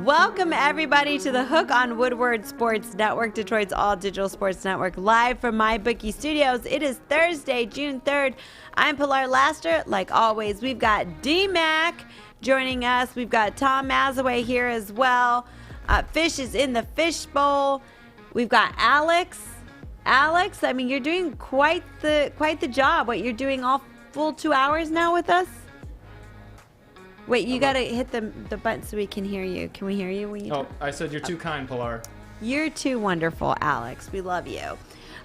Welcome, everybody, to the Hook on Woodward Sports Network, Detroit's all-digital sports network, live from MyBookie Studios. It is Thursday, June 3rd. I'm Pilar Laster. Like always, we've got Dmac joining us. We've got Tom Mazaway here as well. Fish is in the fishbowl. We've got Alex. Alex, I mean, you're doing quite the job. What, you're doing all full 2 hours now with us? Wait, you got to hit the button so we can hear you. Can we hear you when you talk? I said you're too kind, Pilar. You're too wonderful, Alex. We love you.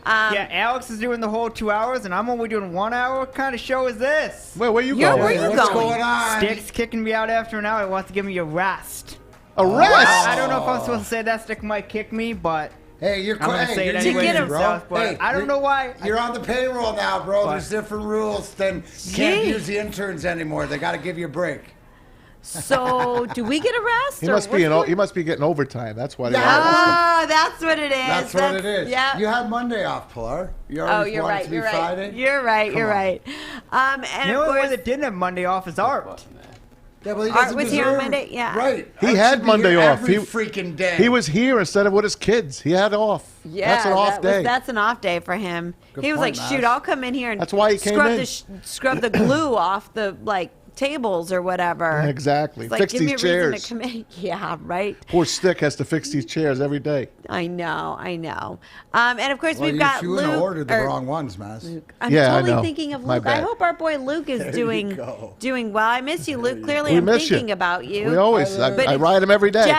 Yeah, Alex is doing the whole 2 hours, and I'm only doing 1 hour. What kind of show is this? Where you going? Where you What's going? going on? Stick's kicking me out after an hour. He wants to give me a rest. A rest? I don't know if I'm supposed to say that. Stick might kick me, but Hey, you're I'm going to say it you're anyway get him, himself, but Hey, I don't know why. You're on the payroll now, bro. What? There's different rules. Then you can't use the interns anymore. They got to give you a break. So, do we get a rest? He or must what's going- he must be getting overtime. That's why. Oh, that's what it is. That's what it is. Yeah. You had Monday off, Pilar. You Oh, always you're wanted right. to be You're right. Friday. You're right. You're on. right. And The of only one course, that didn't have Monday off is Art. Yeah, well, he Art doesn't was here on deserve- Monday, yeah. Right. He Art had should be Monday here off. Every He- freaking day. He was here instead of with his kids. He had off. yeah, That's an off day. that's an off day for him. Good He was point, like, "Shoot, Mash. I'll come in here and That's why he came scrub in. scrub the glue off the tables or whatever." Exactly. It's like, Fix give me these a reason chairs. to come in. Yeah, right. Poor Stick has to fix these chairs every day. I know. And of course, Well, we've got you Luke. shouldn't have ordered the or- wrong ones, Mas. I'm Yeah, I totally know. thinking of My Luke. I bad. hope our boy Luke is doing go. well. I miss you, Luke. Clearly, We I'm miss thinking you. about you. We always. But I it's ride him every day.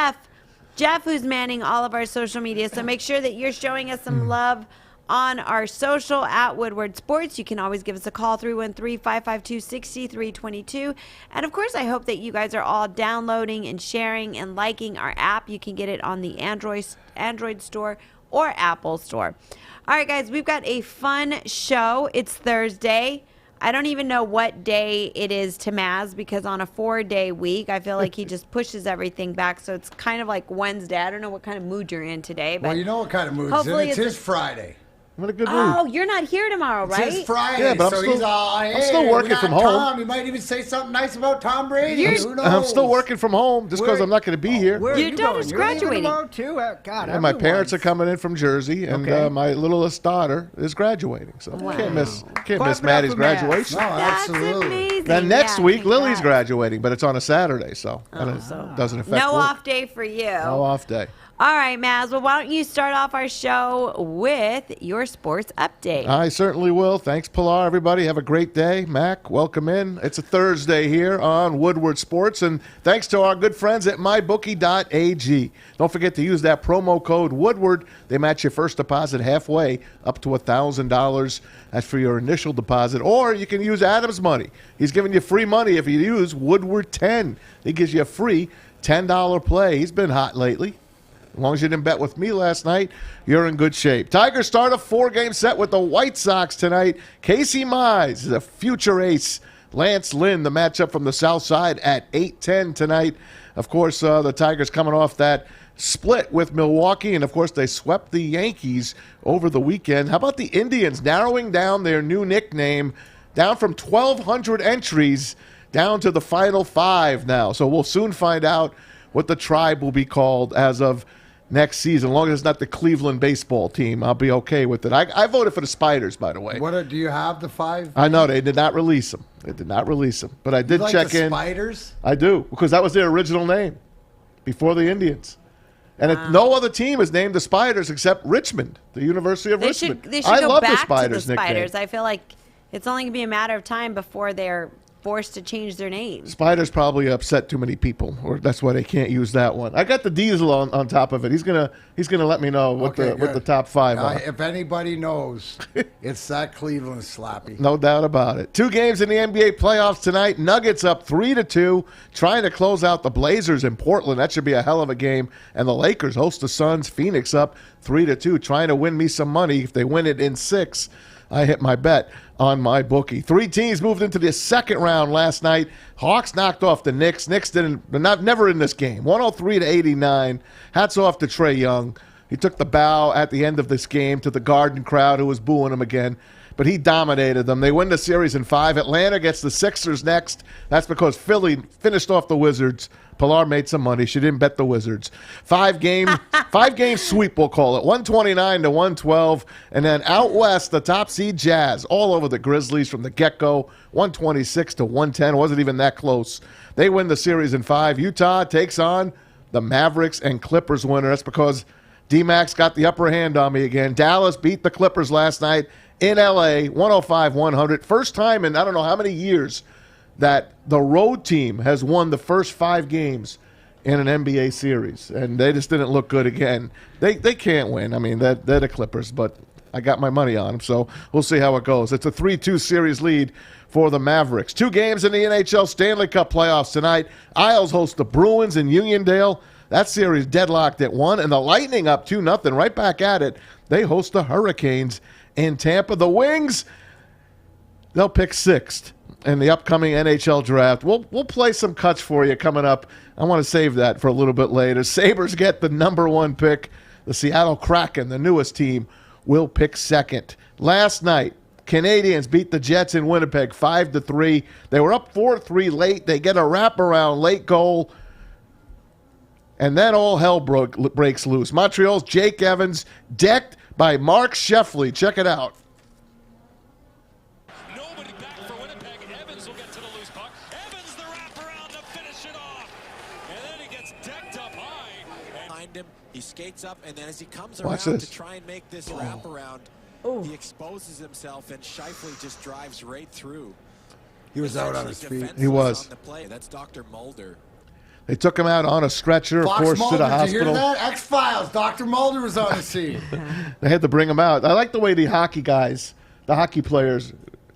Jeff, who's manning all of our social media. So make sure that you're showing us some love on our social at Woodward Sports. You can always give us a call, 313-552-6322. And of course, I hope that you guys are all downloading and sharing and liking our app. You can get it on the Android store or Apple store. All right, guys, we've got a fun show. It's Thursday. I don't even know what day it is to Maz, because on a 4-day week, I feel like he just pushes everything back. So it's kind of like Wednesday. I don't know what kind of mood you're in today. But Well, you know what kind of mood hopefully it's it's his Friday. What a good Oh, move. you're not here tomorrow, It's right? his Friday, Yeah, but I'm so still- he's all, hey, I'm still we working got from home. Tom. He might even say something nice about Tom Brady. Who knows? I'm still working from home just because Where- I'm not going to be here. Where are Your you daughter's going? You're leaving graduating. tomorrow, too? God, And my parents are coming in from Jersey, and Okay. my littlest daughter is graduating. So Wow. can't miss Clap it up Maddie's for Matt. graduation. No, That's absolutely. amazing. Then next Yeah, week, Lily's congrats. graduating, but it's on a Saturday, so that doesn't affect No work. off day for you. No off day. All right, Maz. Well, why don't you start off our show with your sports update? I certainly will. Thanks, Pilar. Everybody, have a great day. Mac, welcome in. It's a Thursday here on Woodward Sports, and thanks to our good friends at mybookie.ag. Don't forget to use that promo code Woodward. They match your first deposit halfway, up to $1,000. That's for your initial deposit, or you can use Adam's money. He's giving you free money if you use Woodward 10. He gives you a free $10 play. He's been hot lately. As long as you didn't bet with me last night, you're in good shape. Tigers start a 4-game set with the White Sox tonight. Casey Mize is a future ace. Lance Lynn, the matchup from the South Side at 8:10 tonight. Of course, the Tigers coming off that split with Milwaukee, and of course they swept the Yankees over the weekend. How about the Indians narrowing down their new nickname, down from 1,200 entries down to the final 5 now. So we'll soon find out what the tribe will be called as of next season. As long as it's not the Cleveland baseball team, I'll be okay with it. I voted for the Spiders, by the way. Do you have the 5? I know they did not release them. But I did You like check the in. Spiders? I do, because that was their original name before the Indians. And no other team is named the Spiders except Richmond, the University of They Richmond. should I go love back the Spiders to the nickname. Spiders. I feel like it's only going to be a matter of time before they're forced to change their name. Spiders probably upset too many people, or that's why they can't use that one. I got the Diesel on top of it. He's gonna let me know what Okay, the good. top 5 are. If anybody knows, it's that Cleveland slappy. No doubt about it. 2 games in the NBA playoffs tonight. Nuggets up 3-2, trying to close out the Blazers in Portland. That should be a hell of a game. And the Lakers host the Suns. Phoenix up 3-2, trying to win me some money. If they win it in 6, I hit my bet on my bookie. 3 teams moved into the second round last night. Hawks knocked off the Knicks. Knicks never in this game. 103-89. Hats off to Trae Young. He took the bow at the end of this game to the Garden crowd who was booing him again. but he dominated them. They win the series in 5. Atlanta gets the Sixers next. That's because Philly finished off the Wizards. Pilar made some money. She didn't bet the Wizards. 5-game sweep, we'll call it. 129-112. And then out west, the top seed Jazz all over the Grizzlies from the get-go. 126-110. Wasn't even that close. They win the series in 5. Utah takes on the Mavericks and Clippers winner. That's because Dmac got the upper hand on me again. Dallas beat the Clippers last night in L.A., 105-100. First time in I don't know how many years that the road team has won the first 5 games in an NBA series, and they just didn't look good again. They can't win. I mean, they're the Clippers, but I got my money on them, so we'll see how it goes. It's a 3-2 series lead for the Mavericks. 2 games in the NHL Stanley Cup playoffs tonight. Isles host the Bruins in Uniondale. That series deadlocked at 1, and the Lightning up 2-0, right back at it. They host the Hurricanes in Tampa. The Wings, they'll pick 6th in the upcoming NHL draft. We'll play some cuts for you coming up. I want to save that for a little bit later. Sabres get the number 1 pick. The Seattle Kraken, the newest team, will pick 2nd. Last night, Canadiens beat the Jets in Winnipeg 5-3. They were up 4-3 late. They get a wraparound late goal. And then all hell breaks loose. Montreal's Jake Evans decked by Mark Sheffley. Check it out. Nobody back for Winnipeg. Evans will get to the loose puck. Evans the wraparound to finish it off. And then he gets decked up high. Behind him, he skates up, and then as he comes Watch around this. to try and make this wraparound, he exposes himself, and Shifley just drives right through. He was out on his feet. He was. On the play. That's Dr. Mulder. They took him out on a stretcher, Fox of course, Mulder, to the did you hospital. hear that? X-Files. Dr. Mulder was on the scene. They had to bring him out. I like the way the hockey players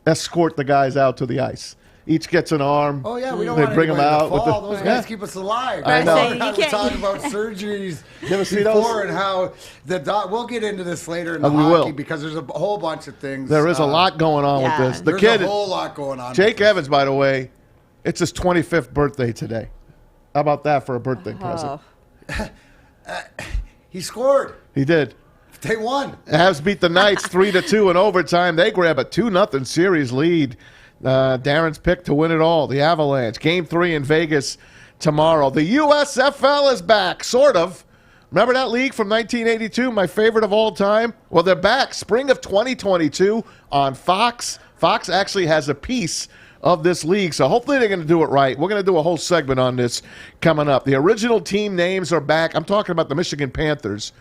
escort the guys out to the ice. Each gets an arm. Oh, yeah, we don't They want bring 'em anybody out to with fall. the- Those Yeah. guys keep us alive. I know. Right, so you We're can't- talking about surgeries You ever see before those? and how we'll get into this later in the we hockey will. because there's a whole bunch of things. There is a lot going on Yeah. with this. The There's kid, a whole lot going on. Jake with this. Evans, by the way, it's his 25th birthday today. How about that for a birthday present? Oh. He scored. He did. They won. Avs beat the Knights 3-2 in overtime. They grab a 2-0 series lead. Darren's pick to win it all, the Avalanche. Game 3 in Vegas tomorrow. The USFL is back, sort of. Remember that league from 1982, my favorite of all time? Well, they're back, spring of 2022 on Fox. Fox actually has a piece of this league, so hopefully they're going to do it right. We're going to do a whole segment on this coming up. The original team names are back. I'm talking about the Michigan Panthers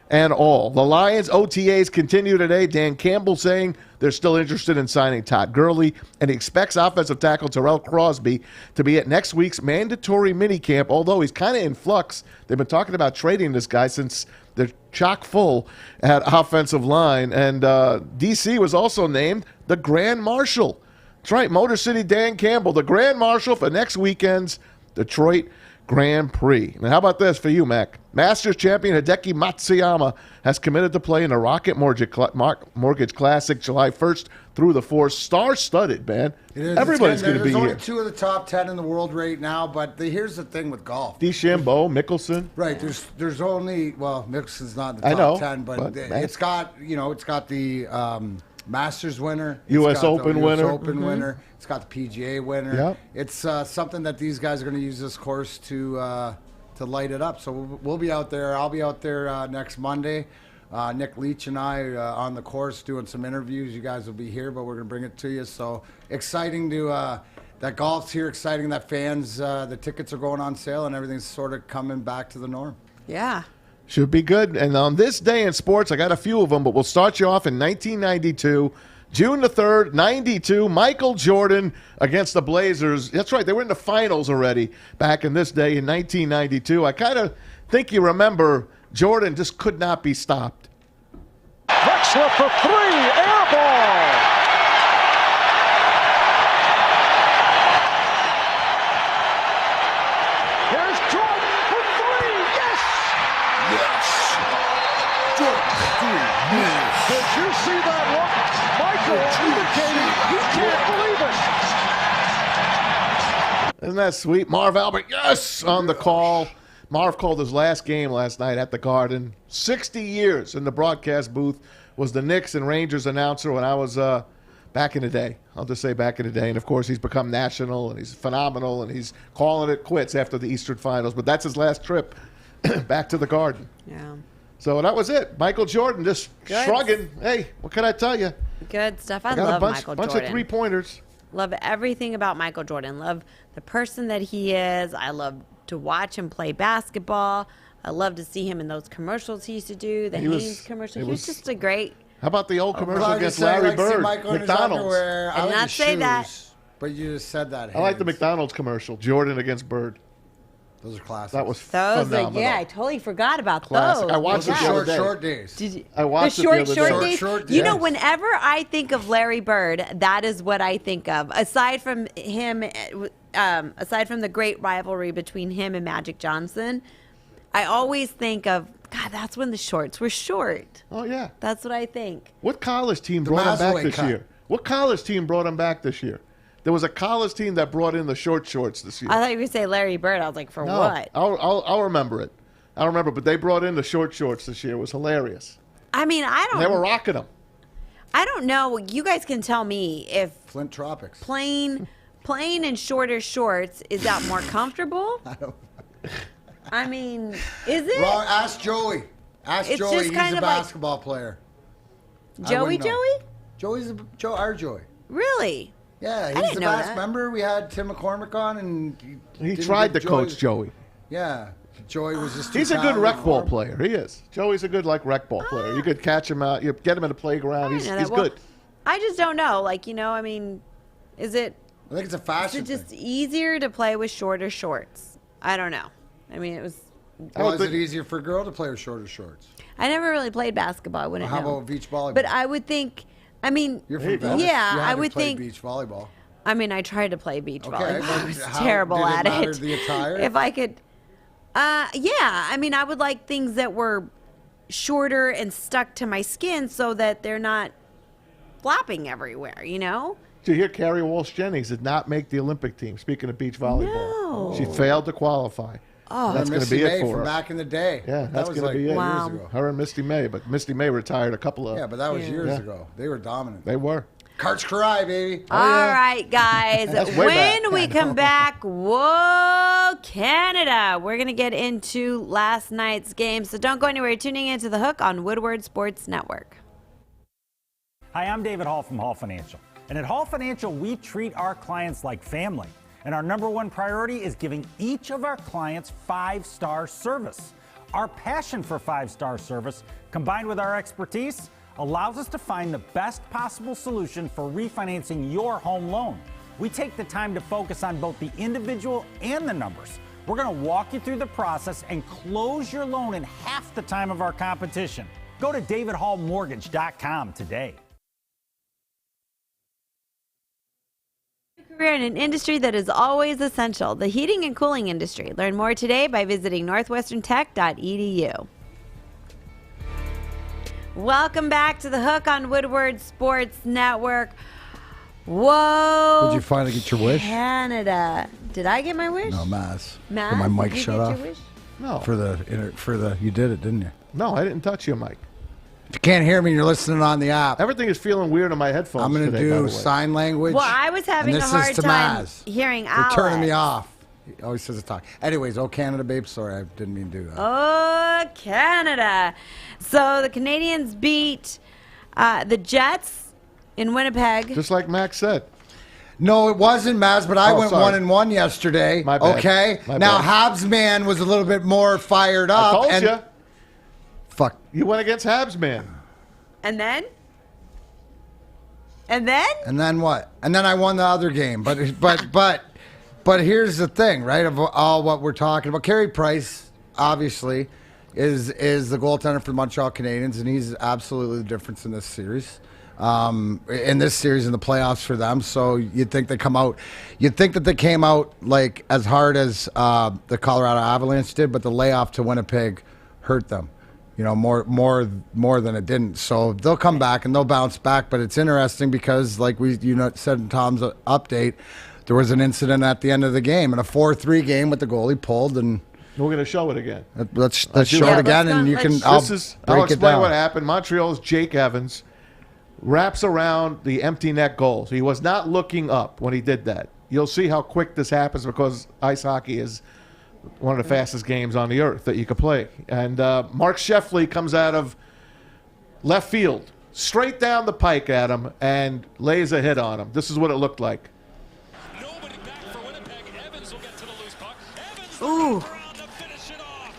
and all. The Lions OTAs continue today. Dan Campbell saying they're still interested in signing Todd Gurley, and he expects offensive tackle Terrell Crosby to be at next week's mandatory minicamp, although he's kind of in flux. They've been talking about trading this guy since they're chock full at offensive line. And D.C. was also named the Grand Marshal. That's right, Motor City Dan Campbell, the Grand Marshal for next weekend's Detroit Grand Prix. Now, how about this for you, Mac? Masters champion Hideki Matsuyama has committed to play in the Rocket Mortgage Classic July 1st through the 4th. Star-studded, man. It is. Everybody's going to be There's here. only 2 of the top 10 in the world right now, but here's the thing with golf. DeChambeau, Mickelson. Right, there's only Mickelson's not in the I top know, 10, but but it's got the Masters winner, US it's got Open the winner. US Open winner, it's got the PGA winner. Yep. It's something that these guys are going to use this course to light it up. So we'll be out there. I'll be out there next Monday. Nick Leach and I on the course doing some interviews. You guys will be here, but we're going to bring it to you. So exciting that golf's here, exciting that fans, the tickets are going on sale and everything's sort of coming back to the norm. Yeah. Should be good. And on this day in sports, I got a few of them, but we'll start you off in 1992. June the 3rd, 92, Michael Jordan against the Blazers. That's right, they were in the finals already back in this day in 1992. I kind of think you remember Jordan just could not be stopped. Drexler for 3, air ball. Here's Jordan for 3, yes! Did you see that look? Michael indicating he can't believe it. Isn't that sweet? Marv Albert, yes, on the call. Marv called his last game last night at the Garden. 60 years in the broadcast booth was the Knicks and Rangers announcer when I was back in the day. I'll just say back in the day. And, of course, he's become national, and he's phenomenal, and he's calling it quits after the Eastern Finals. But that's his last trip back to the Garden. Yeah. So that was it. Michael Jordan just shrugging. Hey, what can I tell you? Good stuff. I got love a bunch Michael Jordan. of three-pointers. Love everything about Michael Jordan. Love the person that he is. I love to watch him play basketball. I love to see him in those commercials he used to do, the Hanes commercial. He was just a great... How about the old commercial Glad against you said, Larry Bird? Michael in his McDonald's. underwear. I did like not the say that. shoes, But you just said that. I like the Haynes. McDonald's commercial, Jordan against Bird. Those are classics. That was Those, phenomenal. I totally forgot about Classic. those. I watched Those it are the other day. short days. Did you, I watched the it the short, other short day. days. Short You know, days. whenever I think of Larry Bird, that is what I think of. Aside from him, aside from the great rivalry between him and Magic Johnson, I always think of, God, that's when the shorts were short. Oh, yeah. That's what I think. What college team brought him back Masloway this cut. year? What college team brought him back this year? There was a college team that brought in the short shorts this year. I thought you were going to say Larry Bird. I was like, for No, what? I'll remember it. I'll remember, but they brought in the short shorts this year. It was hilarious. I mean, I And they were don't. rocking them. I don't know. You guys can tell me if Flint Tropics. plain and shorter shorts, is that more comfortable? I mean, is it? Wrong. Ask Joey. Ask It's Joey. just He's kind a of like- basketball player. I Joey wouldn't know. Joey? Joey's our Joey. Really? Yeah, he's didn't the know best. that. Remember, we had Tim McCormick on, and He didn't tried to give coach Joey. Yeah, Joey was just. He's a too good talented rec for ball him. player. He is. Joey's a good rec ball player. You could catch him out. You get him in the playground. He's I know that. Well, good. I just don't know. Like, I mean, is it I think it's a fashion just thing. easier to play with shorter shorts? I don't know. I mean, it was. I Well, would is it think- easier for a girl to play with shorter shorts? I never really played basketball. I wouldn't How know. about beach volleyball? But I would think. I mean, You're from Venice. yeah, You had I to would play think. beach volleyball. I mean, I tried to play beach Okay, volleyball. but I was how- terrible did it at matter it. the attire? If I could, yeah. I mean, I would like things that were shorter and stuck to my skin so that they're not flopping everywhere. Did you hear Carrie Walsh Jennings did not make the Olympic team? Speaking of beach volleyball, No. she failed to qualify. Oh, That's going to Missy be May it for from her. back in the day. Yeah, that that's was gonna like be it. Wow. years ago. Her and Misty May, but Misty May retired a couple of. Yeah, but that was years Yeah. ago. They were dominant. They were. Karch Karai, baby. All right, guys. That's way When back. we come back, whoa, Canada. We're going to get into last night's game. So don't go anywhere. You're tuning into The Hook on Woodward Sports Network. Hi, I'm David Hall from Hall Financial. And at Hall Financial, we treat our clients like family. And our number one priority is giving each of our clients 5-star service. Our passion for 5-star service, combined with our expertise, allows us to find the best possible solution for refinancing your home loan. We take the time to focus on both the individual and the numbers. We're going to walk you through the process and close your loan in half the time of our competition. Go to davidhallmortgage.com today. Career in an industry that is always essential, the heating and cooling industry. Learn more today by visiting northwesterntech.edu. Welcome back to The Hook on Woodward Sports Network. Whoa. Did you finally get your wish? Canada. Did I get my wish? No, Maz. Matt, Did my mic did you shut get off? your wish? No, For the you did it, didn't you? no, I didn't touch your mic. If you can't hear me, you're listening on the app. Everything is feeling weird on my headphones. I'm going to today, by the do way. sign language. Well, I was having and a this hard is to time Maz. hearing You're Alex. turning me off. He always says to talk. Anyways, oh Canada, babe. Sorry, I didn't mean to do that. Oh, Canada. So the Canadiens beat the Jets in Winnipeg. Just like Max said. No, it wasn't, Maz, but I Oh, went sorry. 1-1 yesterday. My bad. Okay? My Now, bad. Habs man was a little bit more fired I up. told and you. Fuck. You went against Habs, man. And then? And then? And then what? And then I won the other game. But here's the thing, right? Of all what we're talking about, Carey Price, obviously, is the goaltender for the Montreal Canadiens, and he's absolutely the difference in this series. In this series in the playoffs for them. So you'd think that they came out like as hard as the Colorado Avalanche did, but the layoff to Winnipeg hurt them. You know, more than it didn't. So they'll come back and they'll bounce back. But it's interesting because, like said in Tom's update, there was an incident at the end of the game, in a 4-3 game with the goalie pulled, and We're going to show it again. Let's show it again, and you can. I'll explain what happened. Montreal's Jake Evans wraps around the empty net goal. So he was not looking up when he did that. You'll see how quick this happens because ice hockey is one of the fastest games on the earth that you could play. And Mark Sheffley comes out of left field, straight down the pike at him, and lays a hit on him. This is what it looked like. Nobody back for Winnipeg. Evans will get to the loose puck. Evans around to finish it off.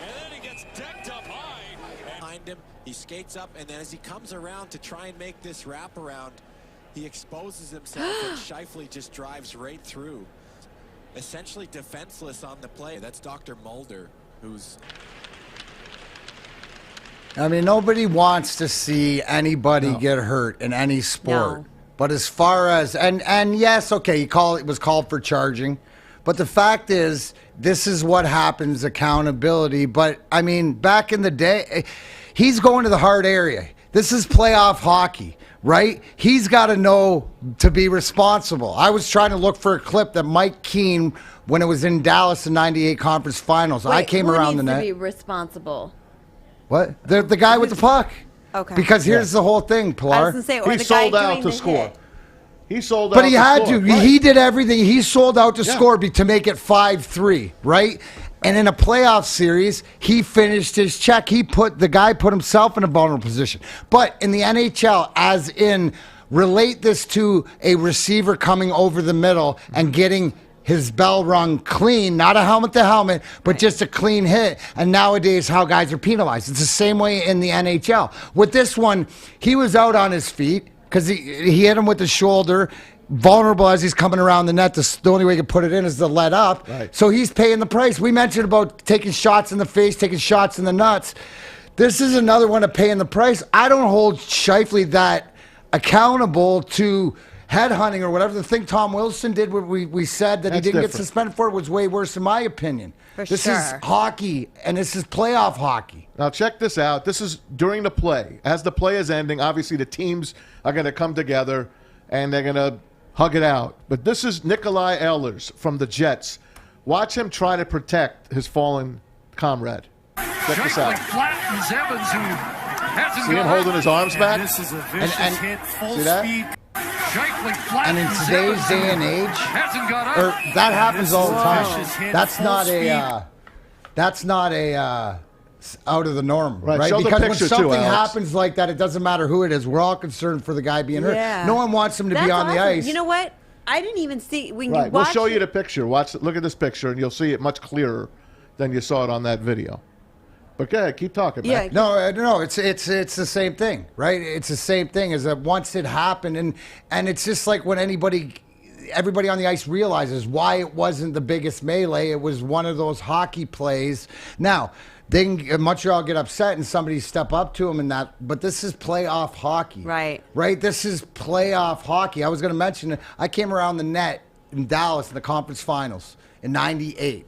And then he gets decked up high. Behind him, he skates up, and then as he comes around to try and make this wraparound, he exposes himself, and Shifley just drives right through. Essentially defenseless on the play. That's Dr. Mulder, who's... I mean, nobody wants to see anybody get hurt in any sport. No. But as far as and yes, okay, it was called for charging, but the fact is, this is what happens. Accountability. But I mean, back in the day, he's going to the hard area. This is playoff hockey, right? He's got to know to be responsible. I was trying to look for a clip that Mike Keane, when it was in Dallas in '98 conference finals, I came around the net. Who needs to be responsible? What? The guy with the puck. Okay. Because here's the whole thing, I was Pilar. gonna say, or He the sold guy out doing to the score. hit. He sold out But he had score. to. Right. He did everything. He sold out to score to make it 5-3, right? And in a playoff series, he finished his check. The guy put himself in a vulnerable position. But in the NHL, as in relate this to a receiver coming over the middle and getting his bell rung clean, not a helmet to helmet, but just a clean hit. And nowadays, how guys are penalized. It's the same way in the NHL. With this one, he was out on his feet because he hit him with the shoulder. Vulnerable as he's coming around the net. The only way you can put it in is to let up. Right. So he's paying the price. We mentioned about taking shots in the face, taking shots in the nuts. This is another one of paying the price. I don't hold Shifley that accountable to headhunting or whatever. The thing Tom Wilson did, what we said that he didn't get suspended for, it was way worse in my opinion. This is hockey, and this is playoff hockey. Now check this out. This is during the play. As the play is ending, obviously the teams are going to come together, and they're going to hug it out. But this is Nikolai Ehlers from the Jets. Watch him try to protect his fallen comrade. Check this out. Flattens Evans, who hasn't See him holding his arms back? This is a vicious hit, full see that? speed. And in today's day and age, that happens all the time. That's not a out of the norm, right? Show Because the when picture something too, Alex. happens like that, it doesn't matter who it is. We're all concerned for the guy being hurt. No one wants him to be on the ice. You know what? I didn't even see when you Right. We'll watch show you the picture. Look at this picture, and you'll see it much clearer than you saw it on that video. But go ahead, keep talking. Yeah. Man. No, it's the same thing, right? It's the same thing as that once it happened, and it's just like when everybody on the ice realizes why it wasn't the biggest melee. It was one of those hockey plays. Now, Montreal get upset and somebody step up to them and that, but this is playoff hockey. Right. Right? This is playoff hockey. I was going to mention, I came around the net in Dallas in the conference finals in '98.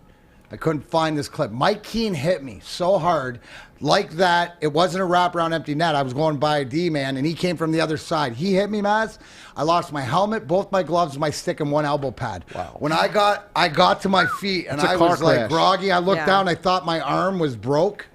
I couldn't find this clip. Mike Keane hit me so hard like that. It wasn't a wraparound empty net. I was going by a D-man, and he came from the other side. He hit me, Maz. I lost my helmet, both my gloves, my stick, and one elbow pad. Wow. When I got to my feet, and I was like groggy. I looked down. I thought my arm was broke,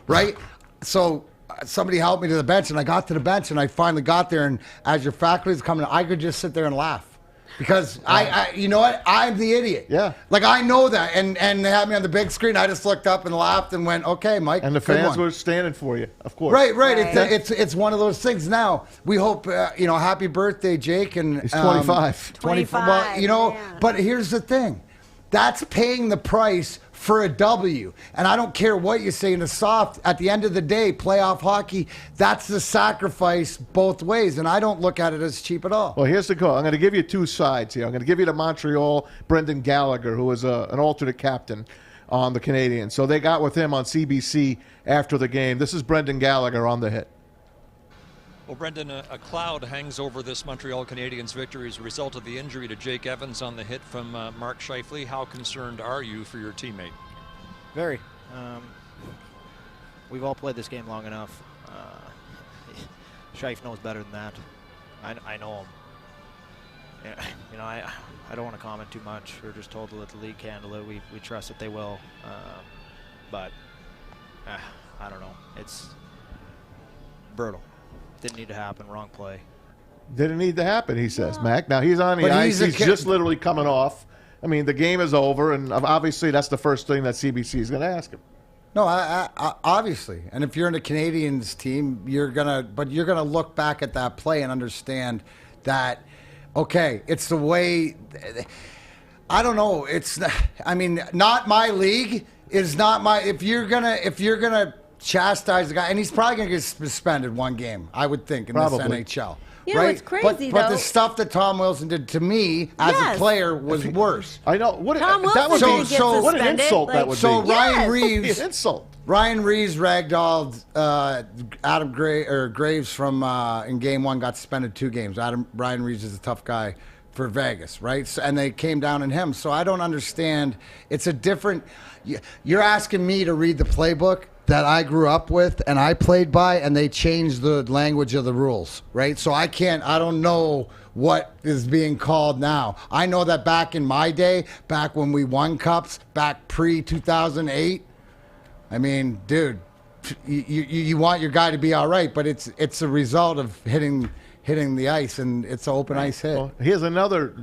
right? So somebody helped me to the bench, and I got to the bench, and I finally got there. And as your faculty is coming, I could just sit there and laugh. Because I you know what? I'm the idiot. Yeah. Like I know that, and they had me on the big screen. I just looked up and laughed and went, "Okay, Mike." And the fans were standing for you, of course. Right. It's one of those things. Now we hope happy birthday, Jake. And he's 25. 25. Well, but here's the thing. That's paying the price for a W. And I don't care what you say in the soft. At the end of the day, playoff hockey, that's the sacrifice both ways. And I don't look at it as cheap at all. Well, here's the goal. I'm going to give you two sides here. I'm going to give you the Montreal, Brendan Gallagher, who was an alternate captain on the Canadiens. So they got with him on CBC after the game. This is Brendan Gallagher on the hit. Well, Brendan, a cloud hangs over this Montreal Canadiens victory as a result of the injury to Jake Evans on the hit from Mark Shifley. How concerned are you for your teammate? Very. We've all played this game long enough. Shife knows better than that. I know him. Yeah, I don't want to comment too much. We're just told to let the league handle it. We trust that they will. but I don't know. It's brutal. Didn't need to happen. Wrong play. Didn't need to happen, he says, Mac. Now, he's on the But ice. he's He's just literally coming off. I mean, the game is over, and obviously that's the first thing that CBC is going to ask him. No, I obviously. And if you're in a Canadiens team, you're gonna look back at that play and understand that, okay, it's the way. I don't know. It's. I mean, not my league is not my. If you're gonna chastise the guy, and he's probably gonna get suspended one game, I would think, in Probably. this NHL. You know, right? it's crazy, but though. the stuff that Tom Wilson did to me as Yes. a player was worse. I know. What, Tom that would Wilson be, did get what an suspended, insult that like- would So be. Ryan Yes. Reeves, An insult. Ryan Reeves ragdolled Adam Graves from in Game 1, got suspended 2 games. Ryan Reeves is a tough guy for Vegas, right? So, and they came down on him. So I don't understand. It's a different. You're asking me to read the playbook that I grew up with and I played by, and they changed the language of the rules, right? So I don't know what is being called now. I know that back in my day, back when we won cups, back pre-2008, I mean, dude, you want your guy to be all right, but it's a result of hitting the ice, and it's an open ice hit. Well, here's another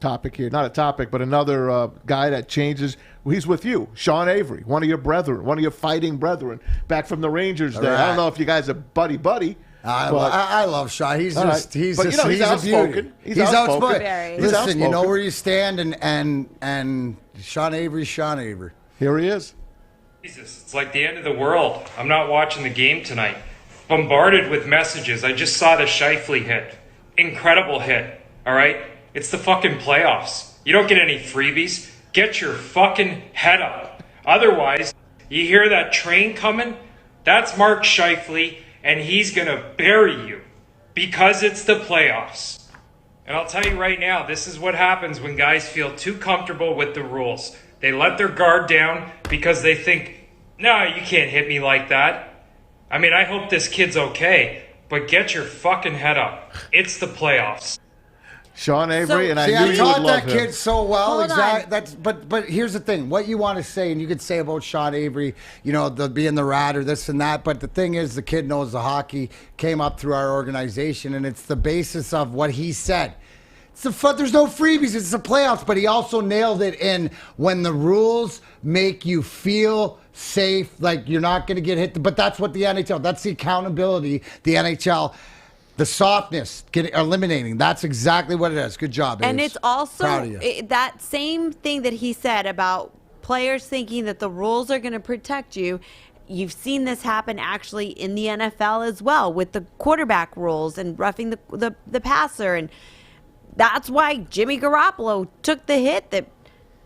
topic here. Not a topic, but another guy that changes. He's with you, Sean Avery, one of your brethren, one of your fighting brethren, back from the Rangers day. Right. I don't know if you guys are buddy. I love Sean. He's All just right. he's But, just you know, he's a outspoken. beauty. He's outspoken. Very. Listen, He's you know outspoken. where you stand, and Sean Avery's Sean Avery. Here he is. Jesus, it's like the end of the world. I'm not watching the game tonight. Bombarded with messages. I just saw the Scheifele hit. Incredible hit. All right? It's the fucking playoffs. You don't get any freebies. Get your fucking head up. Otherwise, you hear that train coming? That's Mark Scheifele, and he's going to bury you because it's the playoffs. And I'll tell you right now, this is what happens when guys feel too comfortable with the rules. They let their guard down because they think, no, you can't hit me like that. I mean, I hope this kid's okay, but get your fucking head up. It's the playoffs. Sean Avery, So- and I See, knew I you would taught love that him. kid so well. Hold Exactly. on. But here's the thing: what you want to say, and you could say about Sean Avery, you know, the being the rat or this and that. But the thing is, the kid knows the hockey, came up through our organization, and it's the basis of what he said. There's no freebies. It's the playoffs. But he also nailed it in when the rules make you feel safe, like you're not going to get hit. But that's what the NHL. That's the accountability. The NHL. The softness, eliminating. That's exactly what it is. Good job, And Ace. it's also Proud of you. that same thing that he said about players thinking that the rules are going to protect you. You've seen this happen actually in the NFL as well with the quarterback rules and roughing the passer. And that's why Jimmy Garoppolo took the hit that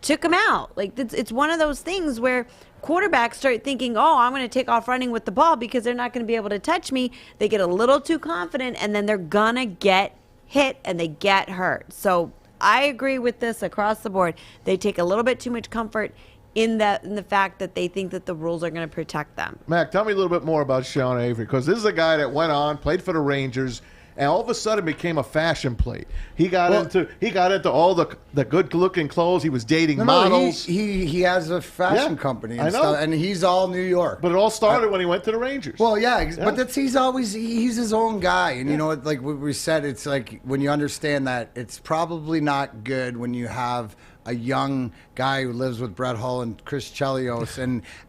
took him out. Like, it's one of those things where quarterbacks start thinking, oh, I'm going to take off running with the ball because they're not going to be able to touch me. They get a little too confident, and then they're going to get hit and they get hurt. So I agree with this across the board. They take a little bit too much comfort in the fact that they think that the rules are going to protect them. Mac, tell me a little bit more about Sean Avery, because this is a guy that went on, played for the Rangers, and all of a sudden became a fashion plate. He got into all the good-looking clothes. He was dating models. He has a fashion company and I know. stuff, and he's all New York. But it all started when he went to the Rangers. Well, yeah, but he's his own guy, and you know, like we said, it's like when you understand that it's probably not good when you have a young guy who lives with Brett Hull and Chris Chelios,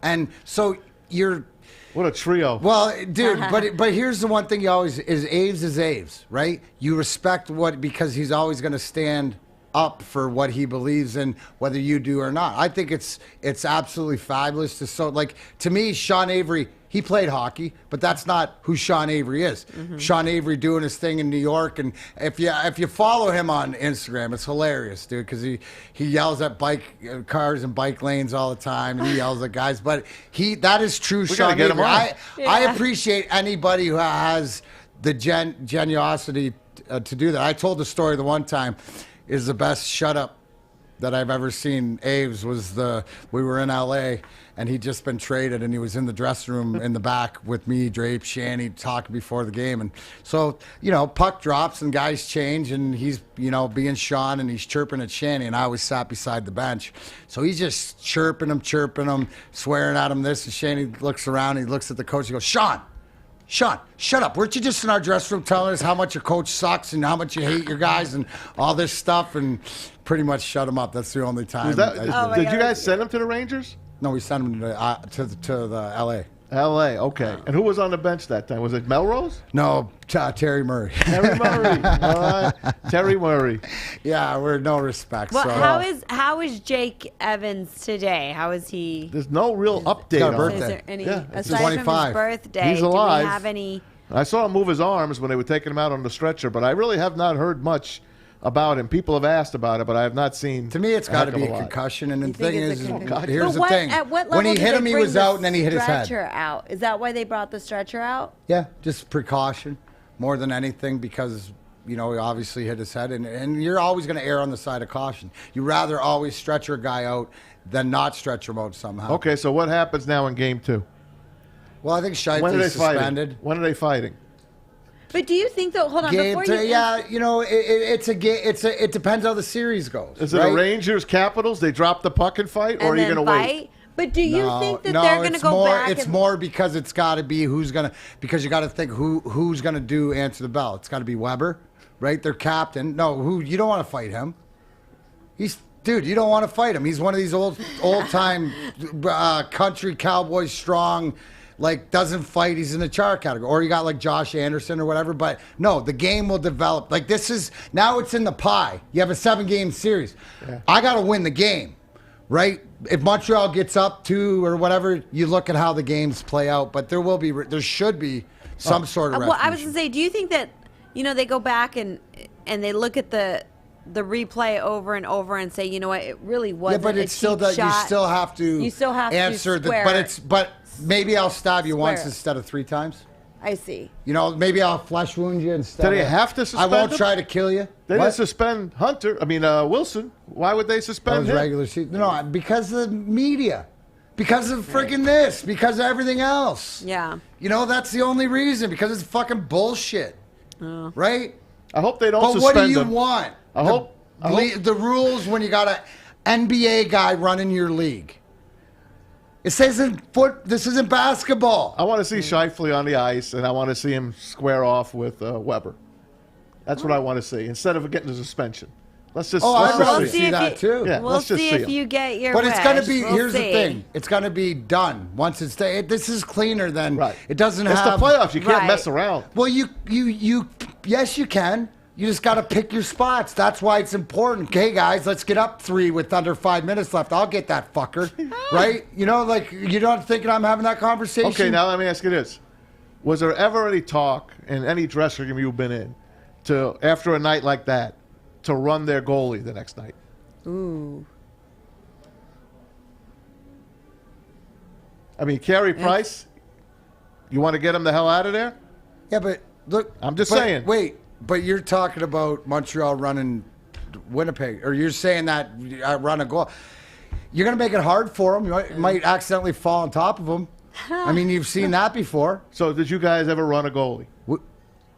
and so you're. What a trio. Well, dude, but here's the one thing you always is Aves, right? You respect because he's always going to stand up for what he believes in, whether you do or not. I think it's absolutely fabulous to me, Sean Avery, he played hockey, but that's not who Sean Avery is. Mm-hmm. Sean Avery doing his thing in New York, and if you follow him on Instagram, it's hilarious, dude, because he yells at cars and bike lanes all the time, and he yells at guys. But that is true, Sean get him Avery. on. I appreciate anybody who has the genuosity to do that. I told the story the one time is the best shut up that I've ever seen Aves was we were in LA and he'd just been traded and he was in the dressing room in the back with me, Drape, Shanny, talking before the game. And so, puck drops and guys change and he's, being Sean and he's chirping at Shanny and I always sat beside the bench. So he's just chirping him, swearing at him this, and Shanny looks around, he looks at the coach, he goes, Sean, shut up. Weren't you just in our dressing room telling us how much your coach sucks and how much you hate your guys and all this stuff, and pretty much shut him up. That's the only time. Did you guys send him to the Rangers? No, we sent him to the L.A. L.A., okay. And who was on the bench that time? Was it Melrose? No, Terry Murray. Terry Murray. All right. Terry Murray. Yeah, we're no respect. Well, so. how is Jake Evans today? How is he? There's no real update got a on birthday. Is there any, it's aside 25. from his birthday, He's alive. do we have any? I saw him move his arms when they were taking him out on the stretcher, but I really have not heard much about him. People have asked about it, but I have not seen. To me, it's got to be a lot. concussion. And the You think thing it's is, a concussion? here's the thing. At what level when he did hit they him, he bring was the out, and then he hit his head. Stretcher out. Is that why they brought the stretcher out? Yeah, just precaution more than anything because, he obviously hit his head. And you're always going to err on the side of caution. You rather always stretch your guy out than not stretch him out somehow. Okay, so what happens now in Game 2? Well, I think When are they Shifley's suspended. fighting? When are they fighting? But do you think though? Hold on, before you. It's a game. It depends how the series goes. Is it right? a Rangers Capitals? They drop the puck and fight, or are you going to wait? But do you think that they're going to go back? It's more because it's got to be because you got to think who's going to answer the bell. It's got to be Weber, right? Their captain. No, you don't want to fight him. Dude, you don't want to fight him. He's one of these old time country cowboy strong. Doesn't fight, he's in the char category. Or you got Josh Anderson or whatever. But no, the game will develop. Now it's in the pie. You have a 7-game series. Yeah. I got to win the game, right? If Montreal gets up 2 or whatever, you look at how the games play out. But there should be some sort of Well, I was going to say, do you think that, they go back and they look at the replay over and over and say, you know what, it really wasn't. Yeah, but it's still that you still have to answer but maybe I'll stab you once instead of 3 times. I see. Maybe I'll flesh wound you instead. Do they have to suspend I won't him? try to kill you. They didn't suspend Wilson. Why would they suspend him? Regular season. No, because of the media. Because of freaking this. Because of everything else. Yeah. That's the only reason. Because it's fucking bullshit. Right? I hope they don't suspend him. But what do you want? I hope the rules when you got an NBA guy running your league. This isn't basketball. I want to see Shifley on the ice, and I want to see him square off with Weber. That's what I want to see, instead of getting a suspension. Let's just see that too. Yeah, we'll see if you get your But wish. it's going to be, here's the thing. It's going to be done once it's done. This is cleaner than, right. It doesn't it's have. It's the playoffs. You can't mess around. Well, yes, you can. You just got to pick your spots. That's why it's important. Okay, guys, let's get up 3 with under 5 minutes left. I'll get that fucker, right? You're not thinking I'm having that conversation. Okay, now let me ask you this. Was there ever any talk in any dressing room you've been in to, after a night like that, to run their goalie the next night? Ooh. I mean, Carey Price, you want to get him the hell out of there? Yeah, but look. I'm just saying. Wait. But you're talking about Montreal running Winnipeg, or you're saying that run a goal. You're going to make it hard for them. You might accidentally fall on top of them. I mean, you've seen that before. So did you guys ever run a goalie?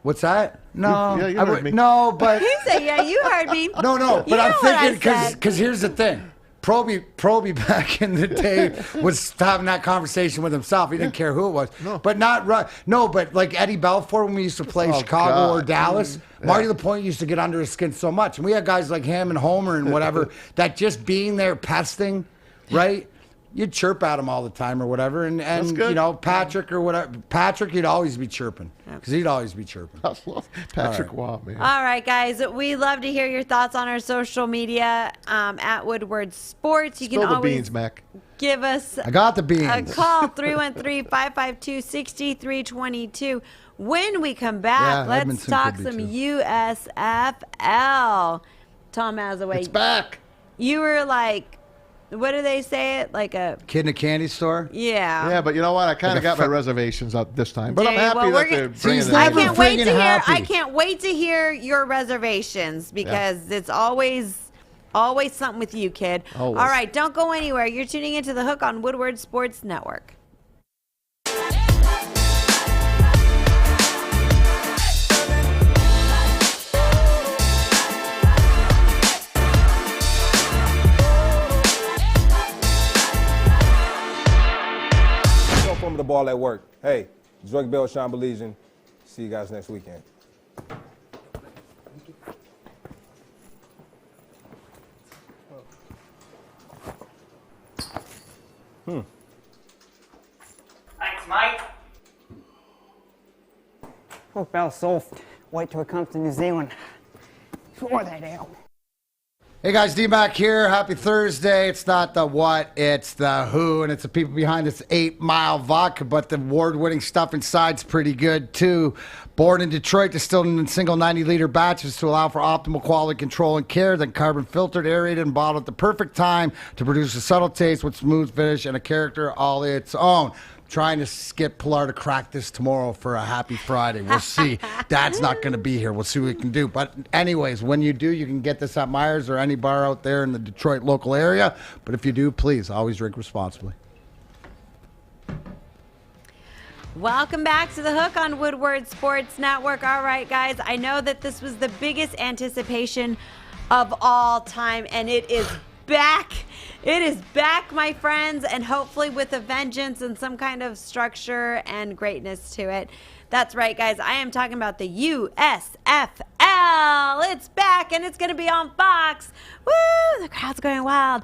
What's that? No. You heard me. No, but. He said, yeah, you heard me. No, but I'm thinking, because here's the thing. Proby back in the day was having that conversation with himself. He didn't care who it was. No. But but like Eddie Belfour when we used to play Chicago or Dallas, Marty LaPointe used to get under his skin so much. And we had guys like him and Homer and whatever that just being there pesting, right? You'd chirp at him all the time or whatever. And Patrick or whatever. Patrick, you'd always be chirping. Because he'd always be chirping. I love Patrick Waugh, man. All right, guys. We love to hear your thoughts on our social media at Woodward Sports. You Spill can the always beans, Mac. give us I got the beans. a call, 313-552-6322. When we come back, let's Edmonton talk could be some too. USFL. Tom Mazaway. It's back. You were like, what do they say it? Like a Kid in a candy store? Yeah. Yeah, but you know what? I kind of got my reservations up this time. But I'm happy well, that they're bringing it I in. can't wait to hear. happy. I can't wait to hear your reservations because it's always Always something with you, kid. Always. All right, don't go anywhere. You're tuning into The Hook on Woodward Sports Network. From the ball at work. Hey, Drake Bell, Sean Baligian. See you guys next weekend. Thanks, mate. Oh, Bell's soft. Wait till it comes to New Zealand. Sure that out. Hey guys, Dmac here. Happy Thursday. It's not the what, it's the who, and it's the people behind this 8 Mile vodka, but the award-winning stuff inside's pretty good too. Born in Detroit, distilled in single 90-liter batches to allow for optimal quality control and care, then carbon filtered, aerated, and bottled at the perfect time to produce a subtle taste with smooth finish and a character all its own. Trying to skip Pilar to crack this tomorrow for a happy Friday. We'll see. Dad's not going to be here. We'll see what we can do. But anyways, when you do, you can get this at Myers or any bar out there in the Detroit local area. But if you do, please always drink responsibly. Welcome back to The Hook on Woodward Sports Network. All right, guys, I know that this was the biggest anticipation of all time, and it is back. It is back, my friends, and hopefully with a vengeance and some kind of structure and greatness to it. That's right, guys. I am talking about the USFL. It's back, and it's going to be on Fox. Woo! The crowd's going wild.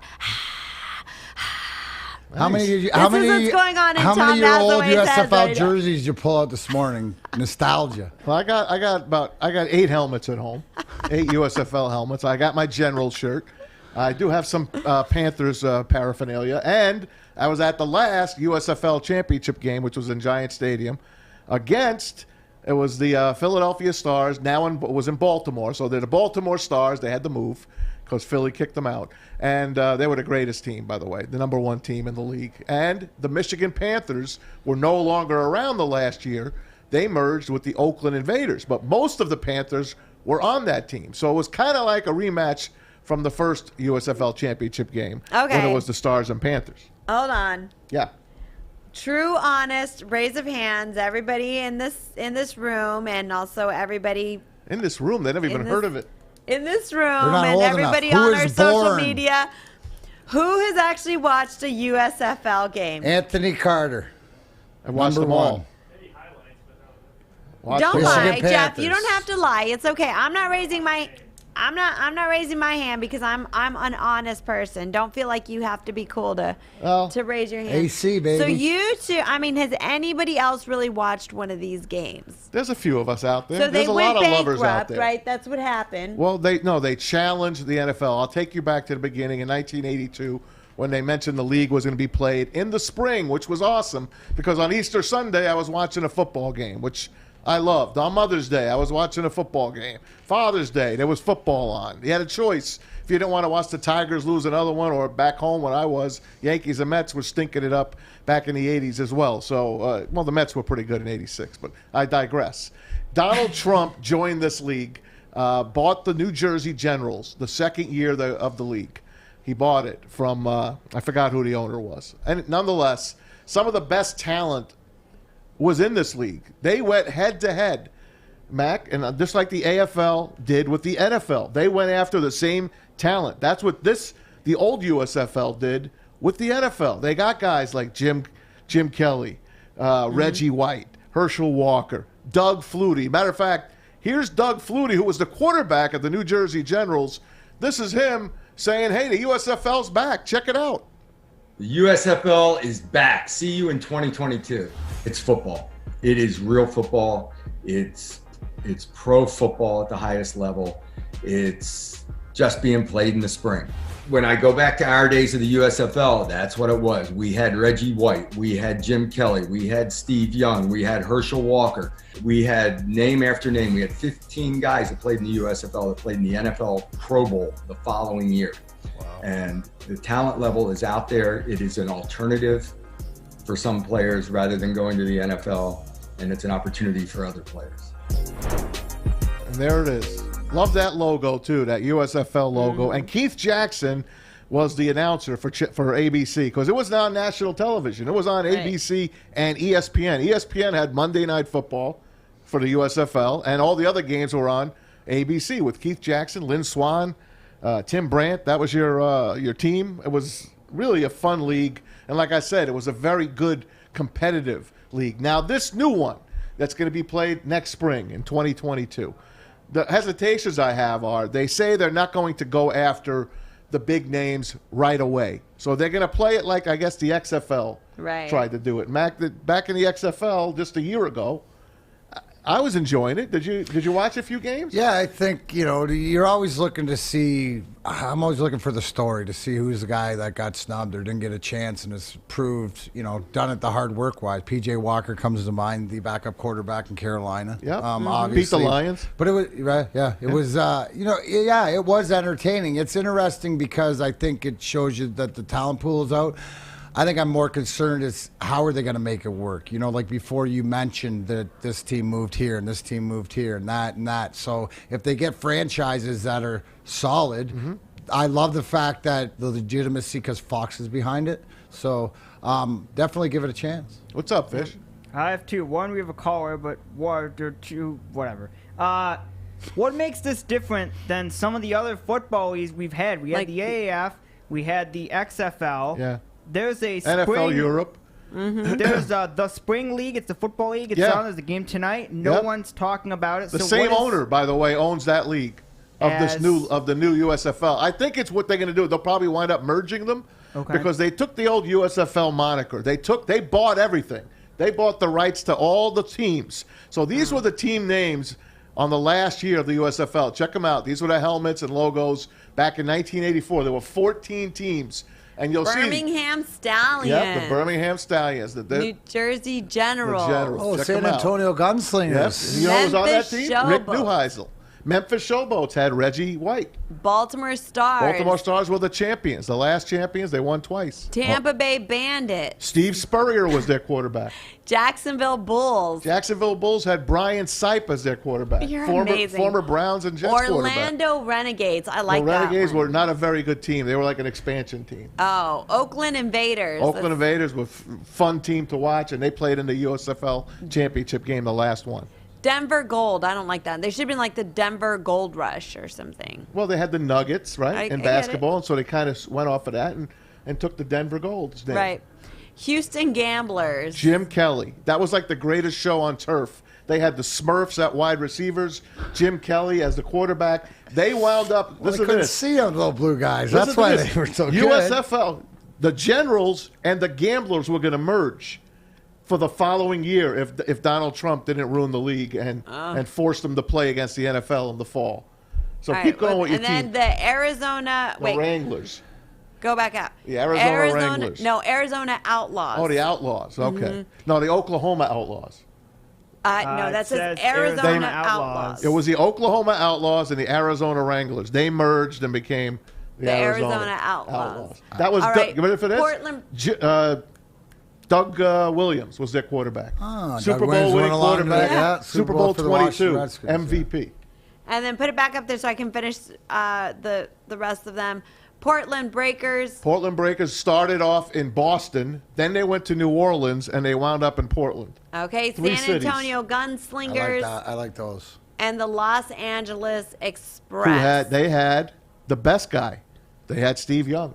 How many This is what's going on in how Tom many of your old Nazaway's head USFL right now. jerseys you pull out this morning? Nostalgia. Well, I got 8 helmets at home, 8 USFL helmets. I got my general shirt. I do have some Panthers paraphernalia, and I was at the last USFL championship game, which was in Giant Stadium, against it was the Philadelphia Stars. Now was in Baltimore, so they're the Baltimore Stars. They had to move because Philly kicked them out, and they were the greatest team, by the way, the #1 team in the league. And the Michigan Panthers were no longer around the last year. They merged with the Oakland Invaders, but most of the Panthers were on that team, so it was kind of like a rematch from the first USFL championship game when it was the Stars and Panthers. Hold on. Yeah. True, honest, raise of hands, everybody in this room, and also everybody in this room. They never even heard of it. In this room, and everybody on our social media who has actually watched a USFL game. Anthony Carter. I watched them all. Don't lie, Jeff. You don't have to lie. It's okay. I'm not raising my hand because I'm an honest person. Don't feel like you have to be cool to raise your hand. AC, baby. So you two, I mean, has anybody else really watched one of these games? There's a few of us out there. So There's they a went lot of lovers out bankrupt, there. right? That's what happened. Well, they challenged the NFL. I'll take you back to the beginning in 1982 when they mentioned the league was going to be played in the spring, which was awesome because on Easter Sunday I was watching a football game, which I loved. On Mother's Day, I was watching a football game. Father's Day, there was football on. You had a choice. If you didn't want to watch the Tigers lose another one, or back home when I was, Yankees and Mets were stinking it up back in the 80s as well. So, the Mets were pretty good in 86, but I digress. Donald Trump joined this league, bought the New Jersey Generals, the second year of the league. He bought it from, I forgot who the owner was. And nonetheless, some of the best talent was in this league. They went head-to-head, Mac, and just like the AFL did with the NFL. They went after the same talent. That's what the old USFL did with the NFL. They got guys like Jim Kelly, Reggie White, Herschel Walker, Doug Flutie. Matter of fact, here's Doug Flutie, who was the quarterback of the New Jersey Generals. This is him saying, hey, the USFL's back. Check it out. The USFL is back. See you in 2022. It's football. It is real football. It's pro football at the highest level. It's just being played in the spring. When I go back to our days of the USFL, that's what it was. We had Reggie White, we had Jim Kelly, we had Steve Young, we had Herschel Walker. We had name after name. We had 15 guys that played in the USFL that played in the NFL Pro Bowl the following year. Wow. And the talent level is out there. It is an alternative for some players rather than going to the NFL, and it's an opportunity for other players. And there it is. Love that logo, too, that USFL logo. And Keith Jackson was the announcer for ABC because it was on national television. It was on ABC and ESPN. ESPN had Monday Night Football for the USFL, and all the other games were on ABC with Keith Jackson, Lynn Swan, Tim Bryant. That was your team. It was really a fun league. And like I said, it was a very good competitive league. Now, this new one that's going to be played next spring in 2022, the hesitations I have are they say they're not going to go after the big names right away. So they're going to play it like, I guess, the XFL tried to do it. Back in the XFL just a year ago, I was enjoying it. Did you watch a few games? Yeah, I think, you're always looking to see – I'm always looking for the story to see who's the guy that got snubbed or didn't get a chance and has proved, done it the hard work-wise. P.J. Walker comes to mind, the backup quarterback in Carolina. Yeah, obviously. Beat the Lions. But it was it was it was entertaining. It's interesting because I think it shows you that the talent pool is out. I think I'm more concerned is how are they going to make it work? Like before you mentioned that this team moved here and this team moved here and that. So if they get franchises that are solid, I love the fact that the legitimacy because Fox is behind it. So definitely give it a chance. What's up, Fish? I have two. One, we have a caller, but one or two, whatever. What makes this different than some of the other football leagues we've had? We had the AAF, we had the XFL. Yeah. There's a NFL Europe. There's the spring league. It's the football league. It's on. There's a game tonight. No one's talking about it. The same owner, by the way, owns that league of the new USFL. I think it's what they're going to do. They'll probably wind up merging them because they took the old USFL moniker. They bought everything. They bought the rights to all the teams. So these were the team names on the last year of the USFL. Check them out. These were the helmets and logos back in 1984. There were 14 teams. And you'll Birmingham Stallions. Yep, the Birmingham Stallions. New Jersey Generals. Oh, San Antonio Gunslingers. Yes. You know who was on that team? Rick Neuheisel. Memphis Showboats had Reggie White. Baltimore Stars. Baltimore Stars were the champions. The last champions, they won twice. Tampa Bay Bandits. Steve Spurrier was their quarterback. Jacksonville Bulls. Jacksonville Bulls had Brian Sipe as their quarterback. You're amazing. Former Browns and Jets quarterback. Orlando Renegades. I like that. The Renegades were not a very good team. They were like an expansion team. Oh, Oakland Invaders. Oakland Invaders were a fun team to watch, and they played in the USFL championship game, the last one. Denver Gold. I don't like that. They should have been like the Denver Gold Rush or something. Well, they had the Nuggets, right, in basketball, and so they kind of went off of that and took the Denver Gold's name. Right. Houston Gamblers. Jim Kelly. That was like the greatest show on turf. They had the Smurfs at wide receivers, Jim Kelly as the quarterback. They wound up. Well, they couldn't see them, little blue guys. That's why they were so good. USFL, the Generals and the Gamblers were going to merge for the following year if Donald Trump didn't ruin the league and force them to play against the NFL in the fall. So keep going with your team. And then the Arizona Wranglers. Go back out. The Arizona Wranglers. No, Arizona Outlaws. Oh, the Outlaws. Okay. No, the Oklahoma Outlaws. No, that says Arizona Outlaws. It was the Oklahoma Outlaws and the Arizona Wranglers. They merged and became the Arizona Outlaws. That was right. Doug, ready for this? Portland. Doug Williams was their quarterback. Super Doug Bowl winning went quarterback. Yeah, Super Bowl 22 MVP. And then put it back up there so I can finish the rest of them. Portland Breakers. Portland Breakers started off in Boston, then they went to New Orleans, and they wound up in Portland. Okay, San Antonio Gunslingers. I like those. And the Los Angeles Express. They had the best guy. They had Steve Young.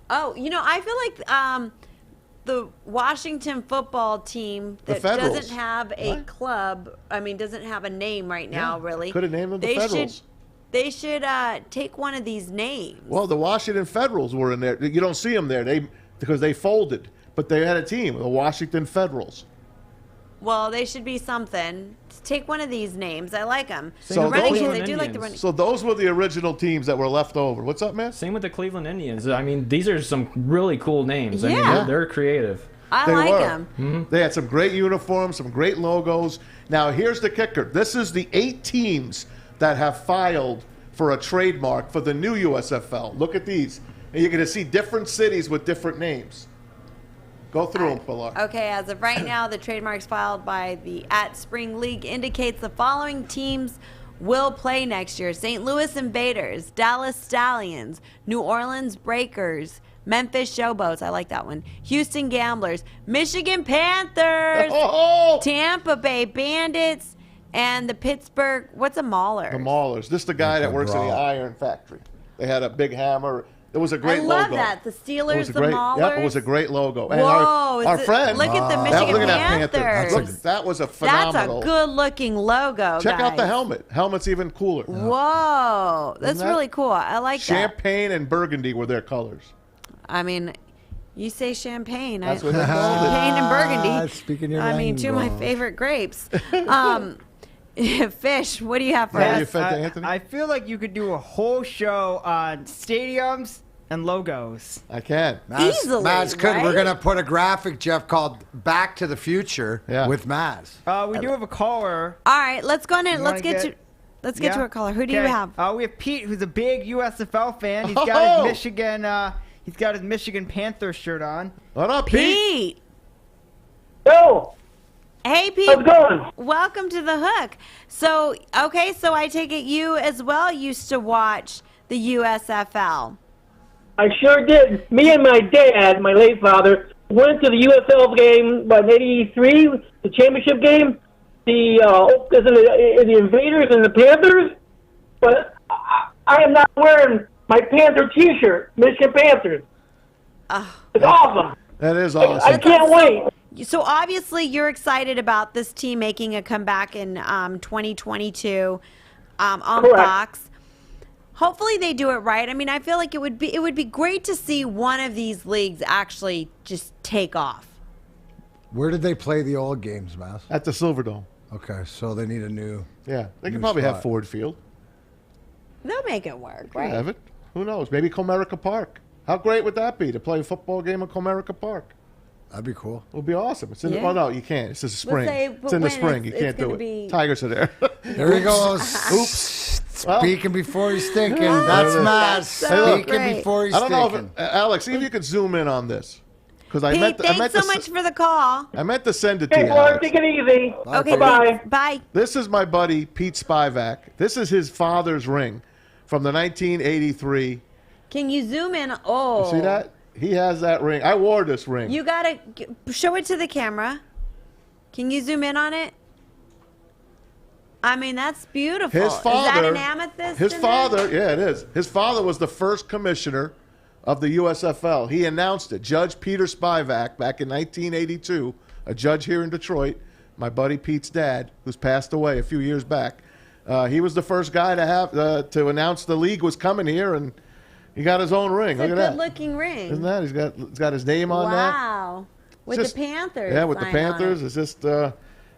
Oh, I feel like the Washington football team that doesn't have a club, doesn't have a name right now, really. Could have named them the Federals. They should take one of these names. Well, the Washington Federals were in there. You don't see them there because they folded. But they had a team, the Washington Federals. Well, they should be something. Take one of these names. I like them. So the Renegades, I do like the Renegades. So those were the original teams that were left over. What's up, man? Same with the Cleveland Indians. These are some really cool names. Yeah. They're creative. I like them. Mm-hmm. They had some great uniforms, some great logos. Now, here's the kicker. This is the 8 teams that have filed for a trademark for the new USFL. Look at these. And you're going to see different cities with different names. Go through them, Pilar. Okay, as of right now, the trademarks filed by the @Spring League indicates the following teams will play next year. St. Louis Invaders, Dallas Stallions, New Orleans Breakers, Memphis Showboats, I like that one, Houston Gamblers, Michigan Panthers, Tampa Bay Bandits, and the Pittsburgh, what's a Mauler? The Maulers. This is the guy that works in the iron factory. They had a big hammer. It was a great logo. I love that. The Steelers, the Maulers. Yep, it was a great logo. And Whoa. our friend. Look at the Michigan Panthers. That was a phenomenal. That's a good-looking logo, Check guys. out the helmet. Helmet's even cooler. Whoa. That's really cool. I like that. Champagne and burgundy were their colors. I mean, you say champagne. That's what they called it. Champagne and burgundy. Speaking your I mean, two of my favorite grapes. Fish, what do you have for us? I feel like you could do a whole show on stadiums and logos. I can. Easily, Maz could. right? We're going to put a graphic, Jeff, called Back to the Future with Maz. We do have a caller. All right, let's go in. Let's get Yeah? to a caller. Who do you have? We have Pete, who's a big USFL fan. He's got his Michigan. He's got his Michigan Panthers shirt on. What up, Pete? Yo. Hey, Pete. How's it going? Welcome to the Hook. So I take it you as well used to watch the USFL. I sure did. Me and my dad, my late father, went to the USFL game in '83, the championship game. The Invaders and the Panthers. But I am not wearing my Panther T-shirt, Michigan Panthers. It's awesome. That is awesome. I can't wait. So obviously you're excited about this team making a comeback in 2022 on Fox. Hopefully they do it right. I mean, I feel like it would be great to see one of these leagues actually just take off. Where did they play the old games, Maz? At the Silverdome. Okay, so they need a new. Yeah, they could probably have Ford Field. They'll make it work, right? Have it. Who knows? Maybe Comerica Park. How great would that be to play a football game at Comerica Park? That'd be cool. It would be awesome. It's in Yeah. well, no, you can't. It's in the spring. It's in the spring. You can't do it. Tigers are there. There he goes. Oops. Speaking before he's thinking. That's Maz. Speaking before he's thinking. I don't know if Alex, see if you could zoom in on this. Because I meant thanks so much for the call. I meant to send it to Hey, you. Clark, Alex. take it easy. Okay, bye. Bye. This is my buddy Pete Spivak. This is his father's ring from the 1983. Can you zoom in? Oh. You see that? He has that ring. I wore this ring. You gotta show it to the camera. Can you zoom in on it? I mean, that's beautiful. His father, is that an amethyst? His in father, there? yeah, it is. His father was the first commissioner of the USFL. He announced it. Judge Peter Spivak, back in 1982, a judge here in Detroit, my buddy Pete's dad, who's passed away a few years back. He was the first guy to have to announce the league was coming here, and he got his own ring. It's Look a at that. good-looking ring. Isn't that? He's got his name on that. Wow. With Just- the Panthers. Yeah, with the sign on Panthers. it. It's just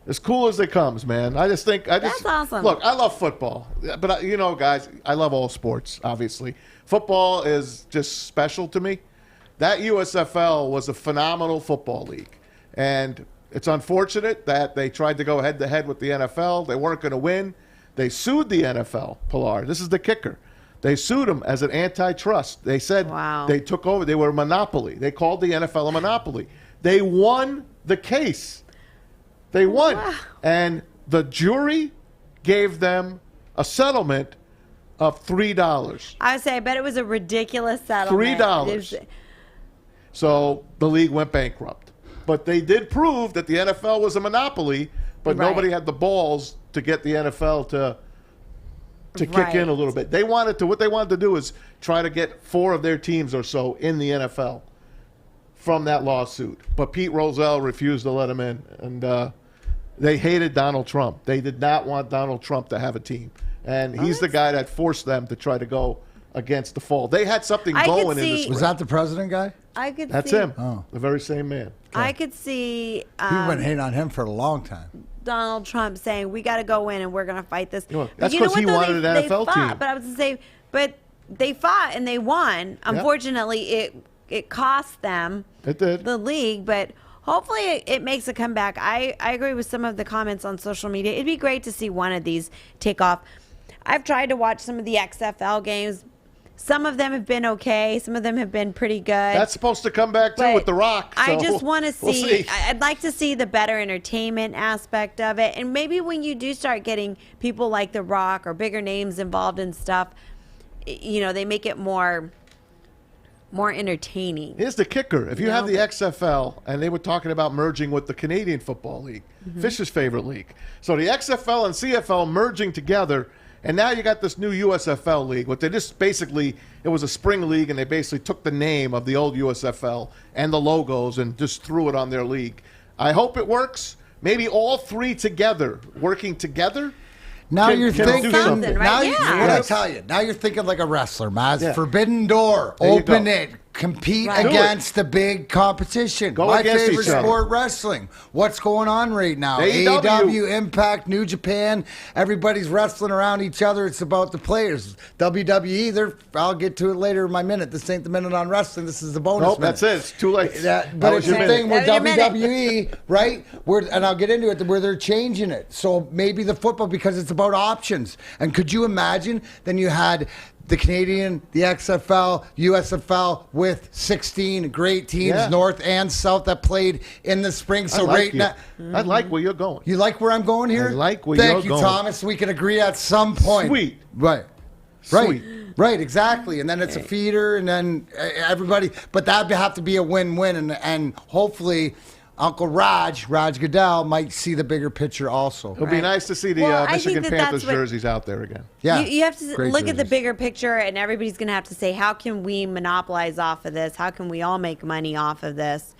as cool as it comes, man. I just think That's awesome. Look, I love football, but you know, guys, I love all sports. Obviously, football is just special to me. That USFL was a phenomenal football league, and it's unfortunate that they tried to go head to head with the NFL. They weren't going to win. They sued the NFL. Pilar, this is the kicker. They sued them as an antitrust. They said they took over. They were a monopoly. They called the NFL a monopoly. They won the case. They won. Wow. And the jury gave them a settlement of $3. I would say, I bet it was a ridiculous settlement. $3. So the league went bankrupt. But they did prove that the NFL was a monopoly, but Right. nobody had the balls to get the NFL to kick in a little bit. What they wanted to do is try to get 4 of their teams or so in the NFL from that lawsuit. But Pete Rozelle refused to let them in, and they hated Donald Trump. They did not want Donald Trump to have a team, and he's the guy that forced them to try to go against the fall. They had something going in this. Was that the president guy? I could That's see, him. The very same man. I could see People been hating on him for a long time. Donald Trump saying, we got to go in and we're going to fight this. Well, But that's you know 'cause he what, though? wanted an They NFL fought, team. But I was going to say, but they fought and they won. Unfortunately, it cost them It did. the league, but hopefully it makes a comeback. I agree with some of the comments on social media. It'd be great to see one of these take off. I've tried to watch some of the XFL games. Some of them have been okay. Some of them have been pretty good. That's supposed to come back, too, But with The Rock. I so just want to we'll see. I'd like to see the better entertainment aspect of it. And maybe when you do start getting people like The Rock or bigger names involved in stuff, they make it more entertaining. Here's the kicker. If you have the XFL, and they were talking about merging with the Canadian Football League, Fish's favorite league. So the XFL and CFL merging together, and now you got this new USFL league. What they just basically, it was a spring league, and they basically took the name of the old USFL and the logos and just threw it on their league. I hope it works. Maybe all three together, working together. Now you're thinking. Something, right? What I tell you, now you're thinking like a wrestler, Maz. Yeah. Forbidden door. There you Open go. it. Compete Right. against the big competition. Go My against favorite each other. sport, wrestling. What's going on right now? AEW. AEW, Impact, New Japan. Everybody's wrestling around each other. It's about the players. WWE, I'll get to it later in my minute. This ain't the minute on wrestling. This is the bonus Nope, minute. that's it. It's too late. But That it's was the your thing minute. with That was your WWE, right? And I'll get into it, where they're changing it. So maybe the football, because it's about options. And could you imagine? Then you had the Canadian, the XFL, USFL with 16 great teams, Yeah. North and South, that played in the spring. So now, I like where you're going. you like where I'm going here? I like where Thank you're you, going. Thomas. We can agree at some point. Sweet. Right. Sweet. Right, exactly. And then it's a feeder, and then everybody. But that would have to be a win-win, and hopefully Uncle Raj Goodell, might see the bigger picture also. It would be nice to see the Well, I Michigan think that Panthers that's what- jerseys out there again. Yeah, You have to great look at the jerseys. bigger picture, and everybody's going to have to say, how can we monopolize off of this? How can we all make money off of this?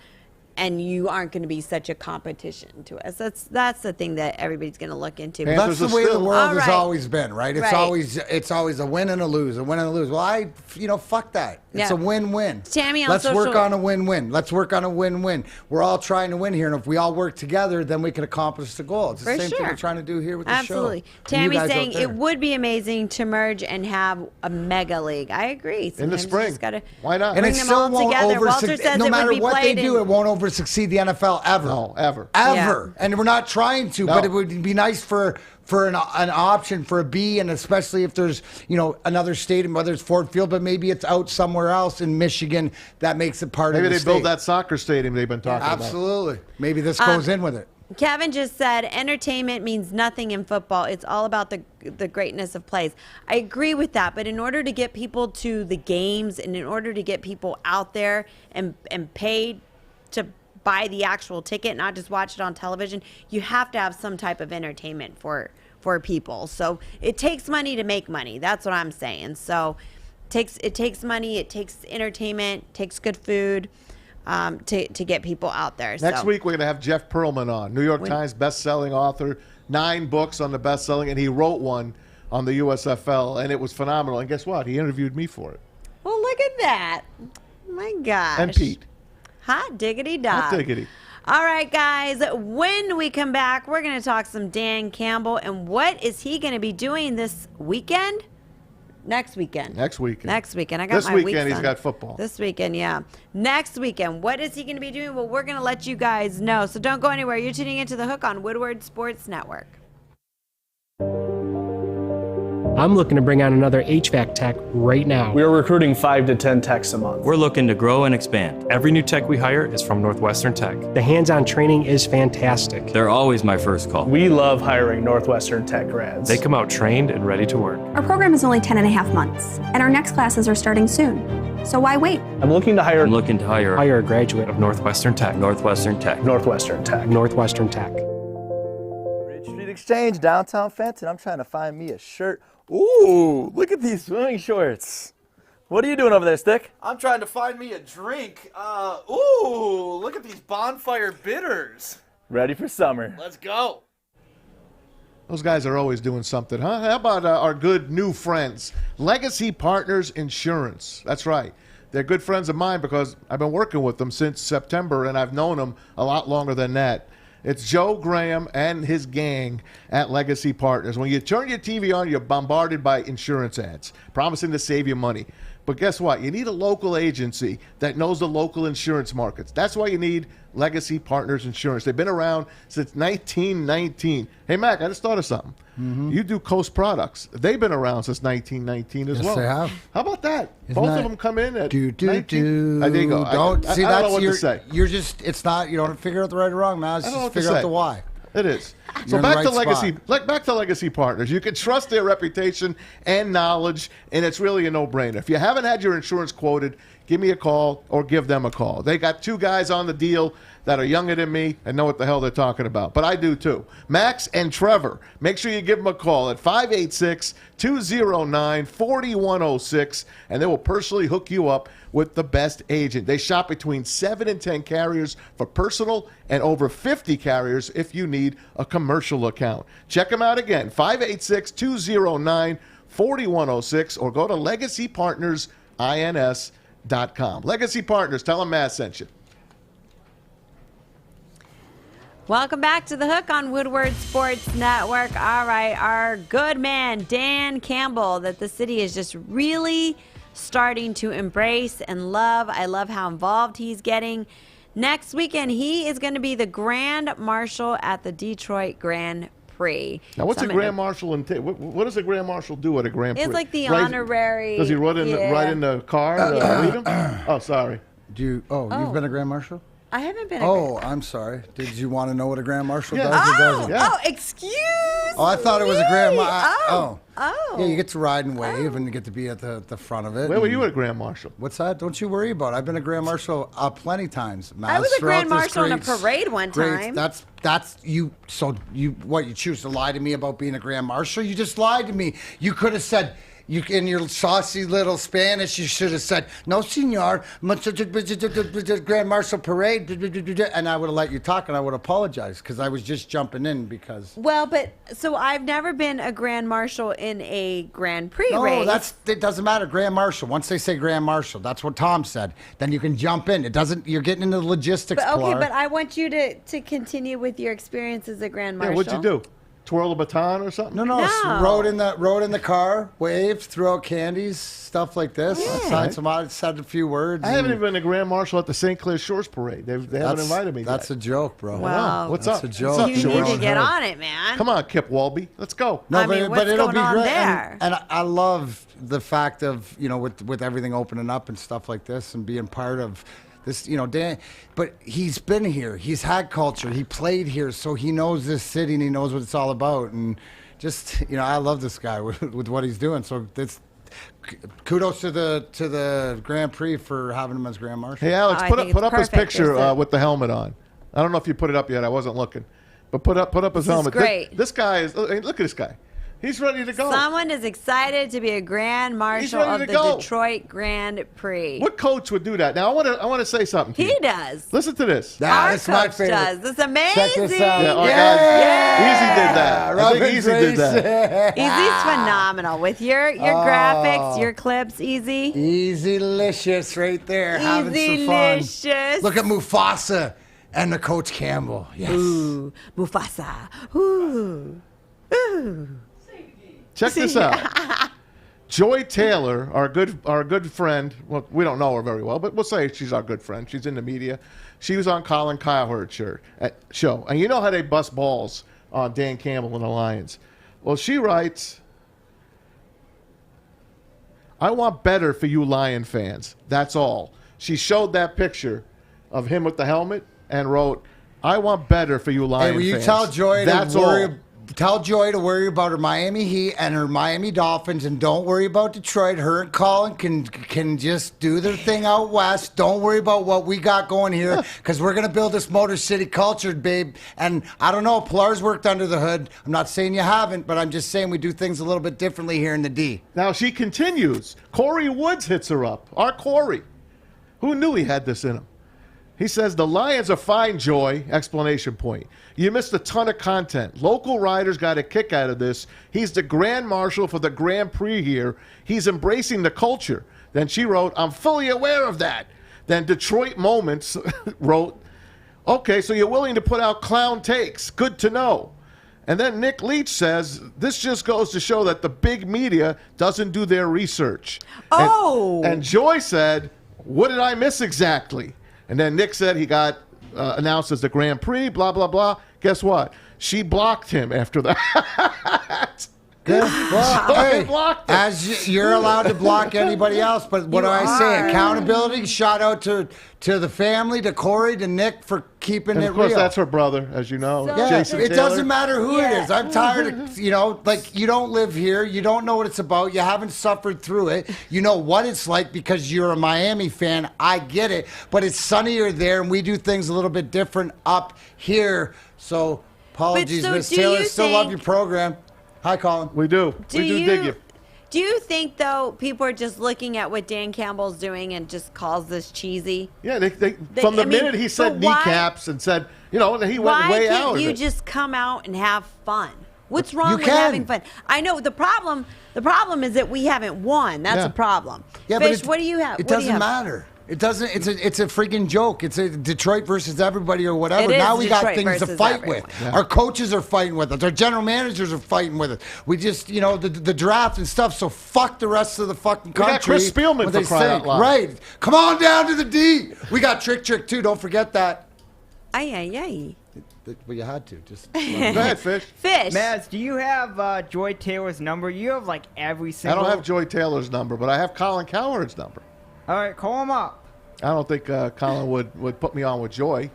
And you aren't going to be such a competition to us. That's the thing that everybody's going to look into. That's the way the world All has right. always been, right? It's Right. always a win and a lose, a win and a lose. Well, fuck that. It's Yeah. a win-win. Tammy on Let's work social- on a win-win. Let's work on a win-win. We're all trying to win here, and if we all work together, then we can accomplish the goal. It's the For same thing sure. we're trying to do here with the Absolutely. show. And you Tammy's guys out saying there. it would be amazing to merge and have a mega league. I agree. In the Sometimes you spring. just gotta Why not? And bring it them still all won't together. Walter says no it matter would be what they played do, in- it won't over-succeed the NFL ever. No, ever. Ever. And we're not trying to, No. but it would be nice for an option for a B, and especially if there's another stadium, whether it's Ford Field, but maybe it's out somewhere else in Michigan that makes it part Maybe of the they build state. that soccer stadium they've been talking about. Absolutely. Maybe this goes in with it. Kevin just said entertainment means nothing in football. It's all about the greatness of plays. I agree with that, but in order to get people to the games and in order to get people out there and paid to buy the actual ticket, not just watch it on television, you have to have some type of entertainment for people. So it takes money to make money. That's what I'm saying. So it takes money, it takes entertainment, it takes good food to get people out there. Next week, we're going to have Jeff Pearlman on, New York Times best-selling author, 9 books on the best-selling, and he wrote one on the USFL, and it was phenomenal. And guess what? He interviewed me for it. Well, look at that. My gosh. And Pete. Hot diggity dog. Hot diggity. All right, guys. When we come back, we're going to talk some Dan Campbell and what is he going to be doing this weekend? Next weekend. Next weekend. I got This my weekend, weeks he's done. got football. This weekend, yeah. Next weekend, what is he going to be doing? Well, we're going to let you guys know. So don't go anywhere. You're tuning into The Hook on Woodward Sports Network. I'm looking to bring on another HVAC tech right now. We are recruiting 5 to 10 techs a month. We're looking to grow and expand. Every new tech we hire is from Northwestern Tech. The hands-on training is fantastic. They're always my first call. We love hiring Northwestern Tech grads. They come out trained and ready to work. Our program is only 10 and a half months, and our next classes are starting soon. So why wait? I'm looking to hire Hire a graduate of Northwestern Tech. Northwestern Tech. Northwestern Tech. Northwestern Tech. Ridge Street Exchange, downtown Fenton. I'm trying to find me a shirt. Ooh, look at these swimming shorts. What are you doing over there, Stick? I'm trying to find me a drink. Ooh, look at these bonfire bitters. Ready for summer. Let's go. Those guys are always doing something, huh? How about our good new friends, Legacy Partners Insurance? That's right. They're good friends of mine because I've been working with them since September, and I've known them a lot longer than that. It's Joe Graham and his gang at Legacy Partners. When you turn your TV on, you're bombarded by insurance ads promising to save you money. But guess what? You need a local agency that knows the local insurance markets. That's why you need Legacy Partners Insurance. They've been around since 1919. Hey, Mac, I just thought of something. You do Coast Products. They've been around since 1919 as Yes, well. they have. How about that? Isn't Both that- of them come in at Do 19. There you go. Don't I see don't know that's what you're, to say. You're just it's not you don't figure out the right or wrong, man. It's I don't know just what to figure out say. the why. It is. You're So in the back right to Legacy, spot. back to Legacy Partners. You can trust their reputation and knowledge, and it's really a no-brainer. If you haven't had your insurance quoted, give me a call or give them a call. They got 2 guys on the deal that are younger than me and know what the hell they're talking about. But I do too. Max and Trevor. Make sure you give them a call at 586-209-4106, and they will personally hook you up with the best agent. They shop between 7 and 10 carriers for personal and over 50 carriers if you need a commercial account. Check them out again, 586-209-4106, or go to legacypartnersins.com. Legacy Partners, tell them Matt sent you. Welcome back to The Hook on Woodward Sports Network. All right, our good man, Dan Campbell, that the city is just really starting to embrace and love. I love how involved he's getting. Next weekend, he is going to be the Grand Marshal at the Detroit Grand Prix. Now, what's So a I'm Grand Marshal entail? What does a Grand Marshal do at a Grand Prix? It's like the Right- honorary. Does he ride in the car to lead him? Oh, sorry. You've been a Grand Marshal? I haven't been. I'm sorry. Did you want to know what a Grand Marshal does or Oh, doesn't? excuse Oh, I thought it was a Grand Oh. Yeah, you get to ride and wave and you get to be at the front of it. Where were and- you at Grand Marshal? What's that? Don't you worry about it. I've been a Grand Marshal plenty times. I was a Grand throughout this Marshal in a great- parade one great- time. That's you. So you choose to lie to me about being a Grand Marshal? You just lied to me. You could have said. You in your saucy little Spanish, you should have said, "No, senor, Grand Marshal parade," and I would have let you talk, and I would apologize because I was just jumping in because. Well, but so I've never been a Grand Marshal in a Grand Prix No, race. it doesn't matter. Grand Marshal. Once they say Grand Marshal, that's what Tom said. Then you can jump in. It doesn't. You're getting into the logistics. But, okay, Pilar. but I want you to continue with your experience as a Grand Marshal. Yeah, what'd you do? Twirl a baton or something? No. Rode in the car, waved, threw out candies, stuff like this. Signed some odd, said a few words. I haven't even been a Grand Marshal at the St. Clair Shores Parade. They haven't invited me. That's yet. a joke, bro. Wow. What's That's up? a joke. What's up, You need Shores? to get on it, man. Come on, Kip Walby. Let's go. No, I mean, what's it'll going be on great. there? And I love the fact of with everything opening up and stuff like this and being part of this, Dan. But he's been here. He's had culture. He played here, so he knows this city and he knows what it's all about. And just I love this guy with what he's doing. So this. Kudos to the Grand Prix for having him as Grand Marshal. Hey, Alex, I put think up it's his perfect. picture It's with the helmet on. I don't know if you put it up yet. I wasn't looking, but put up his This is helmet. great. This guy is. Look at this guy. He's ready to go. Someone is excited to be a Grand Marshal ready of to the go. Detroit Grand Prix. What coach would do that? Now I want to say something. To He you. does. Listen to this. Our That's my coach favorite. does. It's amazing. Check this out. Easy did that. I think Easy did that. Easy's phenomenal with your graphics, your clips. Easy. Easy-licious right there. Having some fun. Easy-licious. Look at Mufasa and the Coach Campbell. Yes. Ooh, Mufasa. Ooh. Ooh. Check this out. Joy Taylor, our good friend. Well, we don't know her very well, but we'll say she's our good friend. She's in the media. She was on Colin Cowherd's show, and you know how they bust balls on Dan Campbell and the Lions. Well, she writes, "I want better for you Lion fans. That's all." She showed that picture of him with the helmet and wrote, "I want better for you Lion Hey, will you fans." tell Joy That's to worry? all. Tell Joy to worry about her Miami Heat and her Miami Dolphins, and don't worry about Detroit. Her and Colin can just do their thing out west. Don't worry about what we got going here, because we're gonna build this Motor City culture, babe. And I don't know, Pilar's worked under the hood. I'm not saying you haven't, but I'm just saying we do things a little bit differently here in the D. Now she continues. Corey Woods hits her up. Our Corey. Who knew he had this in him? He says, "The Lions are fine, Joy!" Explanation point. "You missed a ton of content. Local riders got a kick out of this. He's the Grand Marshal for the Grand Prix here. He's embracing the culture." Then she wrote, "I'm fully aware of that." Then Detroit Moments wrote, "Okay, so you're willing to put out clown takes. Good to know." And then Nick Leach says, this just goes to show that the big media doesn't do their research. Oh. And Joy said, what did I miss exactly? And then Nick said he got announced as the Grand Prix, blah, blah, blah. Guess what? She blocked him after that. Yeah, well, hey, as you're allowed to block anybody else, but what do I say? Accountability. Shout out to the family, to Corey, to Nick for keeping And it of course, real. that's her brother, as you know, Yeah, Jason it Taylor. doesn't matter who it is. I'm tired of, you don't live here. You don't know what it's about. You haven't suffered through it. You know what it's like because you're a Miami fan. I get it. But it's sunnier there, and we do things a little bit different up here. So, apologies, Miss Taylor. Still love your program. Hi, Colin. We do. We do dig you. Do you think, though, people are just looking at what Dan Campbell's doing and just calls this cheesy? Yeah, from the minute he said kneecaps and said, he went way Why out can't of you it. just come out and have fun? What's wrong with having fun? I know the problem is that we haven't won. That's a problem. Yeah, Fish, but what do you have? It doesn't matter. It doesn't. It's a freaking joke. It's a Detroit versus everybody or whatever. It is now we got Detroit things to versus fight everyone. with. Yeah. Our coaches are fighting with us. Our general managers are fighting with us. We just, the draft and stuff. So fuck the rest of the fucking country. We got Chris Spielman what for they crying out loud. Right. Come on down to the D. We got Trick too. Don't forget that. Aye. Well, you had to. Just go ahead, Fish. Fish. Maz, do you have Joy Taylor's number? You have like every I single. don't have Joy Taylor's number, but I have Colin Cowherd's number. All right, call him up. I don't think Colin would put me on with Joy.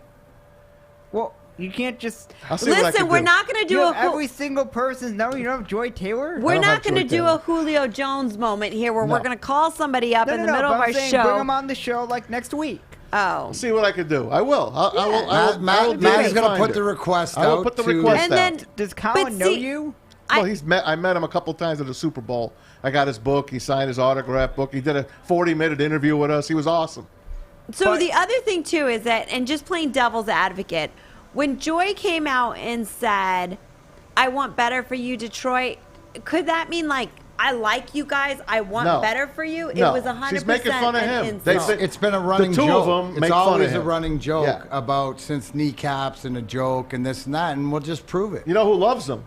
Well, you can't just. I'll see what I can we're do. not going to do You a have every single person's number. You don't have Joy Taylor. We're not going to do a Julio Jones moment here where we're going to call somebody up in the middle of but our I'm saying show. Bring him on the show like next week. Oh. I'll see what I can do. I will. Matt is going to put the request out. I will put the request And out. then, Does Colin know you? Well, I met him a couple times at the Super Bowl. I got his book. He signed his autograph book. He did a 40-minute interview with us. He was awesome. So the other thing, too, is that, and just playing devil's advocate, when Joy came out and said, I want better for you, Detroit, could that mean, like, I like you guys, I want better for you? It was 100% She's making fun of him. It's been a running the two joke. of them It's make fun of always a him. running joke Yeah. about since kneecaps and a joke and this and that, and we'll just prove it. You know who loves him?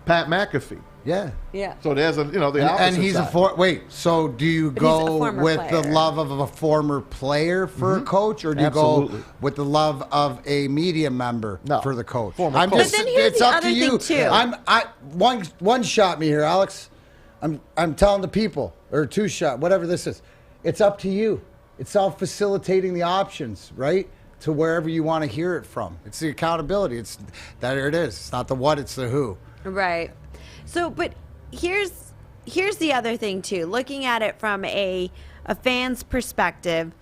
Pat McAfee. Yeah. Yeah. So there's the opposite and he's side. so do you But he's a go former with player. the love of a former player for a coach, or do you Absolutely. go with the love of a media member for the coach? Former I'm coach. just, But then here's it's the up other to you. thing, too. One shot me here, Alex. I'm telling the people, or two shot, whatever this is. It's up to you. It's all facilitating the options, right? To wherever you want to hear it from. It's the accountability. It's there it is. It's not the what, it's the who. Right. So, but here's the other thing too. Looking at it from a fan's perspective,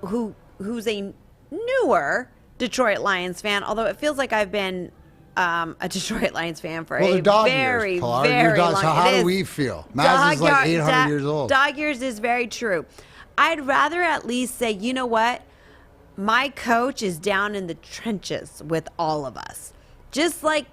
who's a newer Detroit Lions fan, although it feels like I've been a Detroit Lions fan for a dog very, years, Pilar. very long. How it do is. we feel? Maz is like 800 years old. Dog years is very true. I'd rather at least say, you know what? My coach is down in the trenches with all of us. Just like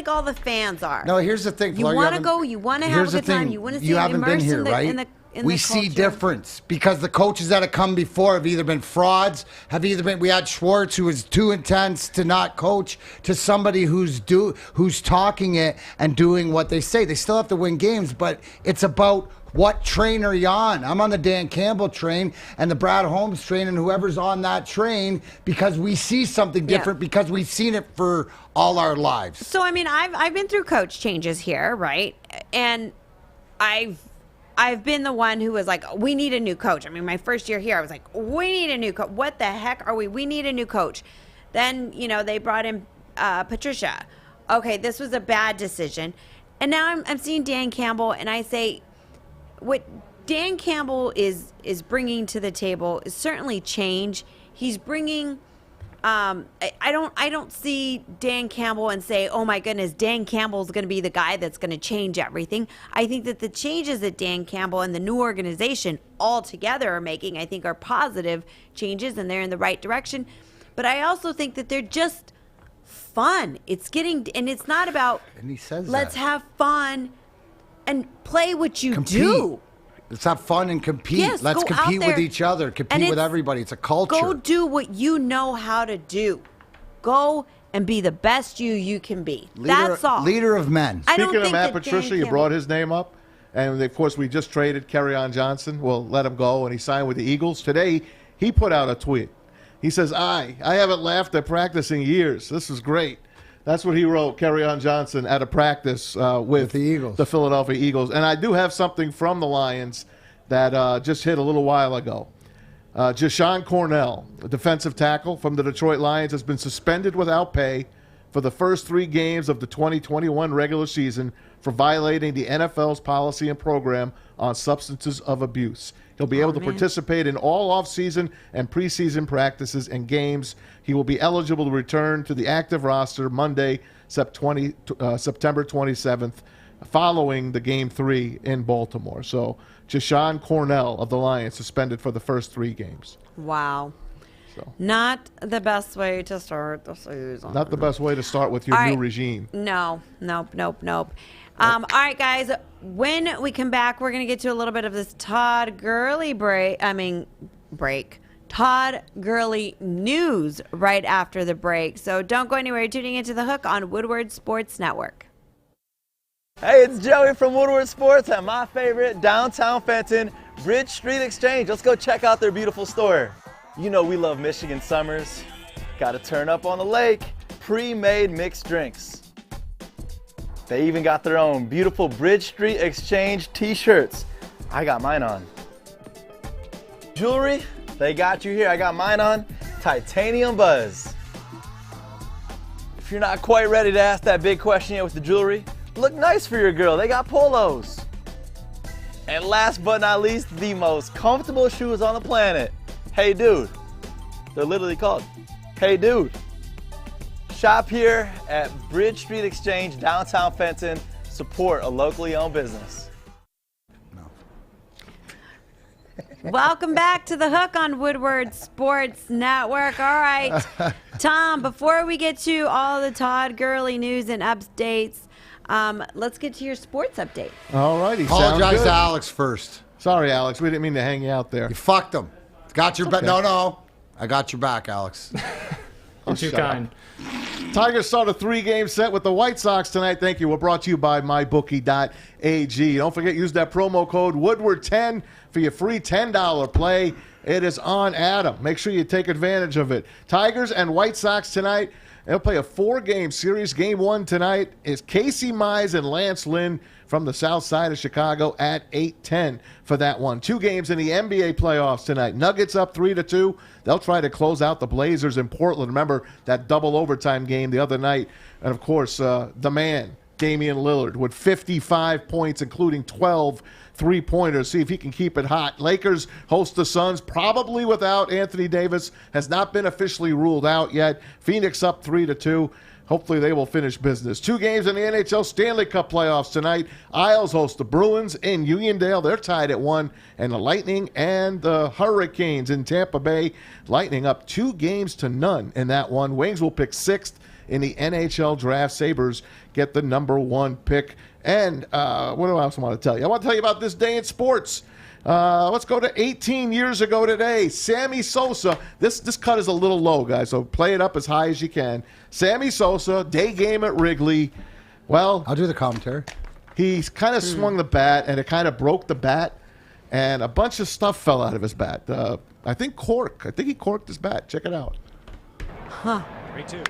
all the fans are. No, here's the thing. You Pilar, want to haven't- go. You want to have here's a the good time. thing, You want to see you haven't been immerse here, in the, right? in the We the see culture. difference because the coaches that have come before have either been frauds, we had Schwartz who was too intense to not coach, to somebody who's talking it and doing what they say. They still have to win games, but it's about what train are you on? I'm on the Dan Campbell train and the Brad Holmes train and whoever's on that train, because we see something different because we've seen it for all our lives. So I mean, I've been through coach changes here, right? And I've been the one who was like, we need a new coach. I mean, my first year here, I was like, we need a new coach. What the heck are we? We need a new coach. Then, they brought in Patricia. Okay, this was a bad decision. And now I'm seeing Dan Campbell, and I say, what Dan Campbell is bringing to the table is certainly change. He's bringing... I don't see Dan Campbell and say, oh my goodness, Dan Campbell's going to be the guy that's going to change everything. I think that the changes that Dan Campbell and the new organization all together are making, I think, are positive changes, and they're in the right direction. But I also think that they're just fun. It's not about, And he says let's that. have fun and play what you Compete. do. Let's have fun and compete. Yes, Let's go out compete with there, each other. and Compete with it's- everybody. It's a culture. Go do what you know how to do. Go and be the best you can be. That's all. Leader of men. I don't Speaking of think Matt that Patricia, Danny you Campbell- brought his name up. And, of course, we just traded Kerryon Johnson. We'll let him go, and he signed with the Eagles. Today, he put out a tweet. He says, I haven't laughed at practice in years. This is great. That's what he wrote, Kerryon Johnson, at a practice with the Eagles, the Philadelphia Eagles. And I do have something from the Lions that just hit a little while ago. Jashawn Cornell, a defensive tackle from the Detroit Lions, has been suspended without pay for the first 3 games of the 2021 regular season for violating the NFL's policy and program on substances of abuse. He'll be able to participate in all off-season and preseason practices and games. He will be eligible to return to the active roster Monday, September 27th, following the Game 3 in Baltimore. So Jashawn Cornell of the Lions suspended for the first 3 games. Wow. Not the best way to start the season. Not the best way to start with your All new right. regime. No. All right, guys. When we come back, we're going to get to a little bit of this Todd Gurley break. Todd Gurley news right after the break. So don't go anywhere. You're tuning into The Hook on Woodward Sports Network. Hey, it's Joey from Woodward Sports at my favorite downtown Fenton, Bridge Street Exchange. Let's go check out their beautiful store. You know we love Michigan summers. Got to turn up on the lake. Pre-made mixed drinks. They even got their own beautiful Bridge Street Exchange t-shirts. I got mine on. Jewelry, they got you here. I got mine on. Titanium Buzz. If you're not quite ready to ask that big question yet with the jewelry, look nice for your girl. They got polos. And last but not least, the most comfortable shoes on the planet. Hey Dude. They're literally called Hey Dude. Shop here at Bridge Street Exchange, downtown Fenton. Support a locally owned business. Welcome back to The Hook on Woodward Sports Network. All right, Tom, before we get to all the Todd Gurley news and updates, let's get to your sports update. All righty. Apologize to Alex first. Sorry, Alex. We didn't mean to hang you out there. You fucked him. Got your back. No. I got your back, Alex. You're too kind. Tigers start a 3-game set with the White Sox tonight. Thank you. We're brought to you by mybookie.ag. Don't forget, use that promo code Woodward10 for your free $10 play. It is on Adam. Make sure you take advantage of it. Tigers and White Sox tonight. They'll play a 4-game series. Game 1 tonight is Casey Mize and Lance Lynn from the south side of Chicago at 8:10 for that one. 2 games in the NBA playoffs tonight. Nuggets up 3-2. They'll try to close out the Blazers in Portland. Remember that double overtime game the other night. And, of course, the man, Damian Lillard, with 55 points, including 12 3-pointers. See if he can keep it hot. Lakers host the Suns, probably without Anthony Davis. Has not been officially ruled out yet. Phoenix up 3-2. Hopefully they will finish business. 2 games in the NHL Stanley Cup playoffs tonight. Isles host the Bruins in Uniondale. They're tied at 1. And the Lightning and the Hurricanes in Tampa Bay. Lightning up 2-0 in that one. Wings will pick 6th in the NHL Draft. Sabres get the number 1 pick. And what else I want to tell you? I want to tell you about this day in sports. Let's go to 18 years ago today. Sammy Sosa. This cut is a little low, guys, so play it up as high as you can. Sammy Sosa, day game at Wrigley. Well, I'll do the commentary. He kind of swung the bat, and it kind of broke the bat, and a bunch of stuff fell out of his bat. I think he corked his bat. Check it out. Huh. 3-2.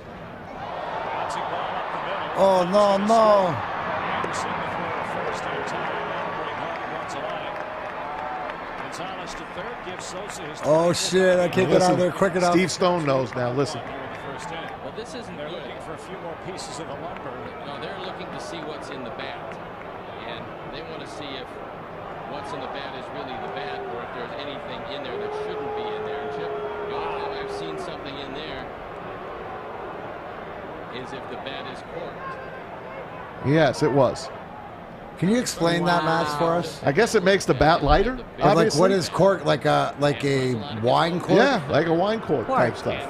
Oh, no. Oh, shit. I can't get out of there quick enough. Steve Stone knows now. Listen. Well, this isn't They're looking for a few more pieces of the lumber. No, they're looking to see what's in the bat. And they want to see if what's in the bat is really the bat or if there's anything in there that shouldn't be in there. And Chip, I've seen something in there is if the bat is corked. Yes, it was. Can you explain that match for us? I guess it makes the bat lighter. Like what is cork? Like a wine cork? Yeah, like a wine cork type stuff.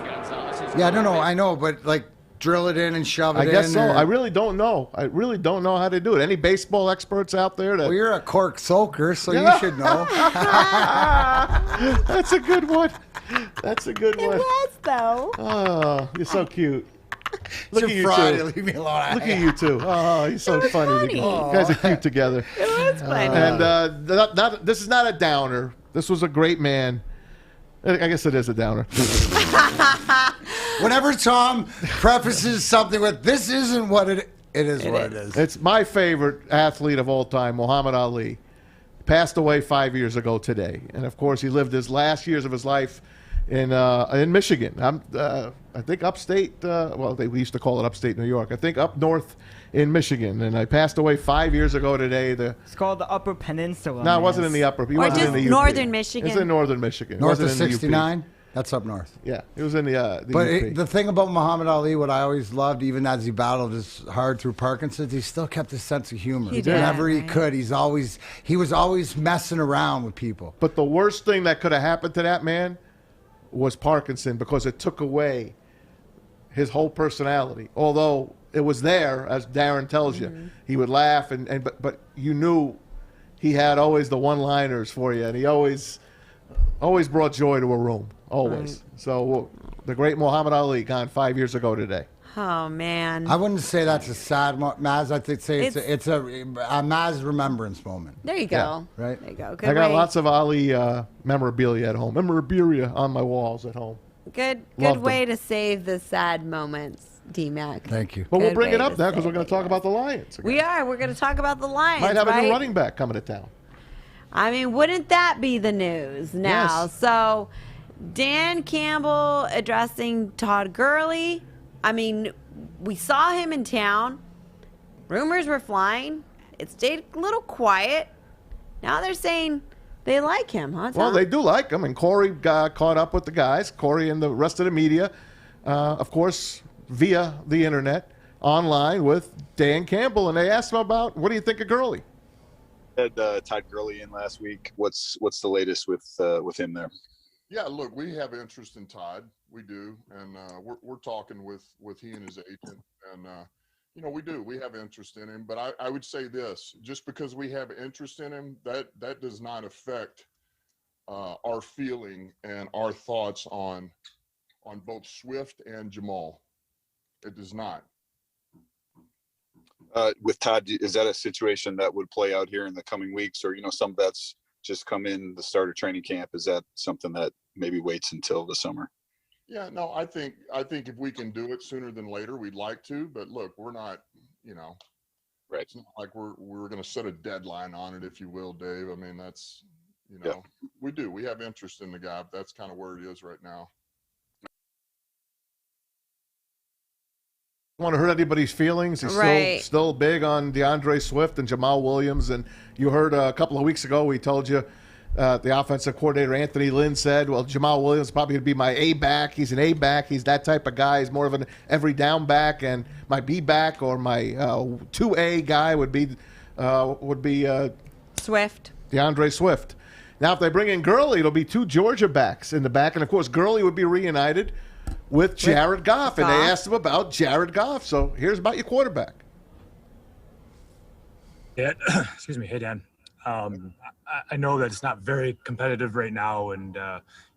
Yeah, no, I know, but like drill it in and shove it in. I guess so. Or... I really don't know. I don't know how to do it. Any baseball experts out there? Well, you're a cork soaker, so you should know. That's a good one. That's a good one. It was, though. Oh, you're so cute. Look You're at you Friday, two. leave me alone. Look at you two. Oh, you're so funny. You guys are cute together. It was funny. And this is not a downer. This was a great man. I guess it is a downer. Whenever Tom prefaces something with, this isn't what it is what it is. It's my favorite athlete of all time, Muhammad Ali. Passed away 5 years ago today. And, of course, he lived his last years of his life in Michigan. I think upstate, we used to call it upstate New York. I think up north in Michigan. And I passed away 5 years ago today. It's called the Upper Peninsula. No, it wasn't in the upper. He Or wasn't just in the northern UP. Michigan. It's in northern Michigan. North It of wasn't in the UP. 69? That's up north. Yeah, it was in the But UP. the thing about Muhammad Ali, what I always loved, even as he battled his hard through Parkinson's, he still kept his sense of humor. He did, Whenever he right? could, he was always messing around with people. But the worst thing that could have happened to that man was Parkinson, because it took away his whole personality. Although it was there, as Darren tells you, he would laugh, but you knew he had always the one-liners for you, and he always brought joy to a room, always. Right. So the great Muhammad Ali gone 5 years ago today. Oh, man. I wouldn't say that's a sad Maz. I think it's a Maz remembrance moment. There you go. Yeah, right? There you go. I got lots of Ali memorabilia at home. Memorabilia on my walls at home. Good Loved way to save the sad moments, Dmac. Thank you. But we'll Good bring it way up to now because say we're going to talk about the Lions. We are. We're going to talk about the Lions. Might have a right? new running back coming to town. I mean, wouldn't that be the news now? Yes. So, Dan Campbell addressing Todd Gurley. I mean, we saw him in town. Rumors were flying. It stayed a little quiet. Now they're saying they like him, huh, Tom? Well, they do like him, and Corey got caught up with the guys, Corey and the rest of the media, of course, via the internet, online with Dan Campbell, and they asked him about, what do you think of Gurley? Had Todd Gurley in last week. What's the latest with him there? Yeah, look, we have interest in Todd. We do, and we're talking with he and his agent, and we do. We have interest in him, but I would say this: just because we have interest in him, that does not affect our feeling and our thoughts on both Swift and Jamal. It does not. With Todd, is that a situation that would play out here in the coming weeks, or some vets just come in the start of training camp? Is that something that maybe waits until the summer? Yeah, no, I think if we can do it sooner than later, we'd like to. But look, we're not, right. It's not like we're going to set a deadline on it, if you will, Dave. I mean, that's, Yeah. we do. We have interest in the guy. That's kind of where it is right now. I don't want to hurt anybody's feelings. He's still big on DeAndre Swift and Jamal Williams. And you heard a couple of weeks ago, we told you the offensive coordinator, Anthony Lynn, said, well, Jamal Williams probably going to be my A-back. He's an A-back. He's that type of guy. He's more of an every down back. And my B-back or my 2A guy would be Swift. DeAndre Swift. Now, if they bring in Gurley, it'll be two Georgia backs in the back. And, of course, Gurley would be reunited with Jared Goff. And they asked him about Jared Goff. So here's about your quarterback. Yeah, excuse me. Hey, Dan. I know that it's not very competitive right now and,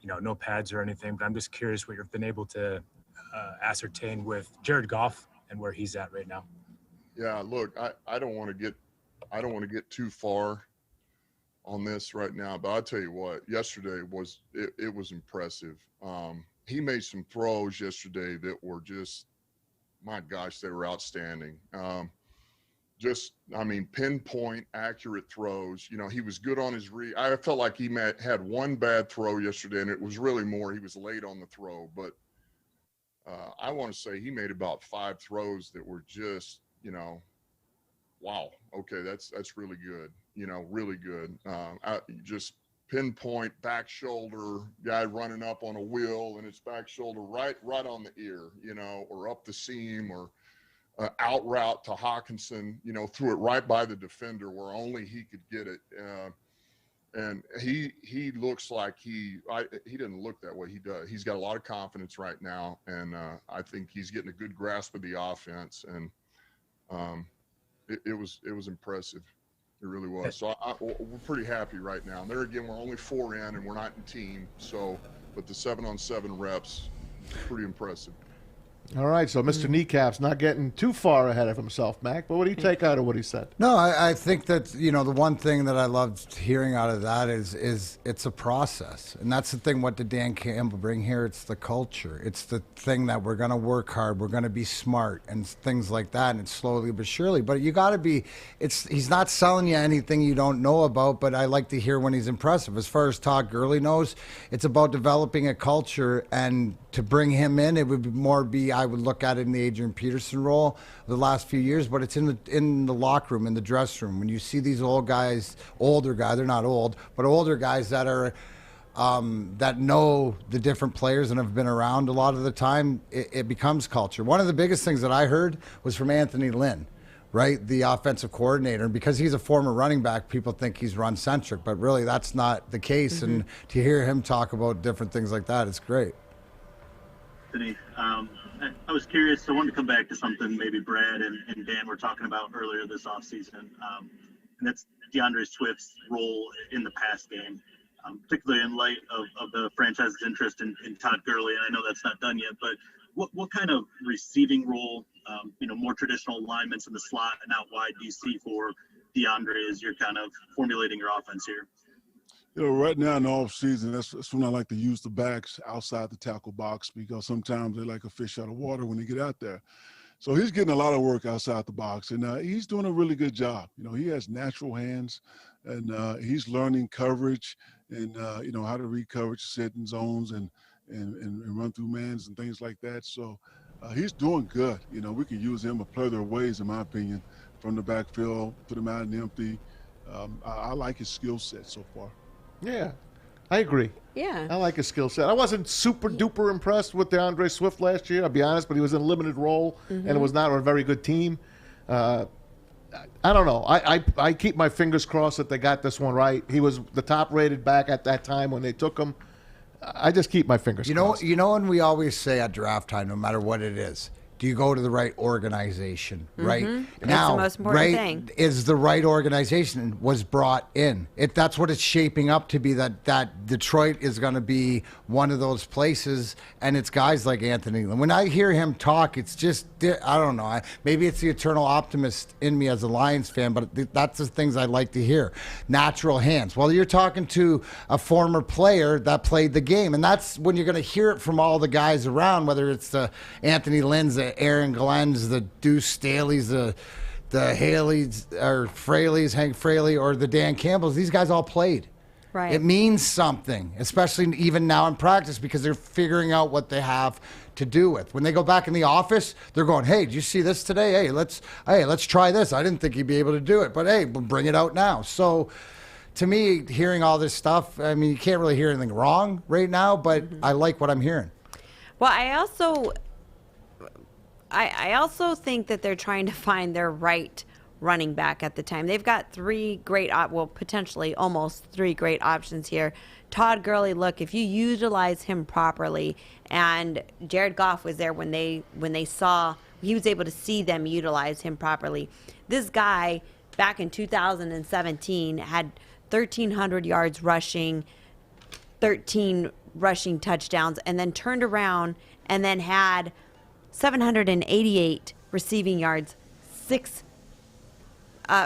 no pads or anything, but I'm just curious what you've been able to ascertain with Jared Goff and where he's at right now. Yeah, look, I don't want to get too far on this right now, but I'll tell you what, yesterday was impressive. He made some throws yesterday that were just, my gosh, they were outstanding. Pinpoint, accurate throws. He was good on his read. I felt like he had one bad throw yesterday, and it was really more he was late on the throw. But I want to say he made about 5 throws that were just, wow, okay, that's really good. Really good. Just pinpoint, back shoulder, guy running up on a wheel, and it's back shoulder right on the ear, or up the seam, or out route to Hawkinson, threw it right by the defender where only he could get it. And he looks like he didn't look that way. He does. He's got a lot of confidence right now, and I think he's getting a good grasp of the offense. And it was impressive. It really was. So we're pretty happy right now. And there again, we're only 4 in, and we're not in team. So, but the 7-on-7 reps, pretty impressive. All right, so Mr. Kneecap's not getting too far ahead of himself, Mac. But what do you take out of what he said? No, I think that, the one thing that I loved hearing out of that is it's a process. And that's the thing, what did Dan Campbell bring here? It's the culture. It's the thing that we're going to work hard, we're going to be smart, and things like that, and it's slowly but surely. But you got to be, he's not selling you anything you don't know about, but I like to hear when he's impressive. As far as Todd Gurley knows, it's about developing a culture, and to bring him in, it would more be, I would look at it in the Adrian Peterson role the last few years, but it's in the locker room, in the dress room. When you see these older guys, they're not old, but older guys that are that know the different players and have been around a lot of the time, it becomes culture. One of the biggest things that I heard was from Anthony Lynn, right, the offensive coordinator. Because he's a former running back, people think he's run-centric, but really that's not the case. Mm-hmm. And to hear him talk about different things like that, it's great. I was curious. I wanted to come back to something maybe Brad and Dan were talking about earlier this offseason, and that's DeAndre Swift's role in the pass game, particularly in light of the franchise's interest in Todd Gurley. And I know that's not done yet, but what kind of receiving role, more traditional alignments in the slot and out wide do you see for DeAndre as you're kind of formulating your offense here? Right now in the offseason, that's when I like to use the backs outside the tackle box, because sometimes they like a fish out of water when they get out there. So he's getting a lot of work outside the box, and he's doing a really good job. He has natural hands, and he's learning coverage and, how to read coverage, sit in zones and run through mans and things like that. So he's doing good. We can use him a plethora of ways, in my opinion, from the backfield, put him out in empty. I like his skill set so far. Yeah, I agree. Yeah. I like his skill set. I wasn't super duper impressed with DeAndre Swift last year, I'll be honest, but he was in a limited role, and it was not a very good team. I don't know. I keep my fingers crossed that they got this one right. He was the top-rated back at that time when they took him. I just keep my fingers crossed. And we always say at draft time, no matter what it is, do you go to the right organization, right? That's Now, the most important thing. Is the right organization was brought in. That's what it's shaping up to be, that Detroit is going to be one of those places, and it's guys like Anthony. When I hear him talk, it's just, I don't know. Maybe it's the eternal optimist in me as a Lions fan, but that's the things I like to hear. Natural hands. Well, you're talking to a former player that played the game, and that's when you're going to hear it from all the guys around, whether it's the Anthony Lynn's, the Aaron Glenn's, the Deuce Staley's, the Haley's, or Fraley's, Hank Fraley, or the Dan Campbell's. These guys all played. Right. It means something, especially even now in practice, because they're figuring out what they have to do with. When they go back in the office, they're going, "Hey, did you see this today? Hey, let's try this. I didn't think he'd be able to do it, but hey, we'll bring it out now." So, to me, hearing all this stuff, I mean, you can't really hear anything wrong right now, but I like what I'm hearing. Well, I also think that they're trying to find their right running back at the time. They've got potentially almost three great options here. Todd Gurley, look, if you utilize him properly, and Jared Goff was there when they saw, he was able to see them utilize him properly. This guy, back in 2017, had 1,300 yards rushing, 13 rushing touchdowns, and then turned around and then had 788 receiving yards, 6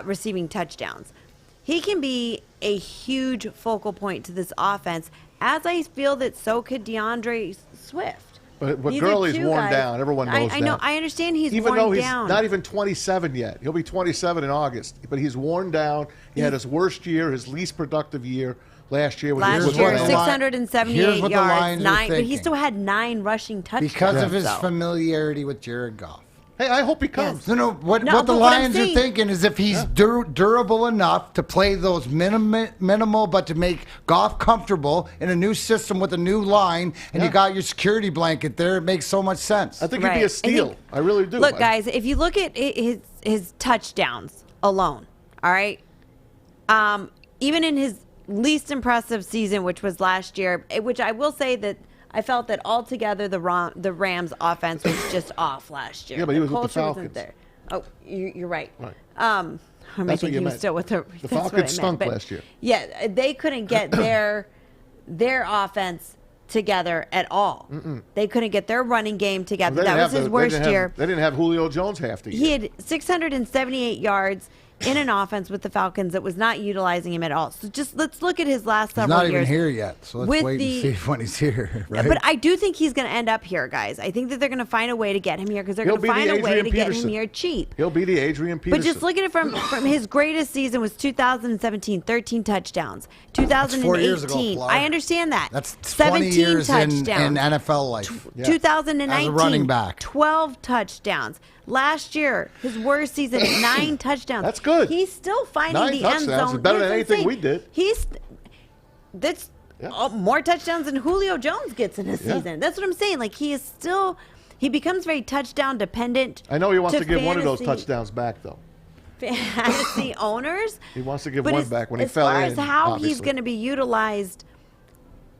receiving touchdowns. He can be a huge focal point to this offense, as I feel that so could DeAndre Swift. But Gurley's worn down. Everyone knows that. I know. I understand he's worn down. Even though he's not even 27 yet. He'll be 27 in August. But he's worn down. He had his worst year, his least productive year last year. Last year, 678 yards, but he thinking. still had 9 rushing touchdowns. Because of his familiarity with Jared Goff. Hey, I hope he comes. Yes. What the Lions are thinking is if he's durable enough to play those minimal, but to make Goff comfortable in a new system with a new line, and you got your security blanket there, it makes so much sense. I think he'd be a steal. I really do. Look, guys, if you look at his touchdowns alone, all right, even in his least impressive season, which was last year, which I will say that I felt that altogether the Rams' offense was just off last year. Yeah, but he was with the Falcons. Wasn't there. Oh, you're right. Right. That's what you meant. Still with the Falcons stunk last year. Yeah, they couldn't get their offense together at all. They couldn't get their running game together. Well, that was his worst year. They didn't have Julio Jones half the year. He had 678 yards in an offense with the Falcons that was not utilizing him at all. So just let's look at his last several years. He's not even here yet, so let's wait and see when he's here. Right? But I do think he's going to end up here, guys. I think that they're going to find a way to get him here because they're going to find a way to get him here cheap. He'll be the Adrian Peterson. But just look at it from his greatest season was 2017, 13 touchdowns. 2018, 4 years ago, I understand that. That's 17 20 years touchdowns. in NFL life. 2019, as a running back. 12 touchdowns. Last year, his worst season, 9 touchdowns. That's good. He's still finding 9 the end touchdowns zone. is better than That's anything insane. we did. That's more touchdowns than Julio Jones gets in a season. That's what I'm saying. Like he becomes very touchdown dependent. I know he wants to give fantasy, one of those touchdowns back, though. Fantasy owners. He wants to give But one back when he fell in. As far as how obviously. he's going to be utilized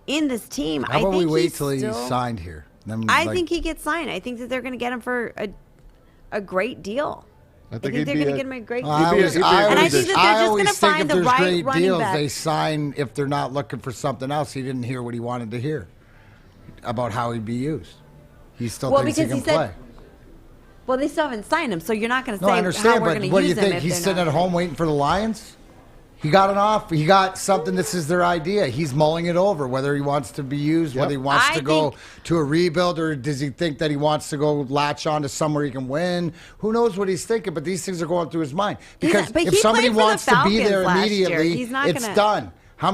in this team, How about we wait till he's signed here? I think he gets signed. I think that they're going to get him for a great deal. I think they're going to get him a great deal. I always and I think that they're just going to find if the there's right great running deals, back. they sign if they're not looking for something else. He didn't hear what he wanted to hear about how he'd be used. He still thinks he can play. Well, they still haven't signed him, so you're not going to No, I say understand, how we're but going what to do use you him. think? If He's they're sitting not. at home waiting for the Lions? He got an offer. He got something. This is their idea. He's mulling it over, whether he wants to be used, whether he wants to go to a rebuild, or does he think that he wants to go latch on to somewhere he can win? Who knows what he's thinking, but these things are going through his mind. Because but if he somebody played for the wants to be there Falcons last year. immediately, He's not it's gonna- done. How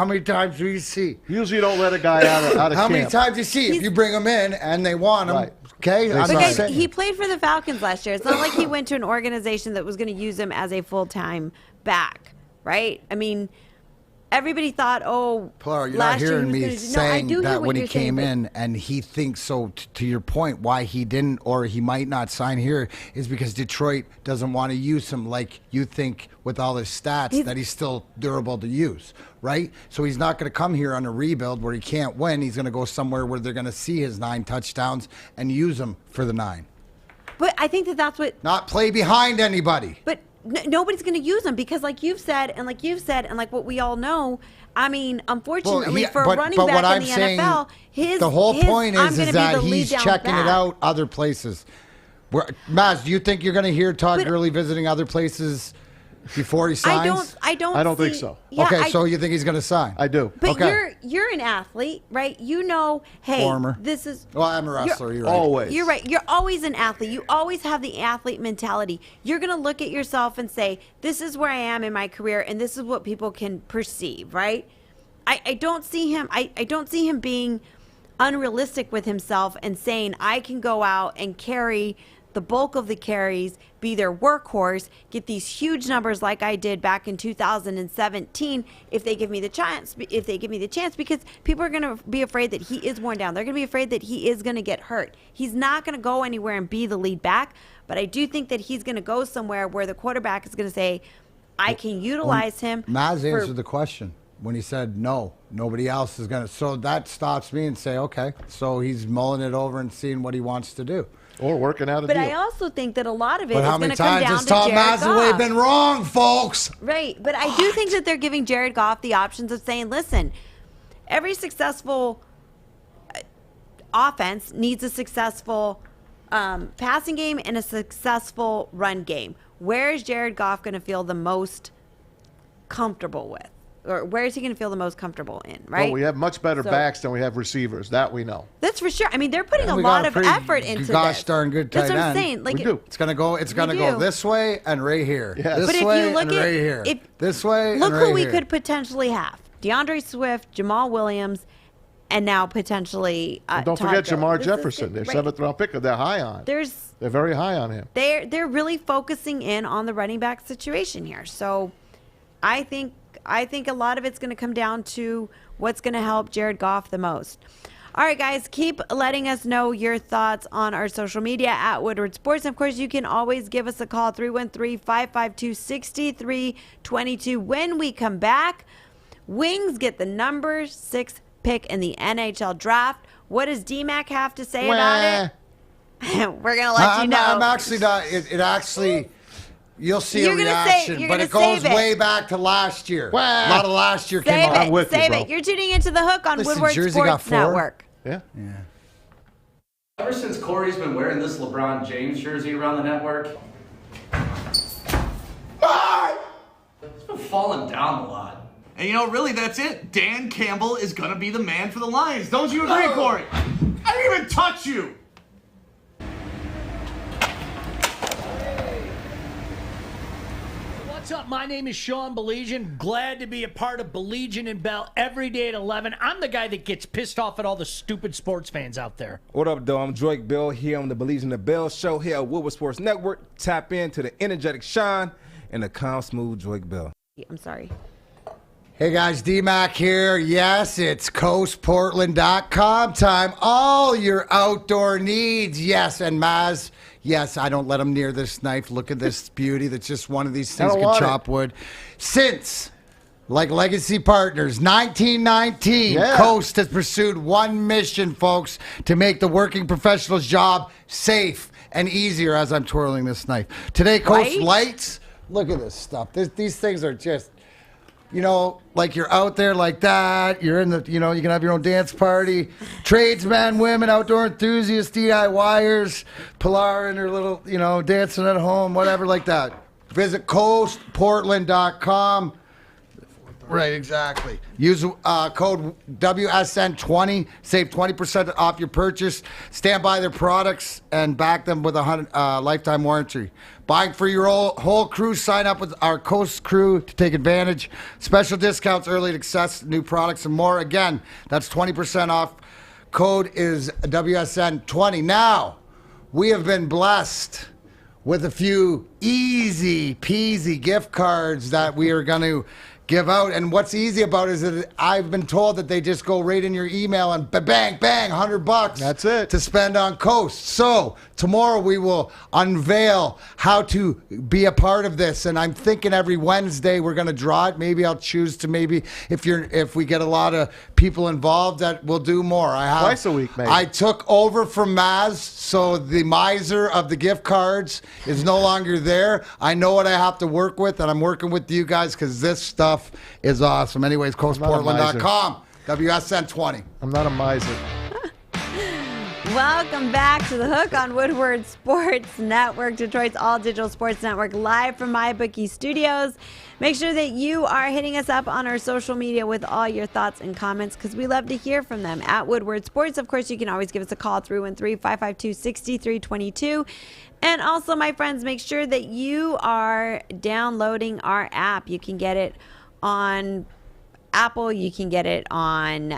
many times do you see? Usually you don't let a guy out of How camp. many times do you see? If you bring him in and they want him, okay? I'm But not guys, saying- he played for the Falcons last year. It's not like he went to an organization that was going to use him as a full-time back, right? I mean, everybody thought, Pilar, you're last not year hearing he me was gonna do. No, I saying do hear that what when he you're saying, came but- in and he thinks so. To your point, why he didn't or he might not sign here is because Detroit doesn't want to use him like you think with all his stats that he's still durable to use, right? So he's not going to come here on a rebuild where he can't win. He's going to go somewhere where they're going to see his 9 touchdowns and use him for the 9. But I think that that's what. Not play behind anybody. But nobody's going to use him because, like you've said, and like what we all know. I mean, unfortunately, for a running back what in I'm the saying, NFL, the whole point I'm is gonna be that the lead he's down checking back. it out other places. Maz, do you think you're going to hear Todd Gurley visiting other places before he signs? I don't think see- so. Yeah, Okay, so you think he's going to sign? I do. But okay. you're an athlete, right? You know, hey, Former. this is. Well, I'm a wrestler. You're right. Always. You're right. You're always an athlete. You always have the athlete mentality. You're going to look at yourself and say, this is where I am in my career, and this is what people can perceive, right? I don't see him. I don't see him being unrealistic with himself and saying, I can go out and carry the bulk of the carries, be their workhorse, get these huge numbers like I did back in 2017 if they give me the chance, because people are going to be afraid that he is worn down. They're going to be afraid that he is going to get hurt. He's not going to go anywhere and be the lead back, but I do think that he's going to go somewhere where the quarterback is going to say, I can utilize him. Maz for- answered the question when he said no, nobody else is going to. So that stops me and say, okay, so he's mulling it over and seeing what he wants to do. Or working out a But deal. I also think that a lot of it But is how going many to come times down has to Tom Jared Mazaway Goff. been wrong, folks? Right, but I do think that they're giving Jared Goff the options of saying, listen, every successful offense needs a successful passing game and a successful run game. Where is Jared Goff going to feel the most comfortable with? Or where is he going to feel the most comfortable in, right? Well, we have much better So- backs than we have receivers. That we know. That's for sure. I mean, they're putting a We lot got of pretty effort into gosh this. darn good tight That's what I'm end. saying. Like, We do. It's gonna go do. this way and right here. Yes. This But if you way look and at- right here. if- This way Look and right who we here. could potentially have: DeAndre Swift, Jamal Williams, and now potentially And don't Todd forget Gurley. Jamar This is Jefferson, good, their right? 7th-round pick. They're high on. They're very high on him. They're really focusing in on the running back situation here. So I think a lot of it's going to come down to what's going to help Jared Goff the most. All right, guys, keep letting us know your thoughts on our social media at Woodward Sports. And of course, you can always give us a call, 313-552-6322. When we come back, Wings get the number 6 pick in the NHL draft. What does Dmac have to say about it? We're going to let you know. I'm actually not. It actually, You'll see You're a gonna reaction, you're but gonna it goes save it. way back to last year. A lot of last year came Save out. it. Save it. You're tuning into The Hook on Listen, Woodward Jersey got Sports 4. Network. Yeah. Ever since Corey's been wearing this LeBron James jersey around the network, it's been falling down a lot. And you know, really, that's it. Dan Campbell is going to be the man for the Lions. Don't you agree, Corey? I didn't even touch you. What's up? My name is Sean Baligian. Glad to be a part of Baligian and Bell every day at 11. I'm the guy that gets pissed off at all the stupid sports fans out there. What up, though? I'm Drake Bell here on the Baligian and Bell show here at Woodward Sports Network. Tap into the energetic Sean and the calm, smooth Drake Bell. I'm sorry. Hey guys, Dmac here. Yes, it's coastportland.com time. All your outdoor needs. Yes, and Maz. Yes, I don't let him near this knife. Look at this beauty. That's just one of these things can chop wood. Since, like Legacy Partners, 1919, Coast has pursued one mission, folks, to make the working professional's job safe and easier as I'm twirling this knife. Today, Coast lights. Look at this stuff. These things are just... You know, like you're out there like that. You're in the, you know, you can have your own dance party. Tradesmen, women, outdoor enthusiasts, DIYers, Pilar and her little, you know, dancing at home, whatever like that. Visit coastportland.com. Right, exactly. Use code WSN20. Save 20% off your purchase. Stand by their products and back them with a lifetime warranty. Buying for your whole crew. Sign up with our Coast crew to take advantage. Special discounts, early access, new products, and more. Again, that's 20% off. Code is WSN20. Now, we have been blessed with a few easy peasy gift cards that we are going to give out. And what's easy about it is that I've been told that they just go right in your email and bang, bang, $100. That's it. To spend on Coast. So tomorrow we will unveil how to be a part of this. And I'm thinking every Wednesday we're going to draw it. Maybe I'll choose to if we get a lot of people involved, that we'll do more. Twice a week, maybe. I took over from Maz, so the miser of the gift cards is no longer there. I know what I have to work with, and I'm working with you guys because this stuff is awesome. Anyways, coastportland.com, WSN20. I'm not a miser. Welcome back to The Hook on Woodward Sports Network, Detroit's all-digital sports network, live from MyBookie Studios. Make sure that you are hitting us up on our social media with all your thoughts and comments, because we love to hear from them at Woodward Sports. Of course, you can always give us a call, 313-552-6322. And also, my friends, make sure that you are downloading our app. You can get it on Apple. You can get it on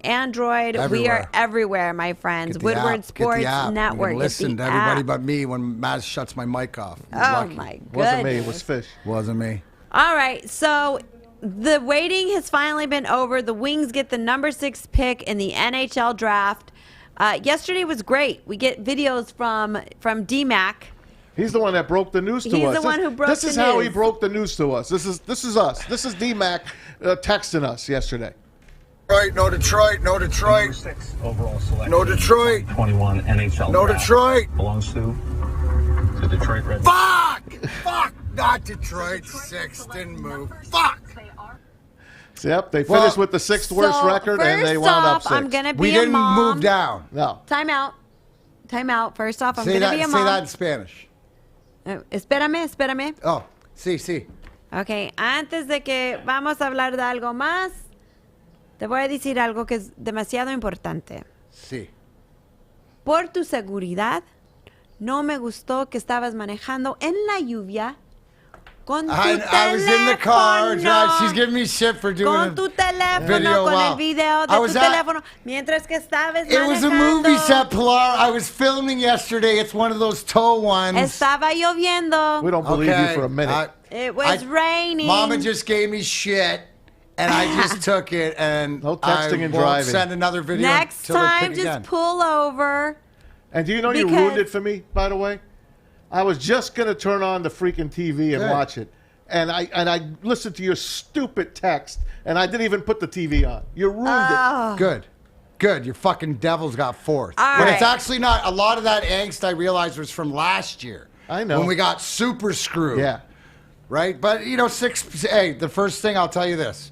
Android. Everywhere. We are everywhere, my friends. Woodward Sports Network. You can listen to everybody but me when Maz shuts my mic off. Oh, my goodness. Wasn't me. It was Fish. Wasn't me. All right, so the waiting has finally been over. The Wings get the number 6 pick in the NHL Draft. Yesterday was great. We get videos from Dmac. He's the one that broke the news to us. He's the one who broke the news. This is how he broke the news to us. This is us. This is Dmac texting us yesterday. Right, no Detroit, no Detroit. Number 6 overall selection. No Detroit. 21 NHL. No draft. Detroit. Belongs to Detroit Red. Fuck! Not Detroit. 6 didn't move. Fuck! Yep, they finished with the 6th worst record, and they wound up 6th. I'm going to be we a didn't mom. move down. No. Time out. First off, I'm Say going to be a mom. Say that in Spanish. Espérame. Oh, sí. Ok, antes de que vamos a hablar de algo más, te voy a decir algo que es demasiado importante. Sí. Por tu seguridad, no me gustó que estabas manejando en la lluvia con tu teléfono. I was in the car. She's giving me shit for doing con tu teléfono, video. con el video de tu teléfono, mientras que estabas manejando. It was a movie set, Pilar. I was filming yesterday. It's one of those tow ones. Estaba lloviendo. We don't believe you for a minute. It was raining. Mama just gave me shit, and I just took it, and no texting and won't driving. Send another video. Next time, just pull over. And do you know you ruined it for me, by the way? I was just going to turn on the freaking TV and watch it. And I listened to your stupid text, and I didn't even put the TV on. You ruined it. Good. Your fucking Devils got 4th. All but right. it's actually not. A lot of that angst, I realized, was from last year. I know. When we got super screwed. Yeah. Right? But, the first thing I'll tell you this.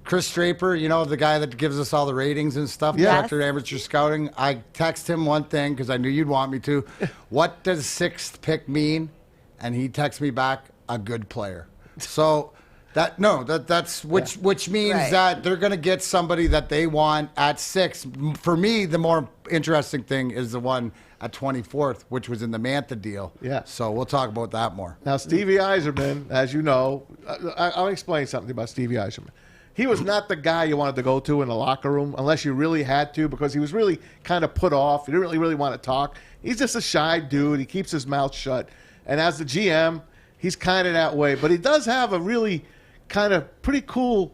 Chris Draper, the guy that gives us all the ratings and stuff, Director of Amateur Scouting, I text him one thing because I knew you'd want me to. What does 6th pick mean? And he texts me back, a good player. So which means that they're going to get somebody that they want at 6. For me, the more interesting thing is the one at 24th, which was in the Mantha deal. Yeah. So we'll talk about that more. Now, Stevie Yzerman, as you know, I'll explain something about Stevie Yzerman. He was not the guy you wanted to go to in the locker room unless you really had to, because he was really kind of put off. He didn't really want to talk. He's just a shy dude. He keeps his mouth shut. And as the GM, he's kind of that way. But he does have a really kind of pretty cool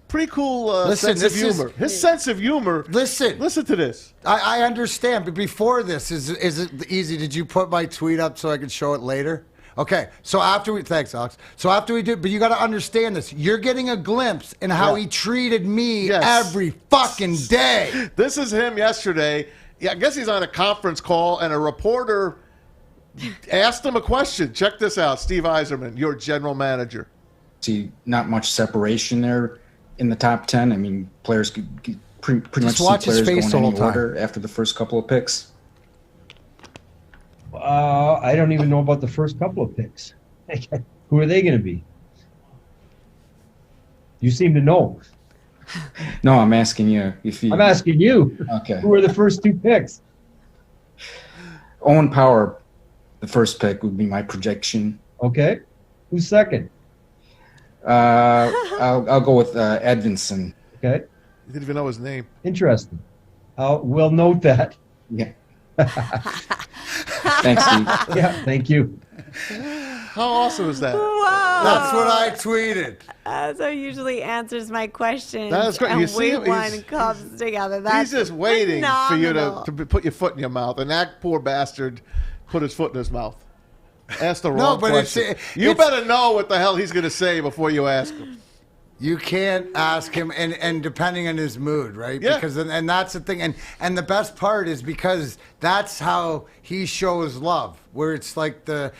sense of humor. His sense of humor. Listen to this. I understand, but before this, is it easy? Did you put my tweet up so I could show it later? Okay, so thanks, Alex. So after we do, but you got to understand this. You're getting a glimpse in how he treated me every fucking day. This is him yesterday. Yeah, I guess he's on a conference call, and a reporter asked him a question. Check this out, Steve Yzerman, your general manager. See, not much separation there in the top 10. I mean, players could pretty much see players going in any order after the first couple of picks. I don't even know about the first couple of picks. Who are they going to be? You seem to know. No, I'm asking you. I'm asking you. Okay. Who are the first 2 picks? Owen Power, the first pick, would be my projection. Okay. Who's second? I'll go with Edvinson. Okay. You didn't even know his name. Interesting. We'll note that. Yeah. Thanks, Steve. Yeah, thank you. How awesome is that? Whoa. That's what I tweeted. So usually answers my questions. That's great. And You see him, one comes together. That's he's just waiting for you phenomenal. to put your foot in your mouth, and that poor bastard put his foot in his mouth. Ask the wrong question. You better know what the hell he's going to say before you ask him. You can't ask him, and depending on his mood, right? Yeah. Because and that's the thing, and the best part is because that's how he shows love. Where it's like I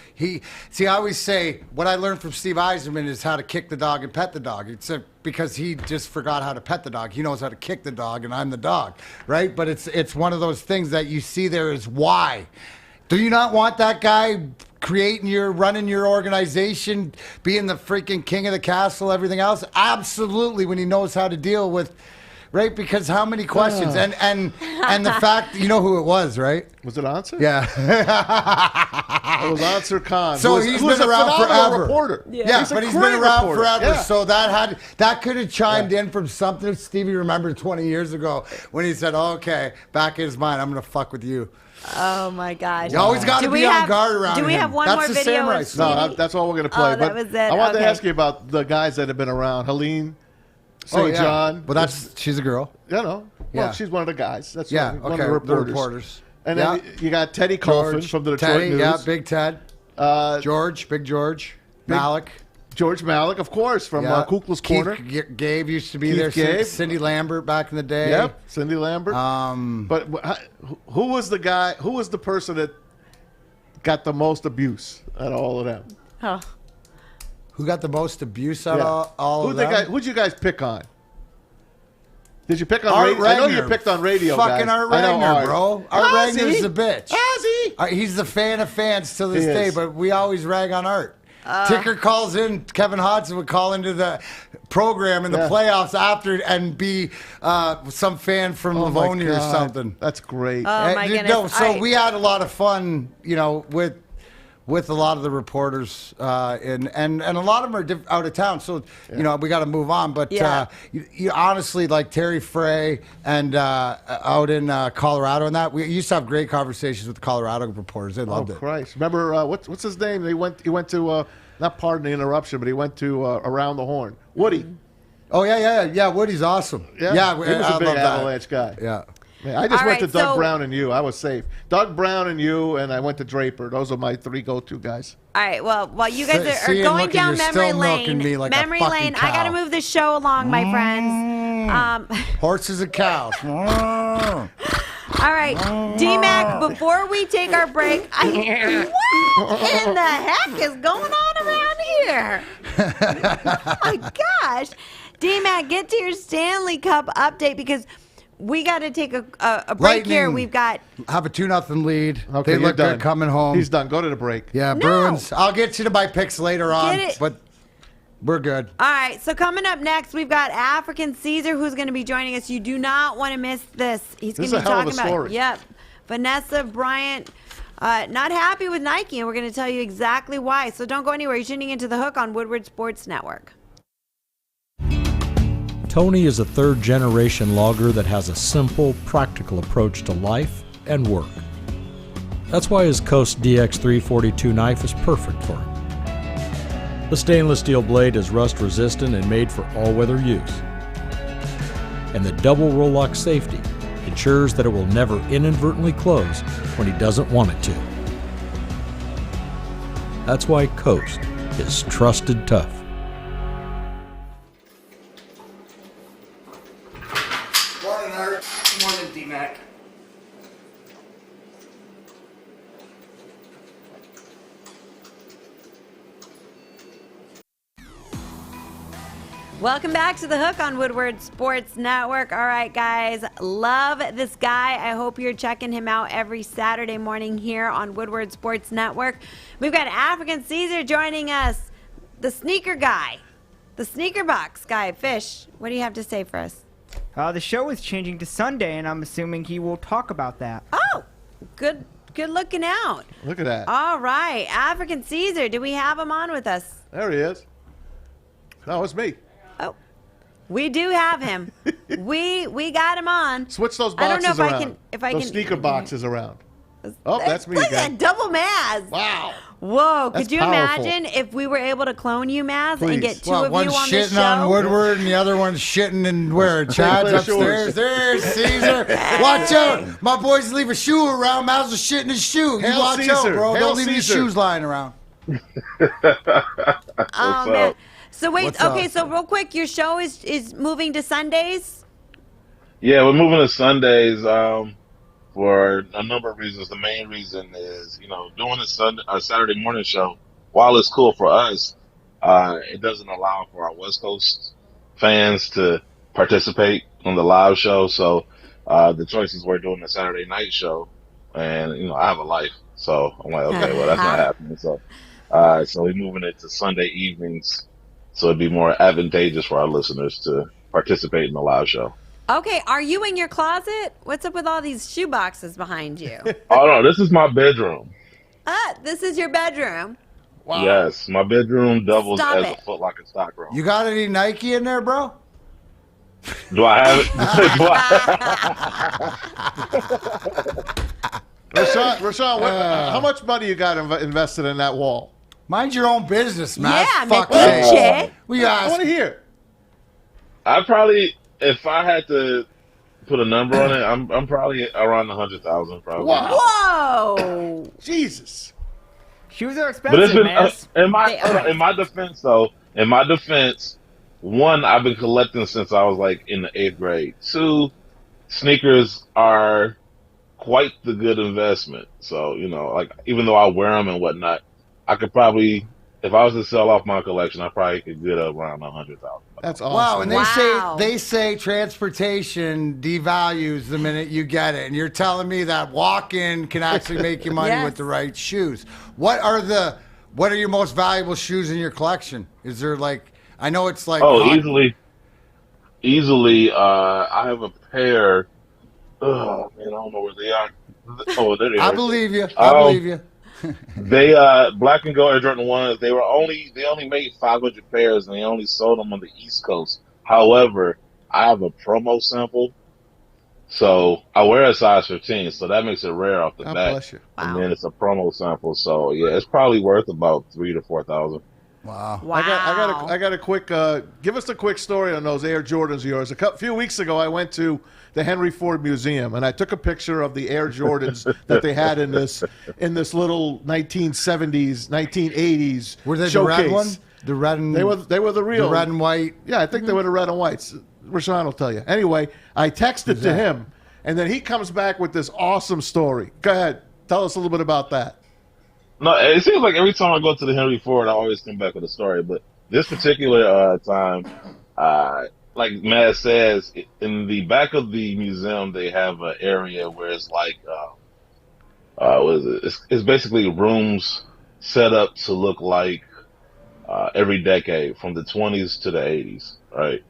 always say what I learned from Steve Yzerman is how to kick the dog and pet the dog. It's because he just forgot how to pet the dog. He knows how to kick the dog, and I'm the dog, right? But it's one of those things that you see there is why. Do you not want that guy running your organization, being the freaking king of the castle, everything else? Absolutely, when he knows how to deal with, right? Because how many questions? And the fact, you know who it was, right? Was it Answer? Yeah. It was Answer Khan. So he's been around forever. Reporter. Yeah, but he's been around forever. Yeah. So that could have chimed in from something Stevie remembered 20 years ago when he said, okay, back in his mind, I'm going to fuck with you. Oh my gosh! You always got to be on guard around him. Do we have one more video? No, that's all we're going to play. Oh, that was it. I wanted to ask you about the guys that have been around. Helene St. John. Well, she's a girl. Yeah, no. Yeah. Well, she's one of the guys. That's Yeah, one okay, of the the reporters. reporters. And then you got Teddy Colfin from the Detroit News. Yeah, Big Ted. Big George. Malik. George Malik, of course, from Kukla's Corner. Gabe used to be there. Gabe. Cindy Lambert back in the day. Yep, Cindy Lambert. But who was the guy? Who was the person that got the most abuse out of all of them? Oh. Who got the most abuse out of all of them? Who'd you guys pick on? Did you pick on radio? I know you picked on radio, Fucking guys. Art Ragnar, bro. Art Ragnar's the bitch. Ozzy! He's the fan of fans till this He day, is. but we always rag on Art. Ticker calls in. Kevin Hodgson would call into the program in the playoffs after and be some fan from Livonia or something. That's great. Oh my goodness! So we had a lot of fun, with a lot of the reporters, and a lot of them are out of town. So we got to move on. But you honestly, like Terry Frey and out in Colorado, and that we used to have great conversations with the Colorado reporters. They loved it. Christ! Remember what's his name? He went to not pardon the interruption, but he went to Around the Horn. Woody. Oh yeah. Woody's awesome. Yeah, he was a big Avalanche guy. Yeah. Man, I just went to Doug Brown and you. I was safe. Doug Brown and you, and I went to Draper. Those are my 3 go-to guys. All right. Well, while you guys are going down memory lane, I got to move the show along, my friends. Horses and cows. All right, Dmac, before we take our break, what in the heck is going on around here? Oh my gosh. Dmac, get to your Stanley Cup update because we got to take a break Lightning here. We've got have a 2-0 lead. Okay, they look done. good coming home. He's done. Go to the break. Yeah, Bruins. I'll get you to my picks later on, it. but we're good. All right, so coming up next, we've got Afrikan Caesar who's going to be joining us. You do not want to miss this. He's going to be talking about Vanessa, Bryant, not happy with Nike, and we're going to tell you exactly why. So don't go anywhere. You're tuning into The Hook on Woodward Sports Network. Tony is a third-generation logger that has a simple, practical approach to life and work. That's why his Coast DX342 knife is perfect for him. The stainless steel blade is rust-resistant and made for all-weather use. And the double roll-lock safety ensures that it will never inadvertently close when he doesn't want it to. That's why Coast is trusted tough. Morning, Art. Morning, Dmac. Welcome back to The Hook on Woodward Sports Network. All right, guys, love this guy. I hope you're checking him out every Saturday morning here on Woodward Sports Network. We've got Afrikan Caesar joining us, the sneaker guy, the sneaker box guy. Fish, what do you have to say for us? The show is changing to Sunday, and I'm assuming he will talk about that. Oh, good looking out. Look at that. All right, Afrikan Caesar, do we have him on with us? There he is. No, it's me. Oh, we do have him. we got him on. Switch those boxes I don't know if around. I those can sneaker boxes around. Oh, that's me Look again. at double Maz. Wow. Whoa, That's could you powerful. imagine if we were able to clone you, Maz, and get two of you one's on the shitting show? on Woodward and the other one's shitting in where? Chad's upstairs. There's Caesar. Watch out. My boys leave a shoe around. Maz was shitting his shoe. You Hail watch Caesar. out, bro. Hail Don't leave your Caesar. shoes lying around. Oh, man. So wait, What's okay, up? so real quick, your show is moving to Sundays? Yeah, we're moving to Sundays for a number of reasons. The main reason is, doing a Saturday morning show, while it's cool for us, it doesn't allow for our West Coast fans to participate on the live show. So the choices we're doing the Saturday night show, and I have a life, so I'm like, okay, well, that's not happening. So we're moving it to Sunday evenings, so it'd be more advantageous for our listeners to participate in the live show. Okay, are you in your closet? What's up with all these shoe boxes behind you? Oh no, this is my bedroom. This is your bedroom. Wow. Yes, my bedroom doubles Stop as it. a Foot Locker stock room. You got any Nike in there, bro? Do I have it? Rashawn, how much money you got invested in that wall? Mind your own business, man. Yeah, Fuck McCarty. I want to hear. I probably, if I had to put a number on it, I'm probably around 100,000. Probably. Wow. Whoa! Jesus. Shoes are But it's expensive, been man. in my defense though. In my defense, one, I've been collecting since I was like in the 8th grade. Two, sneakers are quite the good investment. So like even though I wear them and whatnot, I could probably, if I was to sell off my collection, I probably could get around 100,000. That's awesome. Wow, and they say transportation devalues the minute you get it, and you're telling me that walk-in can actually make you money Yes. with the right shoes. What are your most valuable shoes in your collection? Is there I know it's like easily. I have a pair. Oh man, I don't know where they are. Oh, there they are. I believe you. I believe you. They black and gold Air Jordan 1s. They only made 500 pairs, and they only sold them on the East Coast. However, I have a promo sample, so I wear a size 15, so that makes it rare off the God bat. bless you. And then it's a promo sample, so yeah, it's probably worth about $3,000 to $4,000. Wow. I got a quick. Give us a quick story on those Air Jordans of yours. A few weeks ago, I went to the Henry Ford Museum, and I took a picture of the Air Jordans that they had in this little 1970s, 1980s. Were they showcase. the red one? The red and They were the real. the red and white. Yeah, I think they were the red and whites. Rashawn will tell you. Anyway, I texted to him, and then he comes back with this awesome story. Go ahead. Tell us a little bit about that. No, it seems like every time I go to the Henry Ford, I always come back with a story. But this particular time, like Matt says, in the back of the museum, they have an area where it's like, what is it? It's basically rooms set up to look like every decade from the 20s to the 80s, right?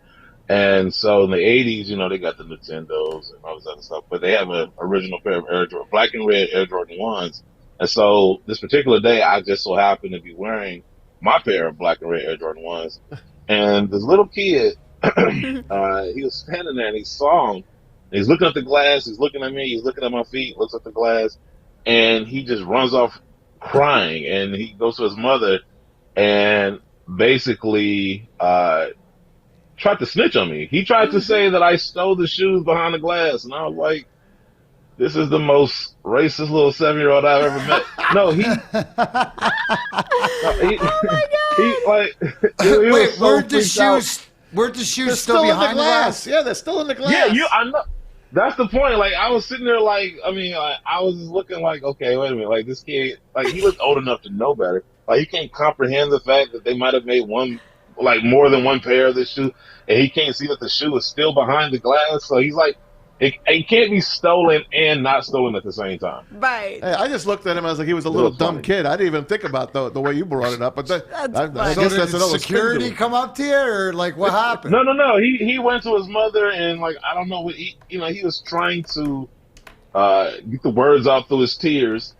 And so in the 80s, you know, they got the Nintendos and all this other stuff, but they have an original pair of Air Jordan, black and red Air Jordan 1s. And so this particular day, I just so happened to be wearing my pair of black and red Air Jordan 1s. And this little kid, he was standing there and he saw him. He's looking at the glass. He's looking at me. He's looking at my feet, looks at the glass, and he just runs off crying. And he goes to his mother and basically tried to snitch on me. He tried to say that I stole the shoes behind the glass. And I was like, this is the most racist little 7-year-old I've ever met. No, he. Oh my God! Wait, weren't the shoes still behind the glass? Yeah, they're still in the glass. Yeah, I know. That's the point. Like, I was sitting there, like, I mean, I was just looking like, okay, wait a minute. Like, this kid, like, he was old enough to know better. Like, he can't comprehend the fact that they might have made more than one pair of this shoe, and he can't see that the shoe is still behind the glass. So he's like, it can't be stolen and not stolen at the same time. Right. Hey, I just looked at him as like he was a little dumb kid. I didn't even think about the way you brought it up. But I guess that's another security come up to you, or like what happened? No. He went to his mother and like I don't know what he was trying to get the words out through his tears,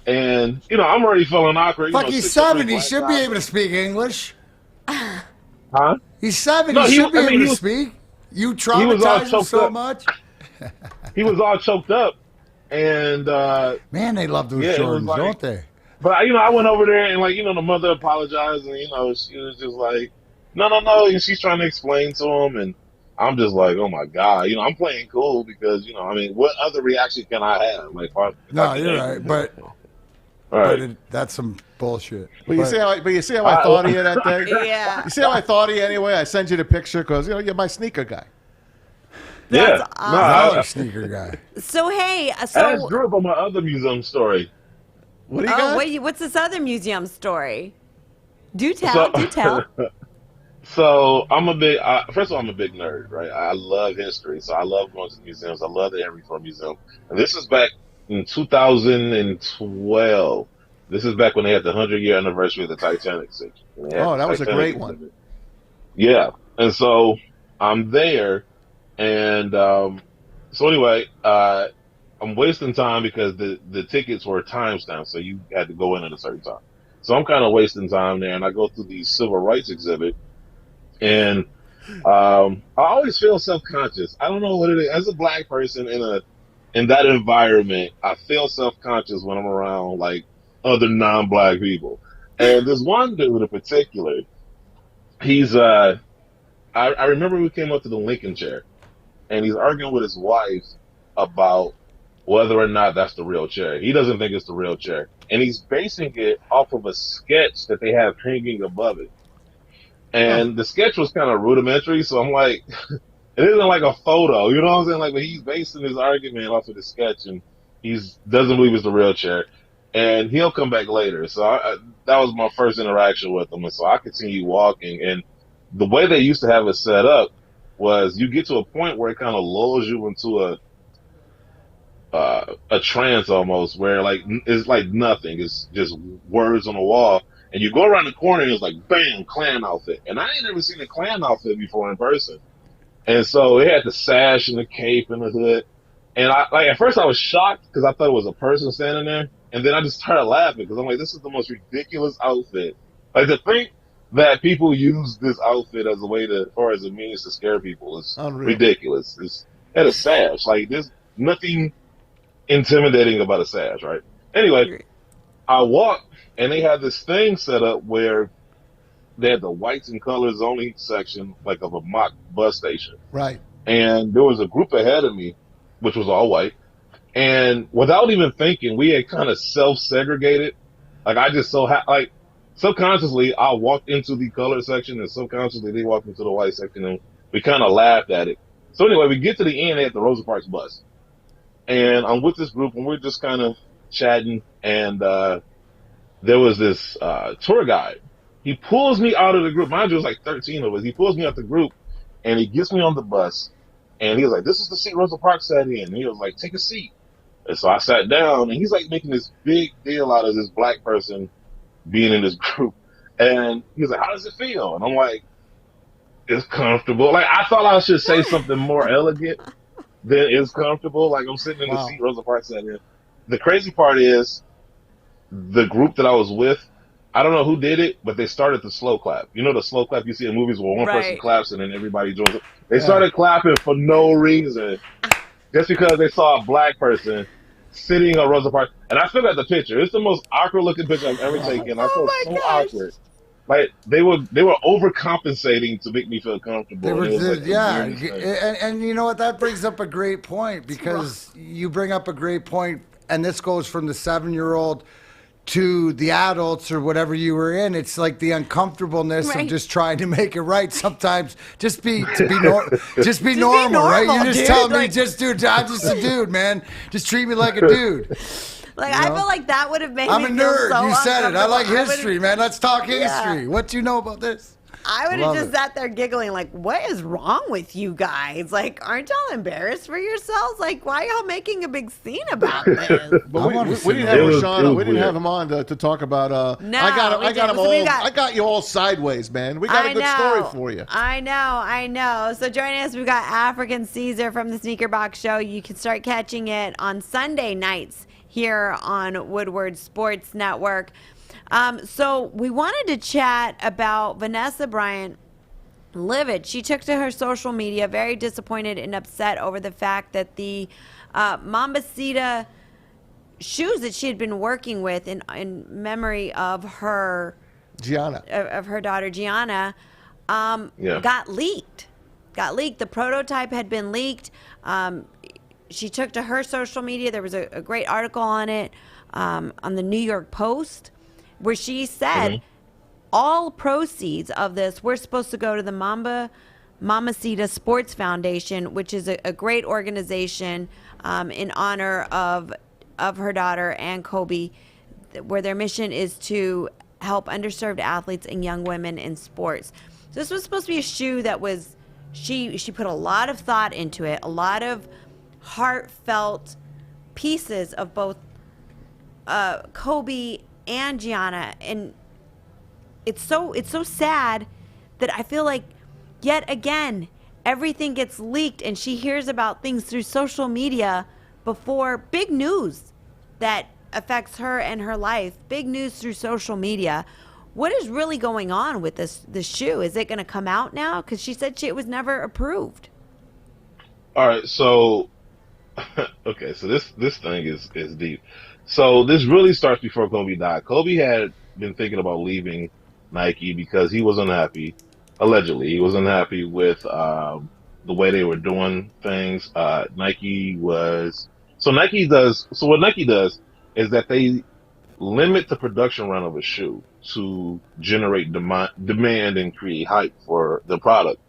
and I'm already feeling awkward. Fuck, he's 7. He should be able to speak English. Huh? He's 7. He should be able to speak. You traumatized him so much. He was all choked up, and man, they love those Jordans, like, don't they? But I went over there and like the mother apologized, and she was just like, no, and she's trying to explain to him, and I'm just like, oh my God, I'm playing cool because I mean, what other reaction can I have? Like, no, you're right, but. But that's some bullshit. But you see how I thought of you that day? Yeah. You see how I thought of you anyway? I sent you the picture because you're my sneaker guy. That's awesome. I'm a sneaker guy. So hey, I just grew up on my other museum story. What do you got? What's this other museum story? Do tell. So I'm a big. First of all, I'm a big nerd, right? I love history, so I love going to museums. I love the Avery Museum, and this is back in 2012. This is back when they had the 100-year anniversary of the Titanic sinking. Oh, that was a great one. Yeah, and so I'm there. And so anyway, I'm wasting time because the tickets were timestamped, so you had to go in at a certain time. So I'm kind of wasting time there, and I go through the civil rights exhibit, and I always feel self-conscious. I don't know what it is. As a black person in that environment, I feel self-conscious when I'm around like other non-black people. And this one dude in particular, he's I remember we came up to the Lincoln chair. And he's arguing with his wife about whether or not that's the real chair. He doesn't think it's the real chair. And he's basing it off of a sketch that they have hanging above it. And the sketch was kind of rudimentary, so I'm like, it isn't like a photo, you know what I'm saying? Like, but he's basing his argument off of the sketch, and he doesn't believe it's the real chair. And he'll come back later. So that was my first interaction with him. And so I continue walking. And the way they used to have it set up was you get to a point where it kind of lulls you into a trance almost, where like it's like nothing. It's just words on the wall, and you go around the corner and it's like bam, Klan outfit. And I ain't never seen a Klan outfit before in person. And so it had the sash and the cape and the hood. And at first I was shocked because I thought it was a person standing there, and then I just started laughing because I'm like, this is the most ridiculous outfit. Like, to think that people use this outfit as a way or as a means to scare people is ridiculous. It's at a sash. Like, there's nothing intimidating about a sash, right? Anyway, I walked, and they had this thing set up where they had the whites and colors only section, like of a mock bus station. Right. And there was a group ahead of me, which was all white. And without even thinking, we had kind of self-segregated. Like, I just subconsciously, I walked into the color section, and subconsciously they walked into the white section, and we kind of laughed at it. So anyway, we get to the end at the Rosa Parks bus, And I'm with this group, and we're just kind of chatting. And there was this tour guide. He pulls me out of the group. Mind you, it was like 13 of us. He pulls me out the group, and he gets me on the bus. And he was like, "This is the seat Rosa Parks sat in." And he was like, "Take a seat." And so I sat down, and he's like making this big deal out of this black person being in this group. And he was like, "How does it feel?" And I'm like, "It's comfortable." Like, I thought I should say something more elegant than "it's comfortable." Like, I'm sitting in the seat Rosa Parks sat in. The crazy part is, the group that I was with, I don't know who did it, but they started the slow clap. You know the slow clap you see in movies where one person claps and then everybody joins it? They started clapping for no reason, just because they saw a black person sitting on Rosa Parks. And I still got the picture. It's the most awkward looking picture I've ever taken. I felt so awkward. Like, they were overcompensating to make me feel comfortable. They were, It was like yeah, the weirdest thing. and you know what? That brings up a great point, because you bring up a great point, and this goes from the 7-year-old to the adults or whatever you were in. It's like the uncomfortableness of just trying to make it right. Sometimes just be normal, right? You just tell me, dude, I'm just a dude, man. Just treat me like a dude. Like, I feel like that would have made I'm me a feel nerd. so You said it. I like history, would've- man. Let's talk Yeah. history. What do you know about this? I would Love have just it. sat there giggling, like, what is wrong with you guys? Like, aren't y'all embarrassed for yourselves? Like, why are y'all making a big scene about this? But we didn't have Rashawn. We didn't have him on to talk about. No, I got we him didn't. all. So we got- I got you all sideways, man. We got a good story for you. I know. So joining us, we've got Afrikan Caesar from the Sneaker Box Show. You can start catching it on Sunday nights here on Woodward Sports Network. So we wanted to chat about Vanessa Bryant. Livid. She took to her social media, very disappointed and upset over the fact that the Mambacita shoes that she had been working with in memory of her of her daughter Gianna got leaked. The prototype had been leaked. She took to her social media. There was a great article on it on the New York Post, where she said all proceeds of this were supposed to go to the Mambacita Sports Foundation, which is a great organization in honor of her daughter and Kobe, where their mission is to help underserved athletes and young women in sports. So this was supposed to be a shoe that was, she put a lot of thought into it, a lot of heartfelt pieces of both Kobe and Gianna, and it's so sad that I feel like yet again everything gets leaked and she hears about things through social media before big news that affects her and her life. Big news through social media. What is really going on with this shoe? Is it going to come out now? Because she said it was never approved. All right, so okay, so this thing is deep. So this really starts before Kobe died. Kobe had been thinking about leaving Nike because he was unhappy. Allegedly, he was unhappy with the way they were doing things. What Nike does is that they limit the production run of a shoe to generate demand and create hype for the product.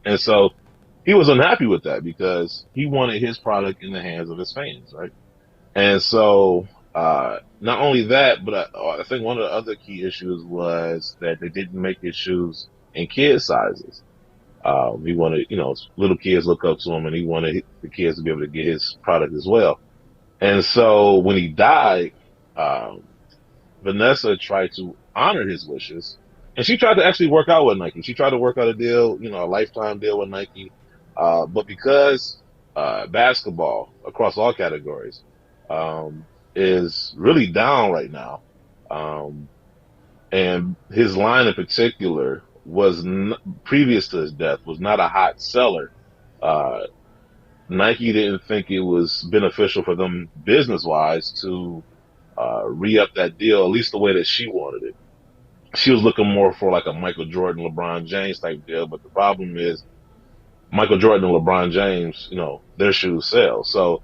And so he was unhappy with that because he wanted his product in the hands of his fans, right? And so not only that, but I think one of the other key issues was that they didn't make his shoes in kid sizes. He wanted, little kids look up to him, and he wanted the kids to be able to get his product as well. And so when he died, Vanessa tried to honor his wishes, and she tried to actually work out with Nike. She tried to work out a deal, a lifetime deal with Nike. But because basketball across all categories is really down right now, and his line in particular was previous to his death was not a hot seller. Nike didn't think it was beneficial for them business-wise to re-up that deal, at least the way that she wanted it. She was looking more for like a Michael Jordan, LeBron James type deal, but the problem is Michael Jordan and LeBron James, their shoes sell. So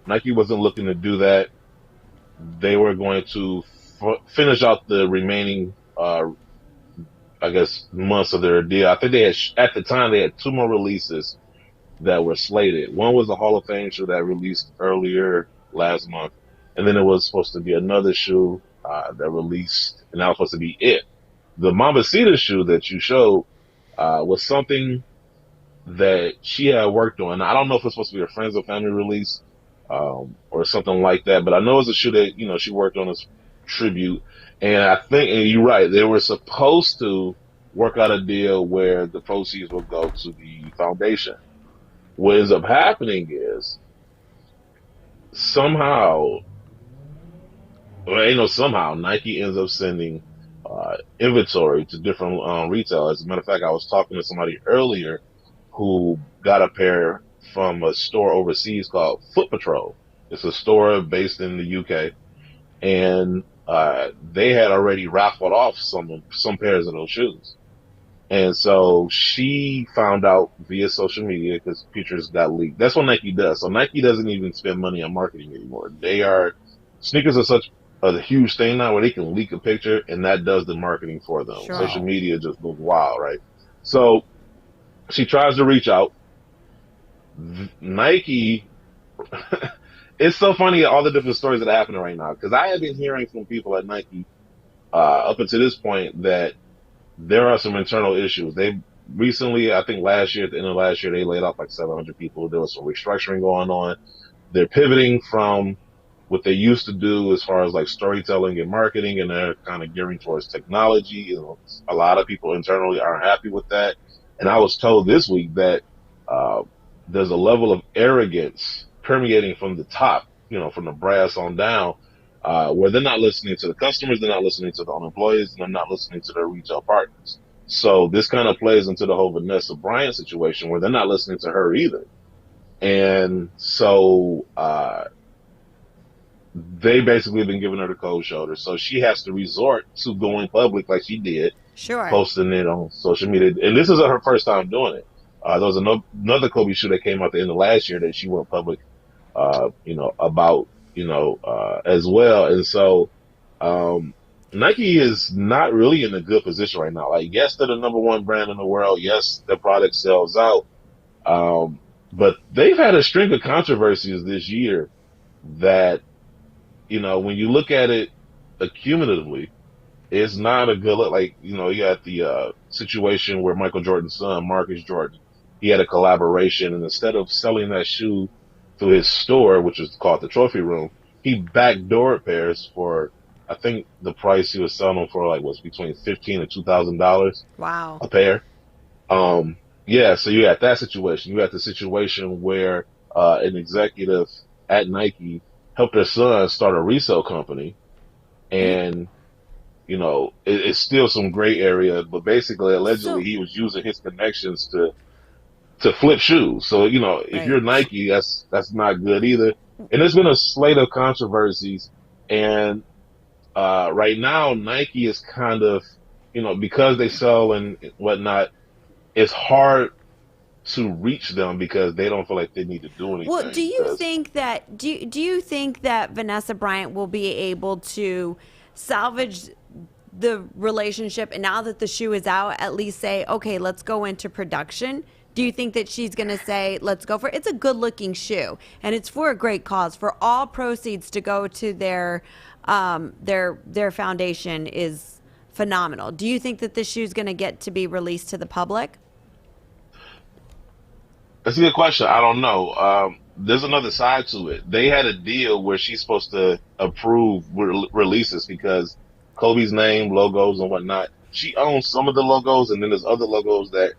Nike wasn't looking to do that. They were going to finish out the remaining, months of their deal. I think at the time they had 2 more releases that were slated. One was a Hall of Fame shoe that released earlier last month, and then it was supposed to be another shoe that released, and that was supposed to be it. The Mambacita shoe that you showed was something that she had worked on. I don't know if it's supposed to be a friends or family release or something like that, but I know it's a shoe that she worked on as tribute. And I think, and you're right, they were supposed to work out a deal where the proceeds will go to the foundation. What ends up happening is somehow Nike ends up sending inventory to different retailers. As a matter of fact, I was talking to somebody earlier who got a pair from a store overseas called Foot Patrol. It's a store based in the UK, and they had already raffled off some pairs of those shoes. And so she found out via social media because pictures got leaked. That's what Nike does. So Nike doesn't even spend money on marketing anymore. Sneakers are such a huge thing now where they can leak a picture and that does the marketing for them. Sure. Social media just goes wild, right? So she tries to reach out. Nike, it's so funny all the different stories that are happening right now because I have been hearing from people at Nike up until this point that there are some internal issues. They recently, I think at the end of last year, they laid off like 700 people. There was some restructuring going on. They're pivoting from what they used to do as far as like storytelling and marketing, and they're kind of gearing towards technology. A lot of people internally aren't happy with that. And I was told this week that there's a level of arrogance permeating from the top, from the brass on down, where they're not listening to the customers, they're not listening to the employees, and they're not listening to their retail partners. So this kind of plays into the whole Vanessa Bryant situation where they're not listening to her either. And so they basically have been giving her the cold shoulder. So she has to resort to going public like she did, posting it on social media. And this isn't her first time doing it. There was another Kobe shoe that came out at the end of last year that she went public, about, as well. And so, Nike is not really in a good position right now. Like, yes, they're the number one brand in the world. Yes, their product sells out. But they've had a string of controversies this year that, when you look at it accumulatively, it's not a good look. Like, you got the situation where Michael Jordan's son, Marcus Jordan, he had a collaboration, and instead of selling that shoe through his store, which is called the Trophy Room, he backdoored pairs for, I think the price he was selling them for was between $1,500 and $2,000. Wow. A pair. Yeah, so you had that situation. You had the situation where an executive at Nike helped their son start a resale company, and it's still some gray area, but basically, allegedly, he was using his connections to flip shoes. So, if you're Nike, that's not good either. And there's been a slate of controversies. And right now, Nike is kind of, because they sell and whatnot, it's hard to reach them because they don't feel like they need to do anything. Well, do you think that Vanessa Bryant will be able to salvage the relationship, and now that the shoe is out, at least say, okay, let's go into production? Do you think that she's going to say, let's go for it? It's a good looking shoe, and it's for a great cause. For all proceeds to go to their foundation is phenomenal. Do you think that this shoe is going to get to be released to the public? That's a good question. I don't know. There's another side to it. They had a deal where she's supposed to approve releases because Kobe's name, logos, and whatnot. She owns some of the logos, and then there's other logos that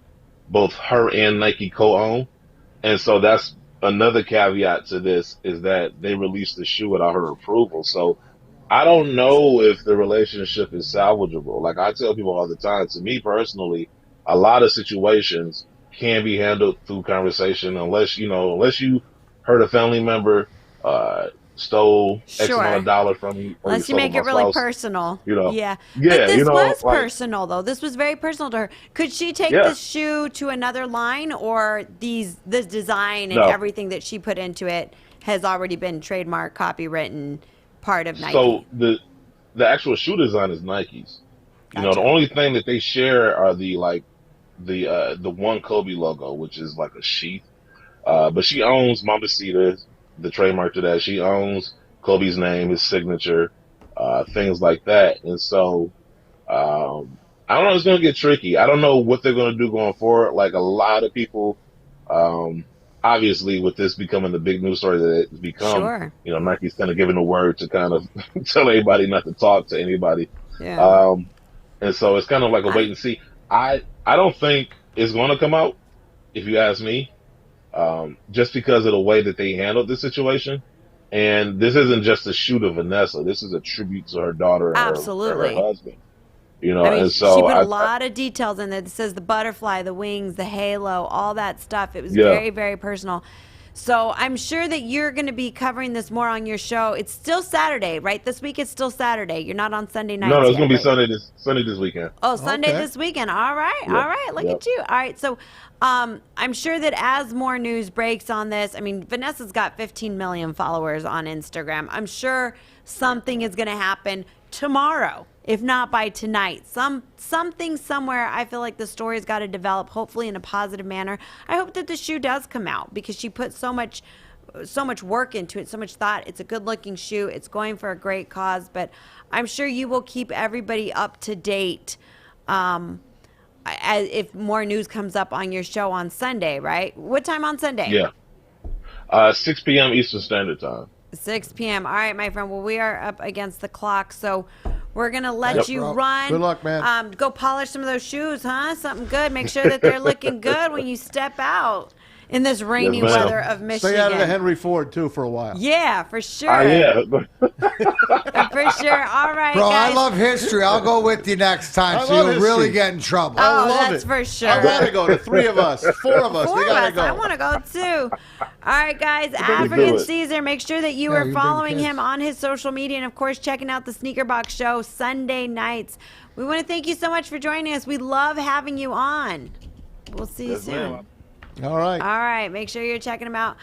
both her and Nike co-own. And so that's another caveat to this, is that they released the shoe without her approval. So I don't know if the relationship is salvageable. Like I tell people all the time, to me personally, a lot of situations can be handled through conversation unless you hurt a family member, stole X amount of dollars from you. Unless you make it really personal. Yeah. Yeah. But this was personal, though. This was very personal to her. Could she take this shoe to another line, or this design and everything that she put into it has already been trademark, copywritten, part of Nike? So the actual shoe design is Nike's. The only thing that they share are the one Kobe logo, which is like a sheath. But she owns Mambacita, the trademark to that. She owns Kobe's name, his signature, things like that. And so, I don't know. It's going to get tricky. I don't know what they're going to do going forward. Like a lot of people, obviously, with this becoming the big news story that it's become, Sure. Nike's kind of giving a word to kind of tell everybody not to talk to anybody. Yeah. And so it's kind of like a wait and see. I don't think it's going to come out, if you ask me, just because of the way that they handled the situation. And this isn't just a shoot of Vanessa. This is a tribute to her daughter and Absolutely. her husband. I mean, And so she put a lot of details in there. It says the butterfly, the wings, the halo, all that stuff. It was very, very personal. So I'm sure that you're going to be covering this more on your show. It's still Saturday, right? This week it's still Saturday. You're not on Sunday nights. No, it's yet, going to be right? Sunday this weekend. Oh, Sunday this weekend. All right. Yep. All right. Look at you. All right. So I'm sure that as more news breaks on this, I mean, Vanessa's got 15 million followers on Instagram. I'm sure something is going to happen tomorrow, if not by tonight. Something somewhere. I feel like the story's got to develop, hopefully in a positive manner. I hope that the shoe does come out because she put so much work into it, so much thought. It's a good looking shoe. It's going for a great cause, but I'm sure you will keep everybody up to date if more news comes up on your show on Sunday, right? What time on Sunday? Yeah. 6 p.m. Eastern Standard Time. 6 p.m. All right, my friend. Well, we are up against the clock, so we're going to let you bro. run. Good luck, man. Go polish some of those shoes, huh? Something good. Make sure that they're looking good when you step out in this rainy Yes, ma'am. weather of Michigan. Stay out of the Henry Ford, too, for a while. Yeah, for sure. Yeah. For sure. All right, Bro, guys. I love history. I'll go with you next time, I so love you'll really history. get in trouble. Oh, love that's it. for sure. I gotta go. The three of us, four of us. Four we of gotta us. go. I want to go too. All right, guys. do Afrikan it. Caesar. Make sure that you Yeah, are you bring following kids. him on his social media, and of course, checking out the Sneaker Box Show Sunday nights. We want to thank you so much for joining us. We love having you on. We'll see you Yes, soon. ma'am. All right. All right. Make sure you're checking them out.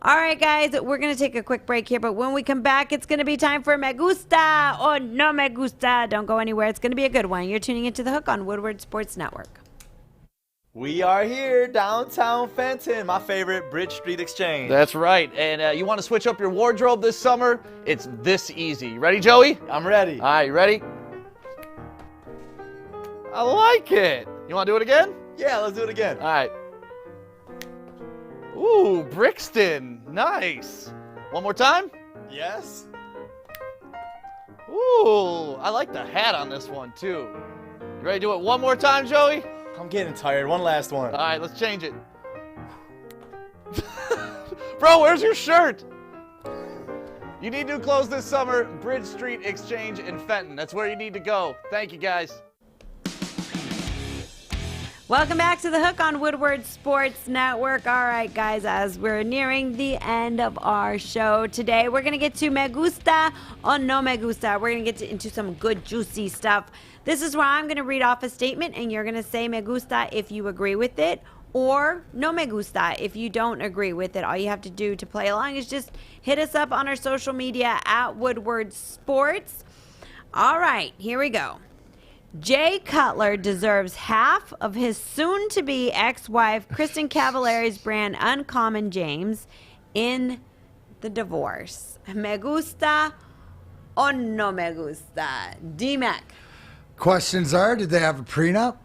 All right, guys, we're going to take a quick break here, but when we come back, it's going to be time for Me Gusta or No Me Gusta. Don't go anywhere. It's going to be a good one. You're tuning into The Hook on Woodward Sports Network. We are here, downtown Fenton, my favorite Bridge Street Exchange. That's right. And you want to switch up your wardrobe this summer? It's this easy. You ready, Joey? I'm ready. All right, you ready? I like it. You want to do it again? Yeah, let's do it again. All right. Ooh, Brixton. Nice. One more time? Yes. Ooh, I like the hat on this one, too. You ready to do it one more time, Joey? I'm getting tired. One last one. All right, let's change it. Bro, where's your shirt? You need new clothes this summer. Bridge Street Exchange in Fenton. That's where you need to go. Thank you, guys. Welcome back to The Hook on Woodward Sports Network. All right, guys, as we're nearing the end of our show today, we're going to get to Me Gusta or No Me Gusta. We're going to get into some good, juicy stuff. This is where I'm going to read off a statement, and you're going to say Me Gusta if you agree with it, or No Me Gusta if you don't agree with it. All you have to do to play along is just hit us up on our social media at Woodward Sports. All right, here we go. Jay Cutler deserves half of his soon-to-be ex-wife Kristen Cavallari's brand Uncommon James in the divorce. Me gusta or no me gusta? Dmac. Questions are, did they have a prenup?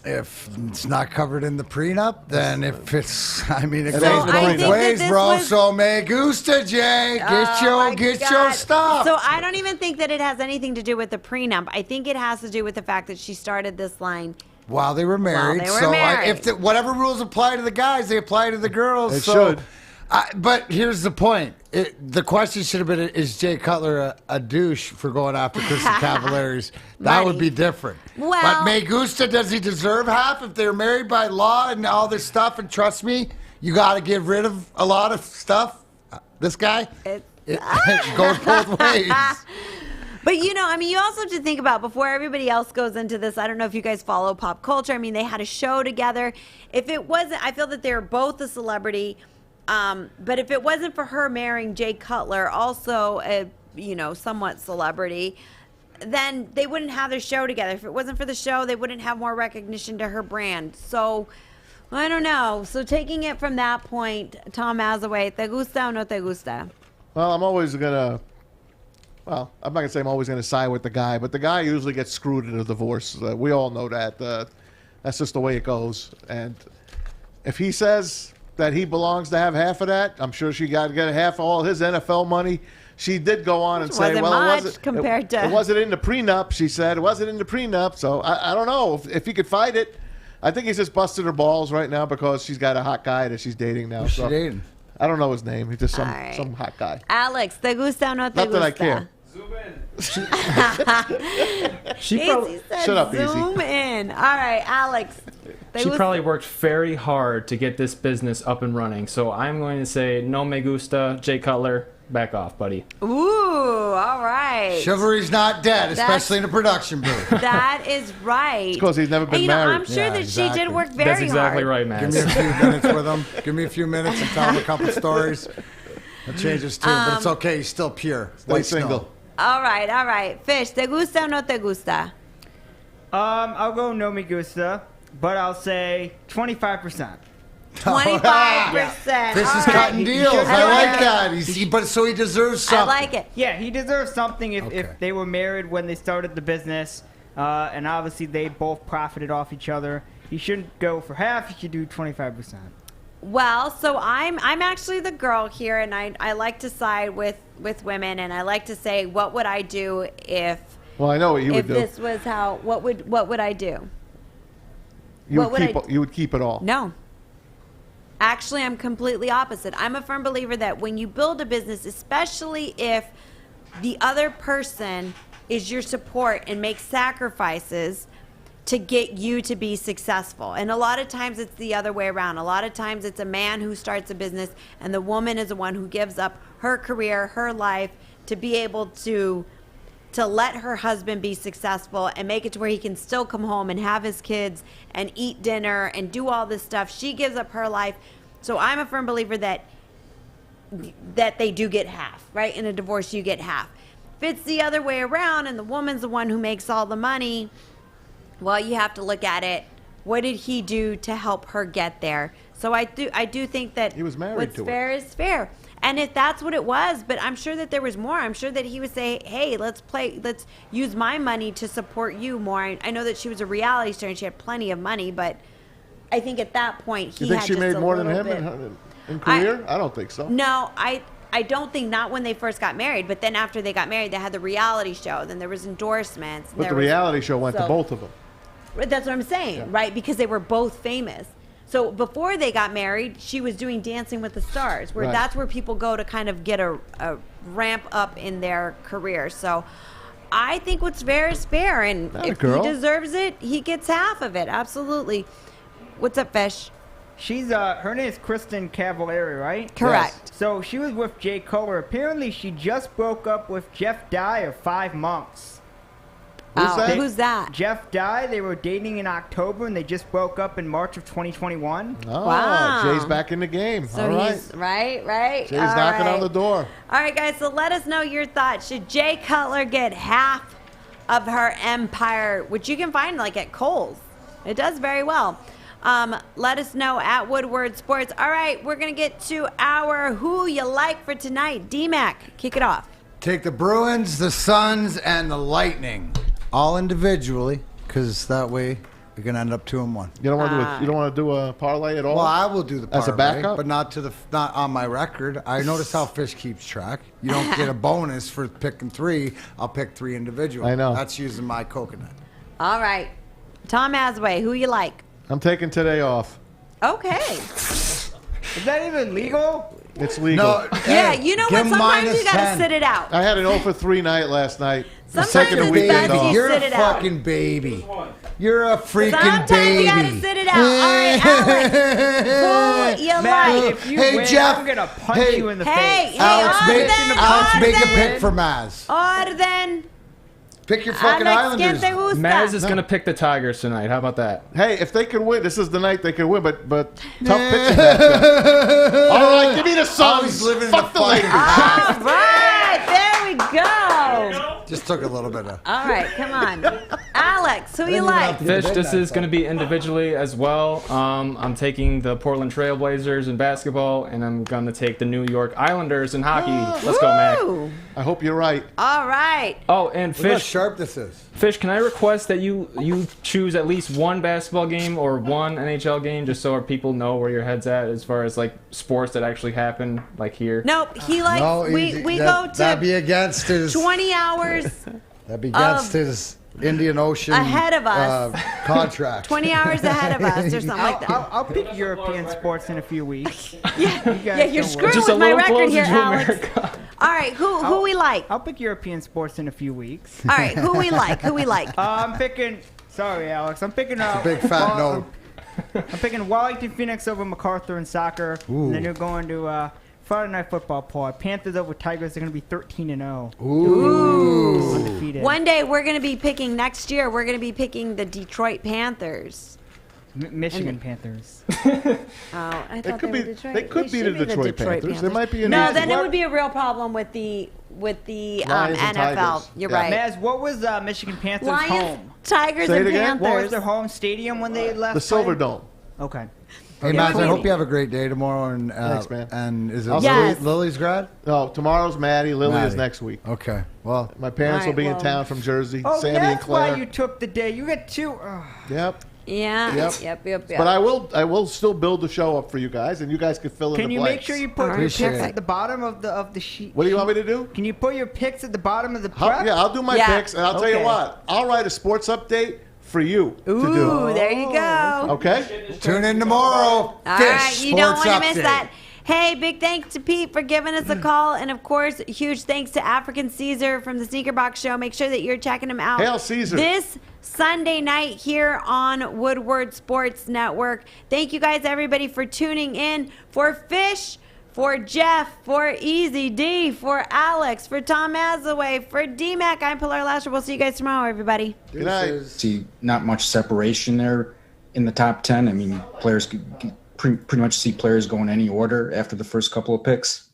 If it's not covered in the prenup, then if it's, I mean, it So goes I both think ways, that this bro. was- So me gusta, Jay. Get your God. stuff. So I don't even think that it has anything to do with the prenup. I think it has to do with the fact that she started this line. While they were married. While they were so married. if whatever rules apply to the guys, they apply to the girls. They so, should. But here's the point. The question should have been, is Jay Cutler a douche for going after Kristen Cavallari's? That would be different. Well- But Me Gusta, does he deserve half if they're married by law and all this stuff? And trust me, you got to get rid of a lot of stuff. This guy, it goes both ways. But, you know, I mean, you also have to think about before everybody else goes into this. I don't know if you guys follow pop culture. I mean, they had a show together. If it wasn't, I feel that they were both a celebrity. But if it wasn't for her marrying Jay Cutler, also a, somewhat celebrity, then they wouldn't have their show together. If it wasn't for the show, they wouldn't have more recognition to her brand. So I don't know. So taking it from that point, Tom Azaway, ¿te gusta o no te gusta? Well, I'm always going to... Well, I'm not going to say I'm always going to side with the guy, but the guy usually gets screwed in a divorce. We all know that. That's just the way it goes. And if he says that he belongs to have half of that, I'm sure she got to get half of all his NFL money. She did go on and say, well, it wasn't in the prenup, she said. It wasn't in the prenup. So I don't know if he could fight it. I think he's just busted her balls right now because she's got a hot guy that she's dating now. Who's she dating? I don't know his name. He's just some hot guy. Alex, ¿te gusta o no te Not gusta? that I care. Shut up, zoom in. All right, Alex. She probably worked very hard to get this business up and running. So I'm going to say no me gusta, Jay Cutler. Back off, buddy. Ooh, all right. Chivalry's not dead, especially in a production booth. That is right. It's because he's never been married. I'm sure that she did work very hard. That's exactly right, man. Give me a few minutes with him. Give me a few minutes and tell him a couple stories. I'll change his tune, but it's okay. He's still pure. Stay single. All right. Fish, ¿te gusta o no te gusta? I'll go no me gusta, but I'll say 25%. 25%. This is cutting deals. I like that. But so he deserves something. I like it. Yeah, he deserves something if they were married when they started the business, and obviously they both profited off each other. He shouldn't go for half. He should do 25%. Well, so I'm actually the girl here, and I like to side with women, and I like to say, what would I do if? Well, I know what you would do. If this was how, what would I do? You would keep it all. No. Actually, I'm completely opposite. I'm a firm believer that when you build a business, especially if the other person is your support and makes sacrifices to get you to be successful. And a lot of times it's the other way around. A lot of times it's a man who starts a business and the woman is the one who gives up her career, her life to be able to let her husband be successful and make it to where he can still come home and have his kids and eat dinner and do all this stuff. She gives up her life. So I'm a firm believer that they do get half, right? In a divorce, you get half. If it's the other way around and the woman's the one who makes all the money, well, you have to look at it. What did he do to help her get there? So I do think that he was married what's to her. fair is fair. And if that's what it was, but I'm sure that there was more. I'm sure that he would say, hey, let's use my money to support you more. I know that she was a reality star and she had plenty of money, but I think at that point he You think had she just made a more than little him bit. in career? I don't think so. No, I don't think, not when they first got married, but then after they got married, they had the reality show. Then there was endorsements. But the reality show went to both of them. That's what I'm saying, right? Because they were both famous. So before they got married, she was doing Dancing with the Stars, where that's where people go to kind of get a ramp up in their career. So I think what's fair is fair, and if he deserves it, he gets half of it. Absolutely. What's up, Fish? She's her name is Kristen Cavallari, right? Correct. Yes. So she was with Jay Cutler. Apparently, she just broke up with Jeff Dye of 5 months. Who's that? Jeff Dye. They were dating in October, and they just broke up in March of 2021. Oh, Wow. Jay's back in the game. So All right. he's right. Jay's knocking on the door. All right, guys. So let us know your thoughts. Should Jay Cutler get half of her empire, which you can find like at Kohl's? It does very well. Let us know at Woodward Sports. All right, we're gonna get to our Who You Like for tonight. Dmac, kick it off. Take the Bruins, the Suns, and the Lightning, all individually, because that way we're gonna end up 2-1. You don't want to do a parlay at all? Well, I will do the parlay, as a backup, but not on my record. I notice how Fish keeps track. You don't get a bonus for picking 3. I'll pick 3 individually. I know. That's using my coconut. All right, Tom Asway, who you like? I'm taking today off. Okay. Is that even legal? It's legal. No, yeah, you know what? Sometimes you gotta sit it out. I had an 0 for 3 night last night. Sometimes it's best you You're sit a it out. fucking baby. You're a freaking Sometimes baby. you gotta sit it out. All right, Alex, who you like? If you Hey, win, Jeff. I'm gonna punch you in the face. Alex, make a pick for Maz. Orden. Pick your fucking Alex, Islanders. ¿quién te gusta? Maz is going to pick the Tigers tonight. How about that? Hey, if they can win, this is the night they can win, but tough pitching matchup. All right, give me the Suns. Always living in Fuck the the fight. Lakers. All right, there we go. Just just took a little bit of. All right, come on. Alex, who you like? Fish, this is going to be individually as well. I'm taking the Portland Trailblazers in basketball, and I'm going to take the New York Islanders in hockey. Let's go, Mac. I hope you're right. All right. Oh, and Look how Fish, sharp this is. Fish, can I request that you choose at least one basketball game or one NHL game, just so our people know where your head's at as far as like sports that actually happen, like here? Nope, he likes. No, we go to that'd be against his 20 hours That'd be against his Indian Ocean ahead of us contract. 20 hours ahead of us or something like that. I'll pick European sports in a few weeks. Yeah, you're screwing Just with a my little record closer here, to Alex. America. All right, who we like? I'll pick European sports in a few weeks. All right, who we like? Who we like? I'm picking. Sorry, Alex. I'm picking. Big fat no. I'm picking Wellington Phoenix over MacArthur in soccer, and then you're going to Friday Night Football. Paul. Panthers over Tigers. They're going to be 13-0. Ooh. Undefeated. One day we're going to be picking next year. We're going to be picking the Detroit Panthers. Michigan Panthers. Oh, I thought they were Detroit. They could be the should Detroit Panthers. There might be an No, easy then it one. would be a real problem with the Lions and NFL. Tigers. You're Yeah. right. Maz, what was Michigan Panthers' Lions, home? Tigers, Say it and again? What was Panthers. their home stadium when they left? The Silver playing? Dome. Okay. Hey, Matt, I hope you have a great day tomorrow. And Thanks, man. And is it Yes. Lily's grad? No, tomorrow's Maddie. Lily is Maddie. next week. Okay. Well, My parents All will be right, in well- town from Jersey. Oh, Sammy and that's why Claire. you took the day. You got two. Yep. Yeah. Yep. Yep. But I will still build the show up for you guys, and you guys can fill in Can the you blanks. make sure you put your Appreciate picks it. at the bottom of the sheet? What do you want me to do? Can you put your picks at the bottom of the prep? Yeah, I'll do my Yeah. picks, and I'll tell you Okay. what. I'll write a sports update for you to Ooh, do. there you go. Okay? tune in tomorrow. All Fish right, you don't Sports want to miss Update. that. Hey, big thanks to Pete for giving us a call. And, of course, huge thanks to Afrikan Caesar from the Sneaker Box Show. Make sure that you're checking him out. Hail Caesar. This Sunday night here on Woodward Sports Network. Thank you guys, everybody, for tuning in. For Fish, for Jeff, for Easy D, for Alex, for Tom Mazaway, for Dmac, I'm Pilar Lasher. We'll see you guys tomorrow, everybody. Good night. See, not much separation there in the top 10. I mean, players could pretty much see players go in any order after the first couple of picks.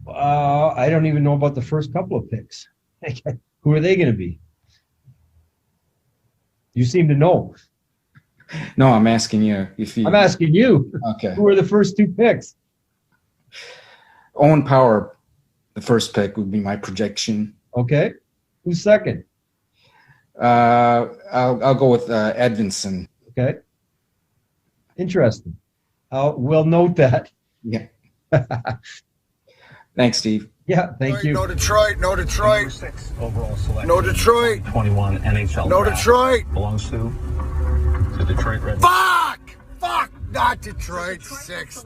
I don't even know about the first couple of picks. Who are they going to be? You seem to know. No, I'm asking you if you. I'm asking you. Okay. Who are the first two picks? Owen Power, the first pick would be my projection. Okay. Who's second? I'll go with Edvinson. Okay. Interesting. We'll note that. Yeah. Thanks, Steve. Yeah, thank you. No Detroit. No Detroit. Number 6 overall selection. No Detroit. 21 NHL No draft. Detroit. Belongs to Detroit Red. Fuck! Not Detroit. 6.